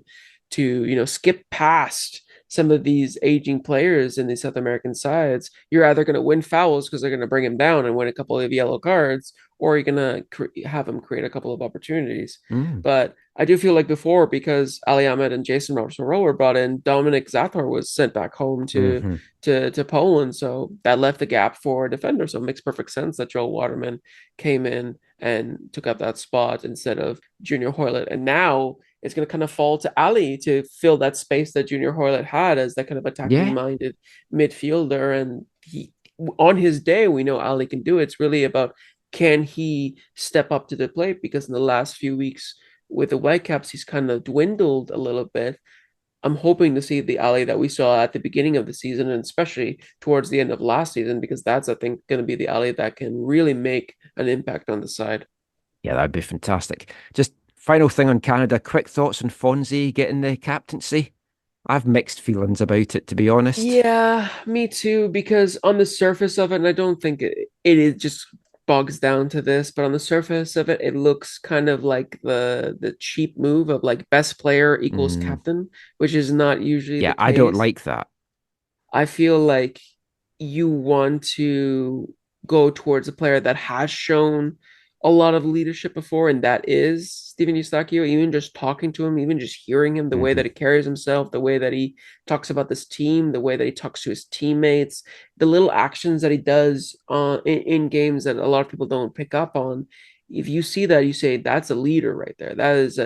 to skip past some of these aging players in these South American sides, you're either going to win fouls because they're going to bring him down and win a couple of yellow cards, or you're going to have him create a couple of opportunities. Mm. But I do feel like before, because Ali Ahmed and Jason Robertson-Rowe were brought in, Dominic Zathor was sent back home Hmm. to Poland. So that left the gap for a defender. So it makes perfect sense that Joel Waterman came in and took up that spot instead of Junior Hoylett. And now it's going to kind of fall to Ali to fill that space that Junior Hoylett had as that kind of attacking Yeah. minded midfielder. And on his day, we know Ali can do it. It's really about, can he step up to the plate? Because in the last few weeks with the Whitecaps, he's kind of dwindled a little bit. I'm hoping to see the Ali that we saw at the beginning of the season, and especially towards the end of last season, because that's, I think, going to be the Ali that can really make an impact on the side. Yeah, that'd be fantastic. Just final thing on Canada, quick thoughts on Fonzie getting the captaincy. I've mixed feelings about it, to be honest. Yeah, me too, because on the surface of it, and I don't think it is just bogs down to this, but on the surface of it, it looks kind of like the cheap move of like best player equals Mm, captain, which is not usually the yeah, I don't case. like that. I feel like you want to go towards a player that has shown a lot of leadership before, and that is Steven Eustakio. Even just talking to him, even just hearing him, the way Hmm. that he carries himself, the way that he talks about this team, the way that he talks to his teammates, the little actions that he does in games that a lot of people don't pick up on. If you see that, you say that's a leader right there. That is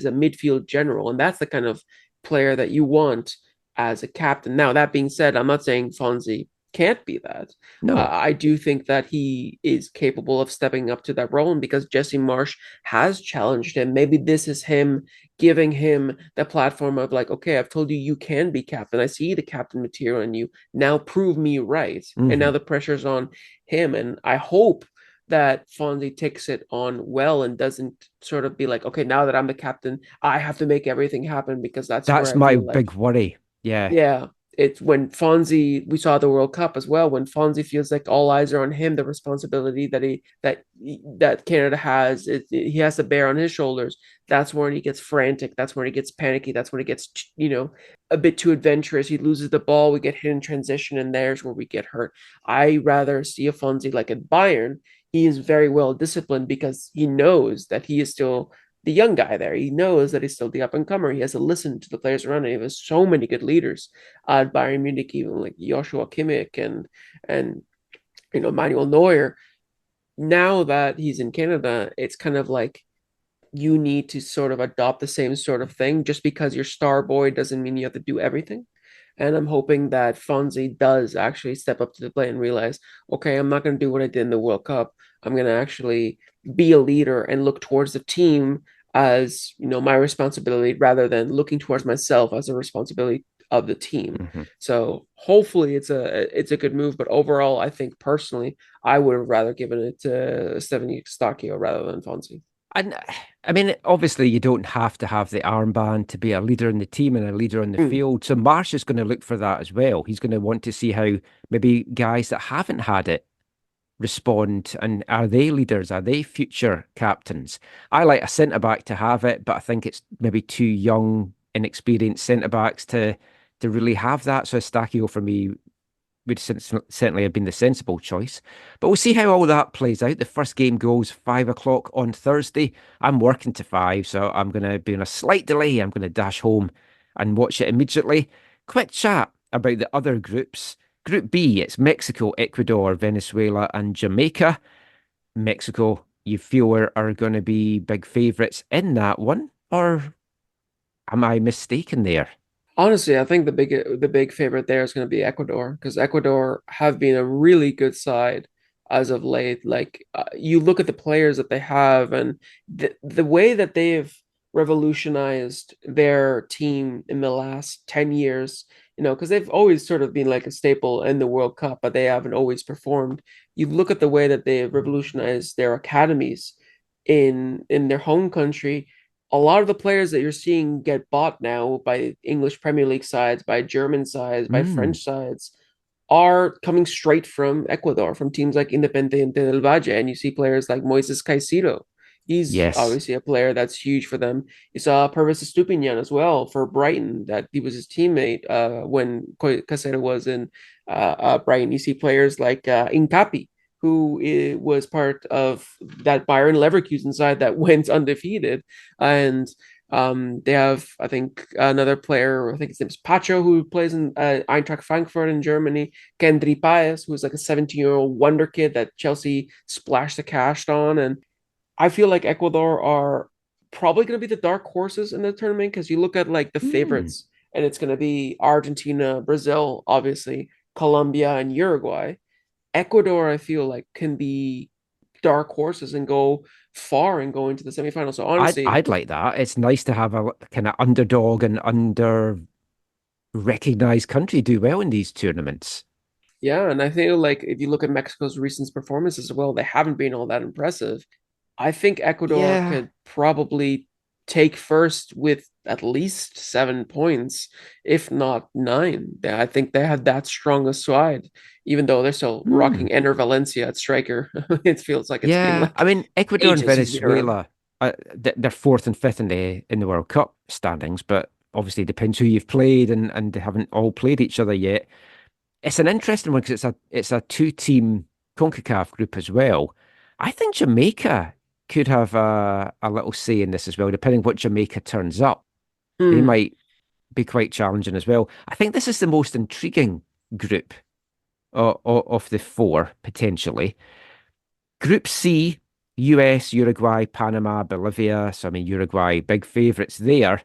a midfield general, and that's the kind of player that you want as a captain. Now, that being said, I'm not saying Fonzie can't be that. No, I do think that he is capable of stepping up to that role. And because Jesse Marsh has challenged him, maybe this is him giving him the platform of like, okay, I've told you you can be captain. I see the captain material in you. Now prove me right. And now hmm the pressure's on him. And I hope that Fonzie takes it on well and doesn't sort of be like, okay, now that I'm the captain, I have to make everything happen, because that's where that's I my feel like, big worry. Yeah, yeah, it's when Fonzie, we saw the World Cup as well, when Fonzie feels like all eyes are on him, the responsibility that Canada has, he has to bear on his shoulders. That's when he gets frantic. That's when he gets panicky. That's when he gets, a bit too adventurous. He loses the ball. We get hit in transition, and there's where we get hurt. I rather see a Fonzie like at Bayern. He is very well disciplined because he knows that he is still the young guy there. He knows that he's still the up and comer. He has to listen to the players around him. He has so many good leaders at Bayern Munich, even like Joshua Kimmich and Manuel Neuer. Now that he's in Canada, it's kind of like you need to sort of adopt the same sort of thing. Just because you're star boy doesn't mean you have to do everything. And I'm hoping that Fonzie does actually step up to the plate and realize, okay, I'm not going to do what I did in the World Cup. I'm going to actually be a leader and look towards the team as, my responsibility rather than looking towards myself as a responsibility of the team. Mhm. So hopefully it's a good move. But overall, I think personally, I would have rather given it to Stephanie Stacchio rather than Fonzie. And I mean, obviously, you don't have to have the armband to be a leader in the team and a leader on the Mm. field. So Marsh is going to look for that as well. He's going to want to see how maybe guys that haven't had it respond, and are they leaders? Are they future captains? I like a centre back to have it, but I think it's maybe too young, inexperienced centre backs to really have that. So Stachio for me would certainly have been the sensible choice. But we'll see how all that plays out. The first game goes 5 o'clock on Thursday. I'm working to 5, so I'm going to be on a slight delay. I'm going to dash home and watch it immediately. Quick chat about the other groups. Group B, it's Mexico, Ecuador, Venezuela, and Jamaica. Mexico, you feel are going to be big favourites in that one, or am I mistaken there? Honestly, I think the big favorite there is going to be Ecuador because Ecuador have been a really good side as of late. Like you look at the players that they have and the way that they've revolutionized their team in the last 10 years, because they've always sort of been like a staple in the World Cup, but they haven't always performed. You look at the way that they've revolutionized their academies in their home country. A lot of the players that you're seeing get bought now by English Premier League sides, by German sides, by Mm, French sides, are coming straight from Ecuador, from teams like Independiente del Valle. And you see players like Moises Caicedo. He's yes. obviously a player that's huge for them. You saw Pervis Estupiñán as well for Brighton, that he was his teammate when Caicedo was in Brighton. You see players like Incapi, who was part of that Bayern Leverkusen side that went undefeated. And they have, I think, another player, I think his name is Pacho, who plays in Eintracht Frankfurt in Germany. Kendry Paez, who's like a 17-year-old wonder kid that Chelsea splashed the cash on. And I feel like Ecuador are probably going to be the dark horses in the tournament because you look at like the Mm. favorites, and it's going to be Argentina, Brazil, obviously, Colombia, and Uruguay. Ecuador, I feel like, can be dark horses and go far and go into the semifinals. So honestly, I'd like that. It's nice to have a kind of underdog and under recognized country do well in these tournaments. yeah, and I feel like if you look at Mexico's recent performances as well, they haven't been all that impressive. I think Ecuador Yeah. could probably take first with at least 7 points, if not nine. I think they had that strong a side, even though they're still Hmm. rocking Ener Valencia at striker. It feels like it's been Yeah. I like mean, Ecuador and ages he's been around. Venezuela, they're fourth and fifth in the World Cup standings, but obviously depends who you've played, and they haven't all played each other yet. It's an interesting one because it's a two-team CONCACAF group as well. I think Jamaica could have a little say in this as well, depending what Jamaica turns up. They Hmm. might be quite challenging as well. I think this is the most intriguing group of the four, potentially. Group C, US, Uruguay, Panama, Bolivia. So, I mean, Uruguay, big favourites there.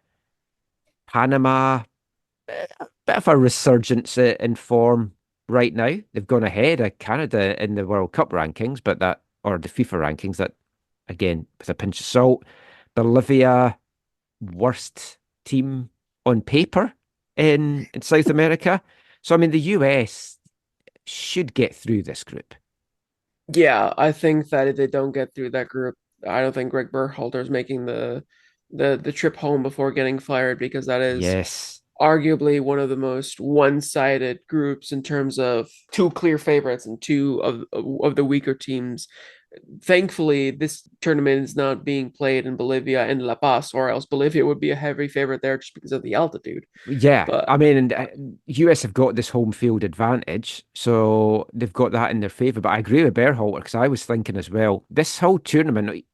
Panama, bit of a resurgence in form right now. They've gone ahead of Canada in the World Cup rankings, or the FIFA rankings, that, again, with a pinch of salt. Bolivia, worst team on paper in South America. So, I mean, the US should get through this group. Yeah, I think that if they don't get through that group, I don't think Greg Berhalter is making the trip home before getting fired because that is Yes. arguably one of the most one-sided groups in terms of two clear favorites and two of the weaker teams. Thankfully, this tournament is not being played in Bolivia and La Paz, or else Bolivia would be a heavy favorite there just because of the altitude. Yeah, But I mean, and US have got this home field advantage, so they've got that in their favour. But I agree with Berhalter because I was thinking as well, this whole tournament,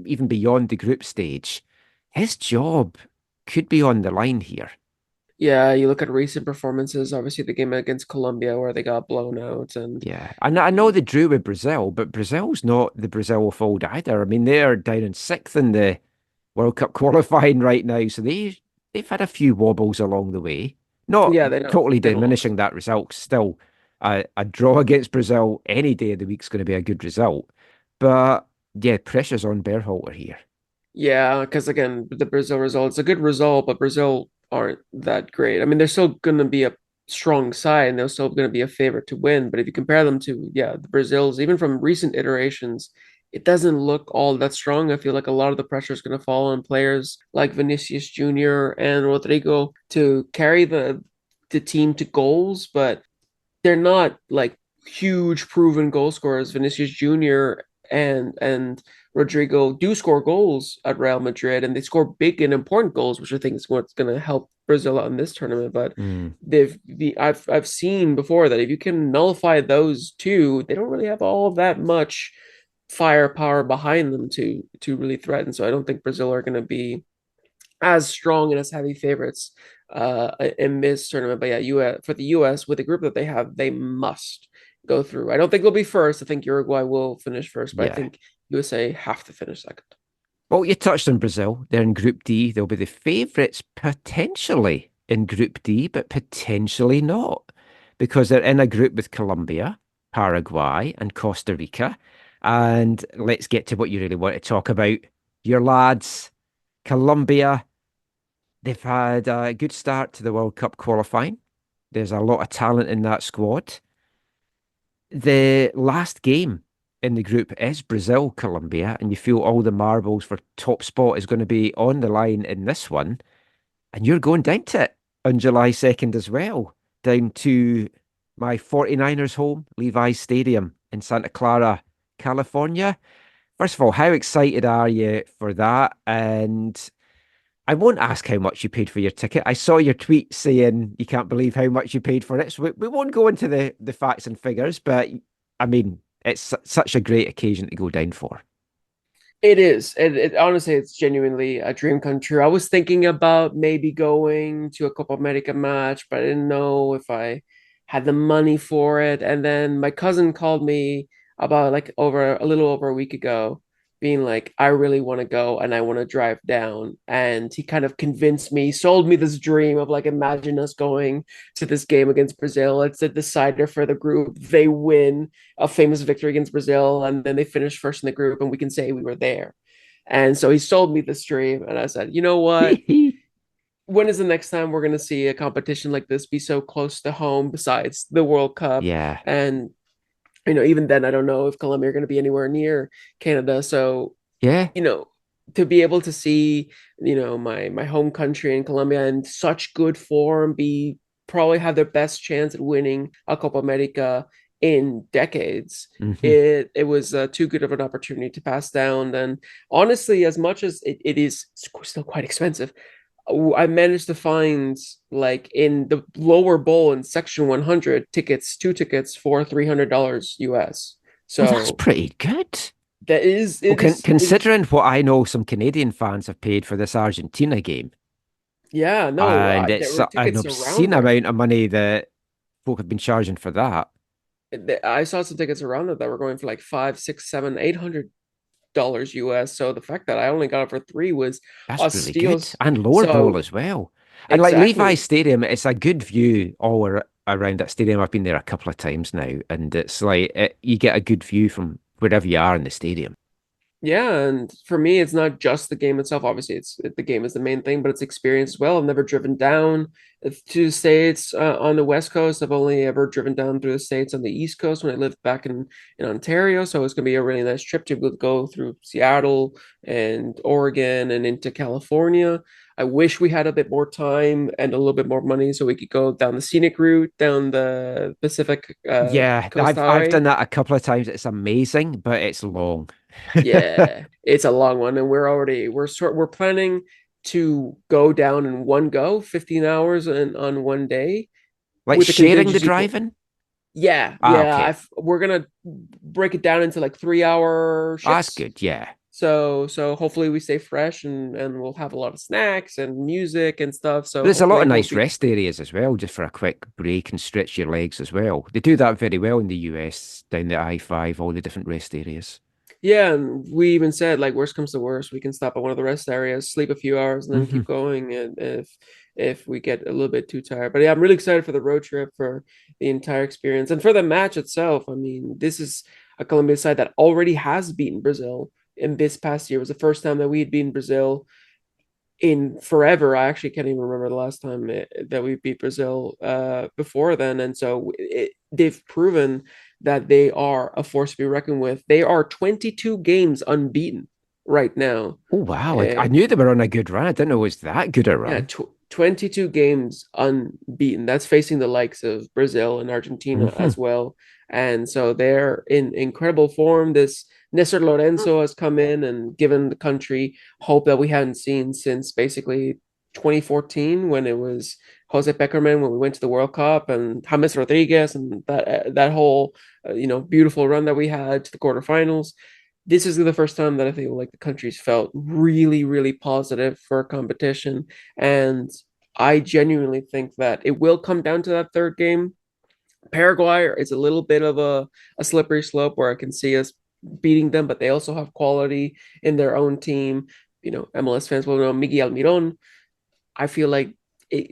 even beyond the group stage, his job could be on the line here. yeah, you look at recent performances, obviously the game against Colombia where they got blown out, and Yeah, I know they drew with Brazil, but Brazil's not the Brazil of old either. I mean, they're down in sixth in the World Cup qualifying right now, so they've had a few wobbles along the way. Not Yeah, they don't. totally They've diminishing that result. Still, a draw against Brazil any day of the week is going to be a good result. But yeah, pressure's on Berhalter here. Yeah, because again, the Brazil result, it's a good result, but Brazil aren't that great. I mean, they're still going to be a strong side and they're still going to be a favorite to win. But if you compare them to, yeah, the Brazils, even from recent iterations, it doesn't look all that strong. I feel like a lot of the pressure is going to fall on players like Vinicius Jr. and Rodrigo to carry the team to goals, but they're not like huge proven goal scorers. Vinicius Jr. and Rodrigo do score goals at Real Madrid, and they score big and important goals, which I think is what's going to help Brazil out in this tournament. But Mm. I've seen before that if you can nullify those two, they don't really have all of that much firepower behind them to really threaten. So I don't think Brazil are going to be as strong and as heavy favorites in this tournament. But yeah, for the US with the group that they have, they must go through. I don't think they'll be first. I think Uruguay will finish first, but I Yeah. think USA have to finish second. Well, you touched on Brazil. They're in Group D. They'll be the favourites potentially in Group D, but potentially not, because they're in a group with Colombia, Paraguay, and Costa Rica. And let's get to what you really want to talk about. Your lads, Colombia, they've had a good start to the World Cup qualifying. There's a lot of talent in that squad. The last game in the group is Brazil, Colombia, and you feel all the marbles for top spot is going to be on the line in this one. And you're going down to it on July 2nd as well, down to my 49ers home, Levi's Stadium in Santa Clara, California. First of all, how excited are you for that? And I won't ask how much you paid for your ticket. I saw your tweet saying you can't believe how much you paid for it. So we won't go into the facts and figures, but I mean, it's such a great occasion to go down for. It is. It honestly, it's genuinely a dream come true. I was thinking about maybe going to a Copa America match, but I didn't know if I had the money for it. And then my cousin called me about like over a little over a week ago, being like, I really want to go and I want to drive down. And he kind of convinced me, sold me this dream of like, imagine us going to this game against Brazil. It's a decider for the group. They win a famous victory against Brazil, and then they finish first in the group, and we can say we were there. And so he sold me this dream, and I said, you know what? When is the next time we're going to see a competition like this be so close to home besides the World Cup? Yeah. And even then, I don't know if Colombia are going to be anywhere near Canada. So, Yeah. To be able to see, my home country in Colombia in such good form, probably have their best chance at winning a Copa America in decades. Mhm. It was too good of an opportunity to pass down. And honestly, as much as it is still quite expensive, I managed to find like in the lower bowl in section 100 two tickets for $300 US. Well, that's So pretty good. that is Well, it is considering what I know some Canadian fans have paid for this Argentina game, yeah, no, and there it's were an tickets around obscene there. amount of money that folk have been charging for that. I saw some tickets around that were going for like five, six, seven, $800 US. So the fact that I only got it for three was a That's really steal. good. And lower bowl So as well. And like Levi's exactly. Stadium, it's a good view around that stadium. I've been there a couple of times now, and it's like you get a good view from wherever you are in the stadium. Yeah, and for me, it's not just the game itself. Obviously, the game is the main thing, but it's experience as well. I've never driven down to the States on the West Coast. I've only ever driven down through the States on the East Coast when I lived back in Ontario. So it's going to be a really nice trip to go through Seattle and Oregon and into California. I wish we had a bit more time and a little bit more money so we could go down the scenic route, down the Pacific Yeah, Coast I've Highway. done that a couple of times. It's amazing, but it's long. Yeah, it's a long one, and we're planning to go down in one go, 15 hours and on one day Like with the sharing the contingency. driving. Yeah, Ah, yeah. okay. We're gonna break it down into like 3 hour Ah, that's shifts. good. Yeah. So hopefully we stay fresh and we'll have a lot of snacks and music and stuff. But So there's a lot hopefully of it won't nice be. rest areas as well, just for a quick break and stretch your legs as well. They do that very well in the US, down the I-5, all the different rest areas. Yeah, and we even said, like, worst comes to worst, we can stop at one of the rest areas, sleep a few hours, and then keep going. And if we get a little bit too tired, but yeah, I'm really excited for the road trip, for the entire experience, and for the match itself. I mean, this is a Colombia side that already has beaten Brazil in this past year. It was the first time that we had beaten Brazil in forever. I actually can't even remember the last time that we beat Brazil before then. And so they've proven that they are a force to be reckoned with. They are 22 games unbeaten right now. Oh, wow. I knew they were on a good run. I didn't know it was that good a run. Yeah, 22 games unbeaten. That's facing the likes of Brazil and Argentina as well. And so they're in incredible form. This Nestor Lorenzo has come in and given the country hope that we hadn't seen since basically 2014, when it was Jose Peckerman, when we went to the World Cup, and James Rodriguez, and that whole beautiful run that we had to the quarterfinals. This is the first time that I feel like the country's felt really, really positive for a competition. And I genuinely think that it will come down to that third game. Paraguay is a little bit of a slippery slope where I can see us beating them, but they also have quality in their own team. MLS fans will know Miguel Almiron. I feel like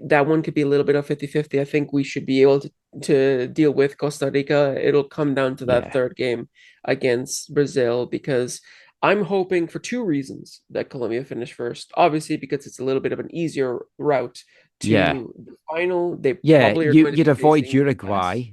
that one could be a little bit of 50-50. I think we should be able to deal with Costa Rica. It'll come down to that third game against Brazil, because I'm hoping, for two reasons, that Colombia finish first. Obviously, because it's a little bit of an easier route to the final. They probably are going to you'd be avoid facing Uruguay,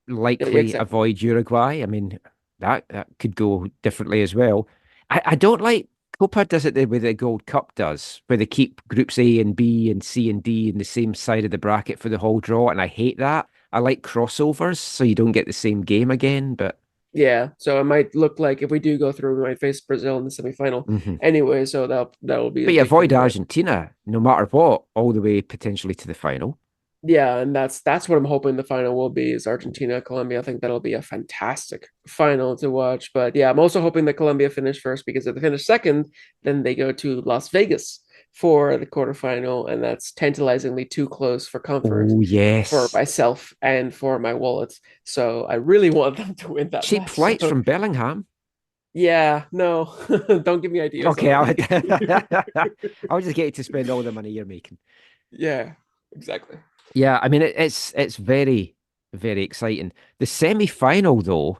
likely exactly. avoid Uruguay. I mean, that could go differently as well. I don't like Copa does it the way the Gold Cup does, where they keep groups A and B and C and D in the same side of the bracket for the whole draw, and I hate that. I like crossovers so you don't get the same game again, but Yeah, so it might look like if we do go through, we might face Brazil in the semifinal anyway. So that'll be a but you big avoid thing. Argentina no matter what, all the way potentially to the final. Yeah, and that's what I'm hoping the final will be, is Argentina, Colombia. I think that'll be a fantastic final to watch. But yeah, I'm also hoping that Colombia finish first, because if they finish second, then they go to Las Vegas for the quarterfinal, and that's tantalizingly too close for comfort Oh, yes. for myself and for my wallet. So I really want them to win that Cheap match. flights So, from Bellingham. yeah, no, don't give me ideas. Okay, already. I'll just get you to spend all the money you're making. Yeah, exactly. Yeah, I mean it's very, very exciting. The semi-final though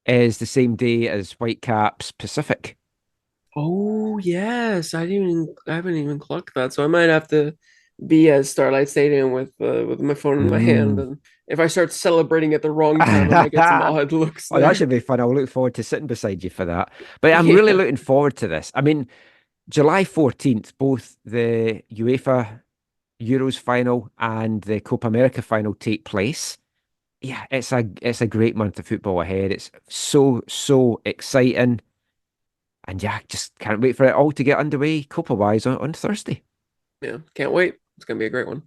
is the same day as Whitecaps Pacific. Oh yes, I haven't even clocked that, so I might have to be at Starlight Stadium with my phone in my hand, and if I start celebrating at the wrong time, I might get some odd looks Oh, there. that should be fun. I'll look forward to sitting beside you for that. But I'm really looking forward to this. I mean, July 14th, both the UEFA Euros final and the Copa America final take place. Yeah, it's a great month of football ahead. It's so exciting. And yeah, just can't wait for it all to get underway Copa wise on Thursday. Yeah, can't wait. It's gonna be a great one.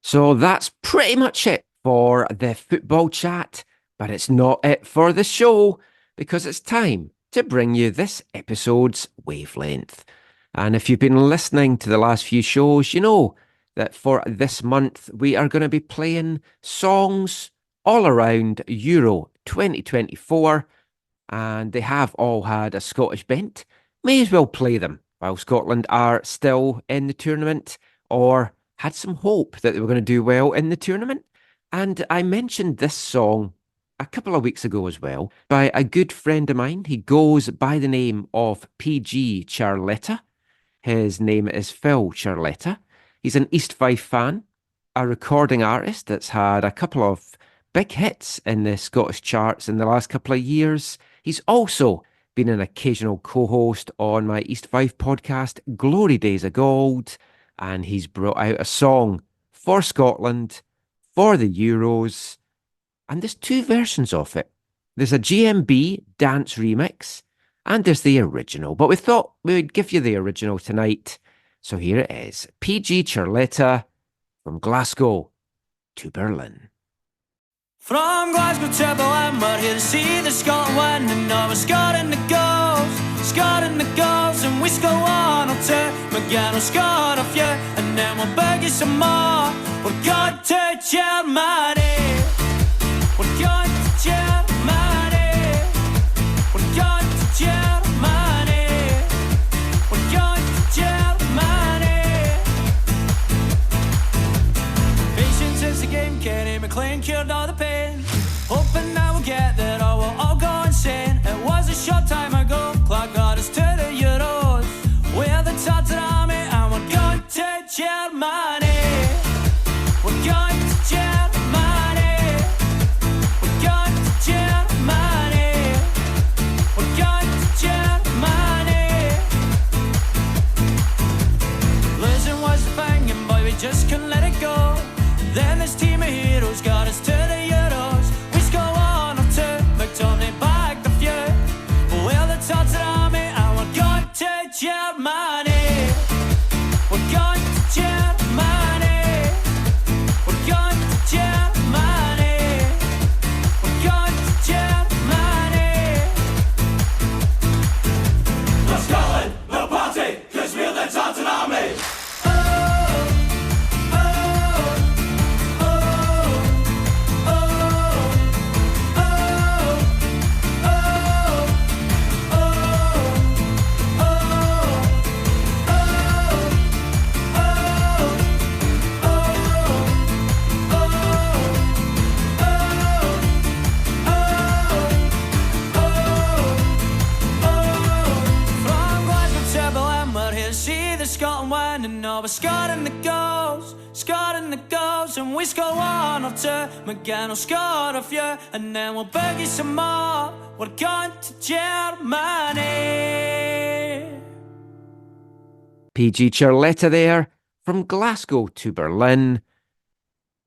So that's pretty much it for the football chat, but it's not it for the show, because it's time to bring you this episode's wavelength. And if you've been listening to the last few shows, you know that for this month we are going to be playing songs all around Euro 2024, and they have all had a Scottish bent. May as well play them while Scotland are still in the tournament, or had some hope that they were going to do well in the tournament. And I mentioned this song a couple of weeks ago as well by a good friend of mine. He goes by the name of PG Charletta. His name is Phil Charletta. He's an East Fife fan, a recording artist that's had a couple of big hits in the Scottish charts in the last couple of years. He's also been an occasional co-host on my East Fife podcast, Glory Days of Gold, and he's brought out a song for Scotland, for the Euros, and there's two versions of it. There's a GMB dance remix, and there's the original, but we thought we would give you the original tonight. So here it is, PG Charletta, from Glasgow to Berlin. From Glasgow to Berlin, we're here to see the Scotland win. And now we're scoring the goals, and we score one or two. McGinn will score a few, and then we'll beg you some more. We're going to Germany. We're going to Germany. We're going and cured all the pain. Hoping that we'll get there or we'll all go insane. It was a short time ago, Clark got us to the Euros. We're the Tartan Army and we're going to Germany. We're going to Germany. We're going to Germany. We're going to Germany. Losing was the thing and boy we just couldn't let it go. Then this team of heroes got us to the Euros. We score 1 or 2, McTominay bagged a few. But we're the Tartan Army and we're going to Germany. We're going to Germany. We're going to Germany. We're going to Germany. Let's Scotland, no party, cause we're the Tartan Army. Scotland win and now we're scoring the goals, and we score 1 or 2. McGinn will score a few, and then we'll boogie some more. We're going to Germany. PG Charletta there, from Glasgow to Berlin.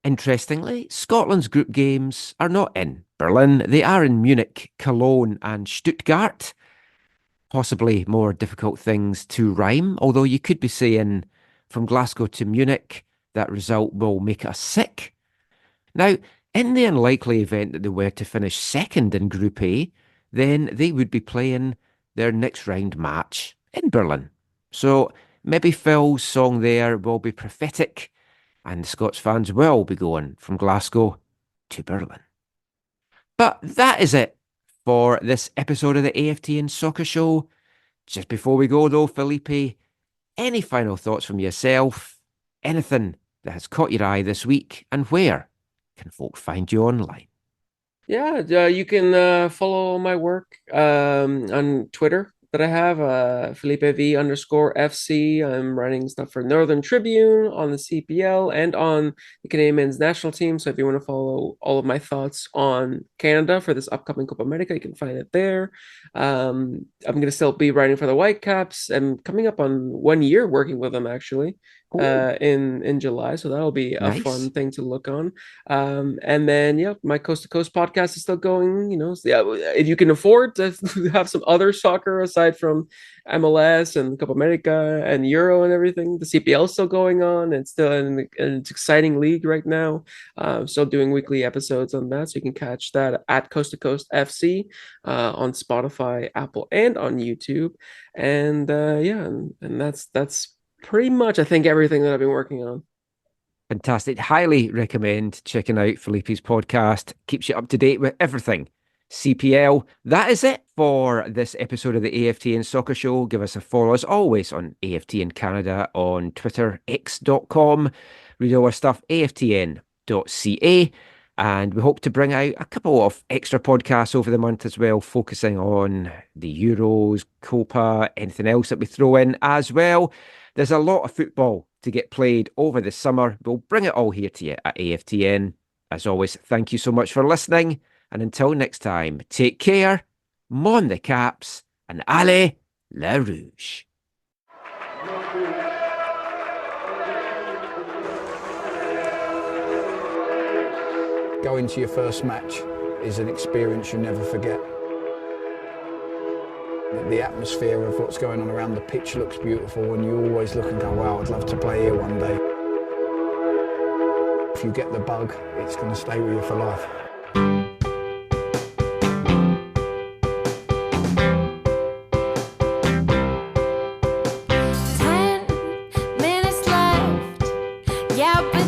Interestingly, Scotland's group games are not in Berlin. They are in Munich, Cologne and Stuttgart. Possibly more difficult things to rhyme, although you could be saying from Glasgow to Munich, that result will make us sick. Now, in the unlikely event that they were to finish second in Group A, then they would be playing their next round match in Berlin. So maybe Phil's song there will be prophetic, and the Scots fans will be going from Glasgow to Berlin. But that is it for this episode of the AFTN Soccer Show. Just before we go though, Felipe, any final thoughts from yourself? Anything that has caught your eye this week, and where can folk find you online? Yeah, you can follow my work on Twitter that I have, FelipeV_FC. I'm writing stuff for Northern Tribune on the CPL and on the Canadian men's national team. So if you want to follow all of my thoughts on Canada for this upcoming Copa America, you can find it there. I'm going to still be writing for the Whitecaps. I'm coming up on 1 year working with them, actually. In July, so that'll be a fun thing to look on. And then my Coast to Coast podcast is still going. If you can afford to have some other soccer aside from MLS and Copa America and Euro and everything, the CPL is still going on and still an exciting league right now. Still doing weekly episodes on that, so you can catch that at Coast to Coast FC on Spotify, Apple, and on YouTube. And and that's pretty much, I think, everything that I've been working on. Fantastic. Highly recommend checking out Felipe's podcast. Keeps you up to date with everything CPL. That is it for this episode of the AFTN Soccer Show. Give us a follow, as always, on AFTN Canada on Twitter, x.com. Read all our stuff, aftn.ca. And we hope to bring out a couple of extra podcasts over the month as well, focusing on the Euros, Copa, anything else that we throw in as well. There's a lot of football to get played over the summer. We'll bring it all here to you at AFTN. As always, thank you so much for listening. And until next time, take care, mon the Caps, and allez le rouge. Going to your first match is an experience you never forget. The atmosphere of what's going on around the pitch looks beautiful, and you always look and go, wow, I'd love to play here one day. If you get the bug, it's going to stay with you for life. 10 minutes left, yeah, but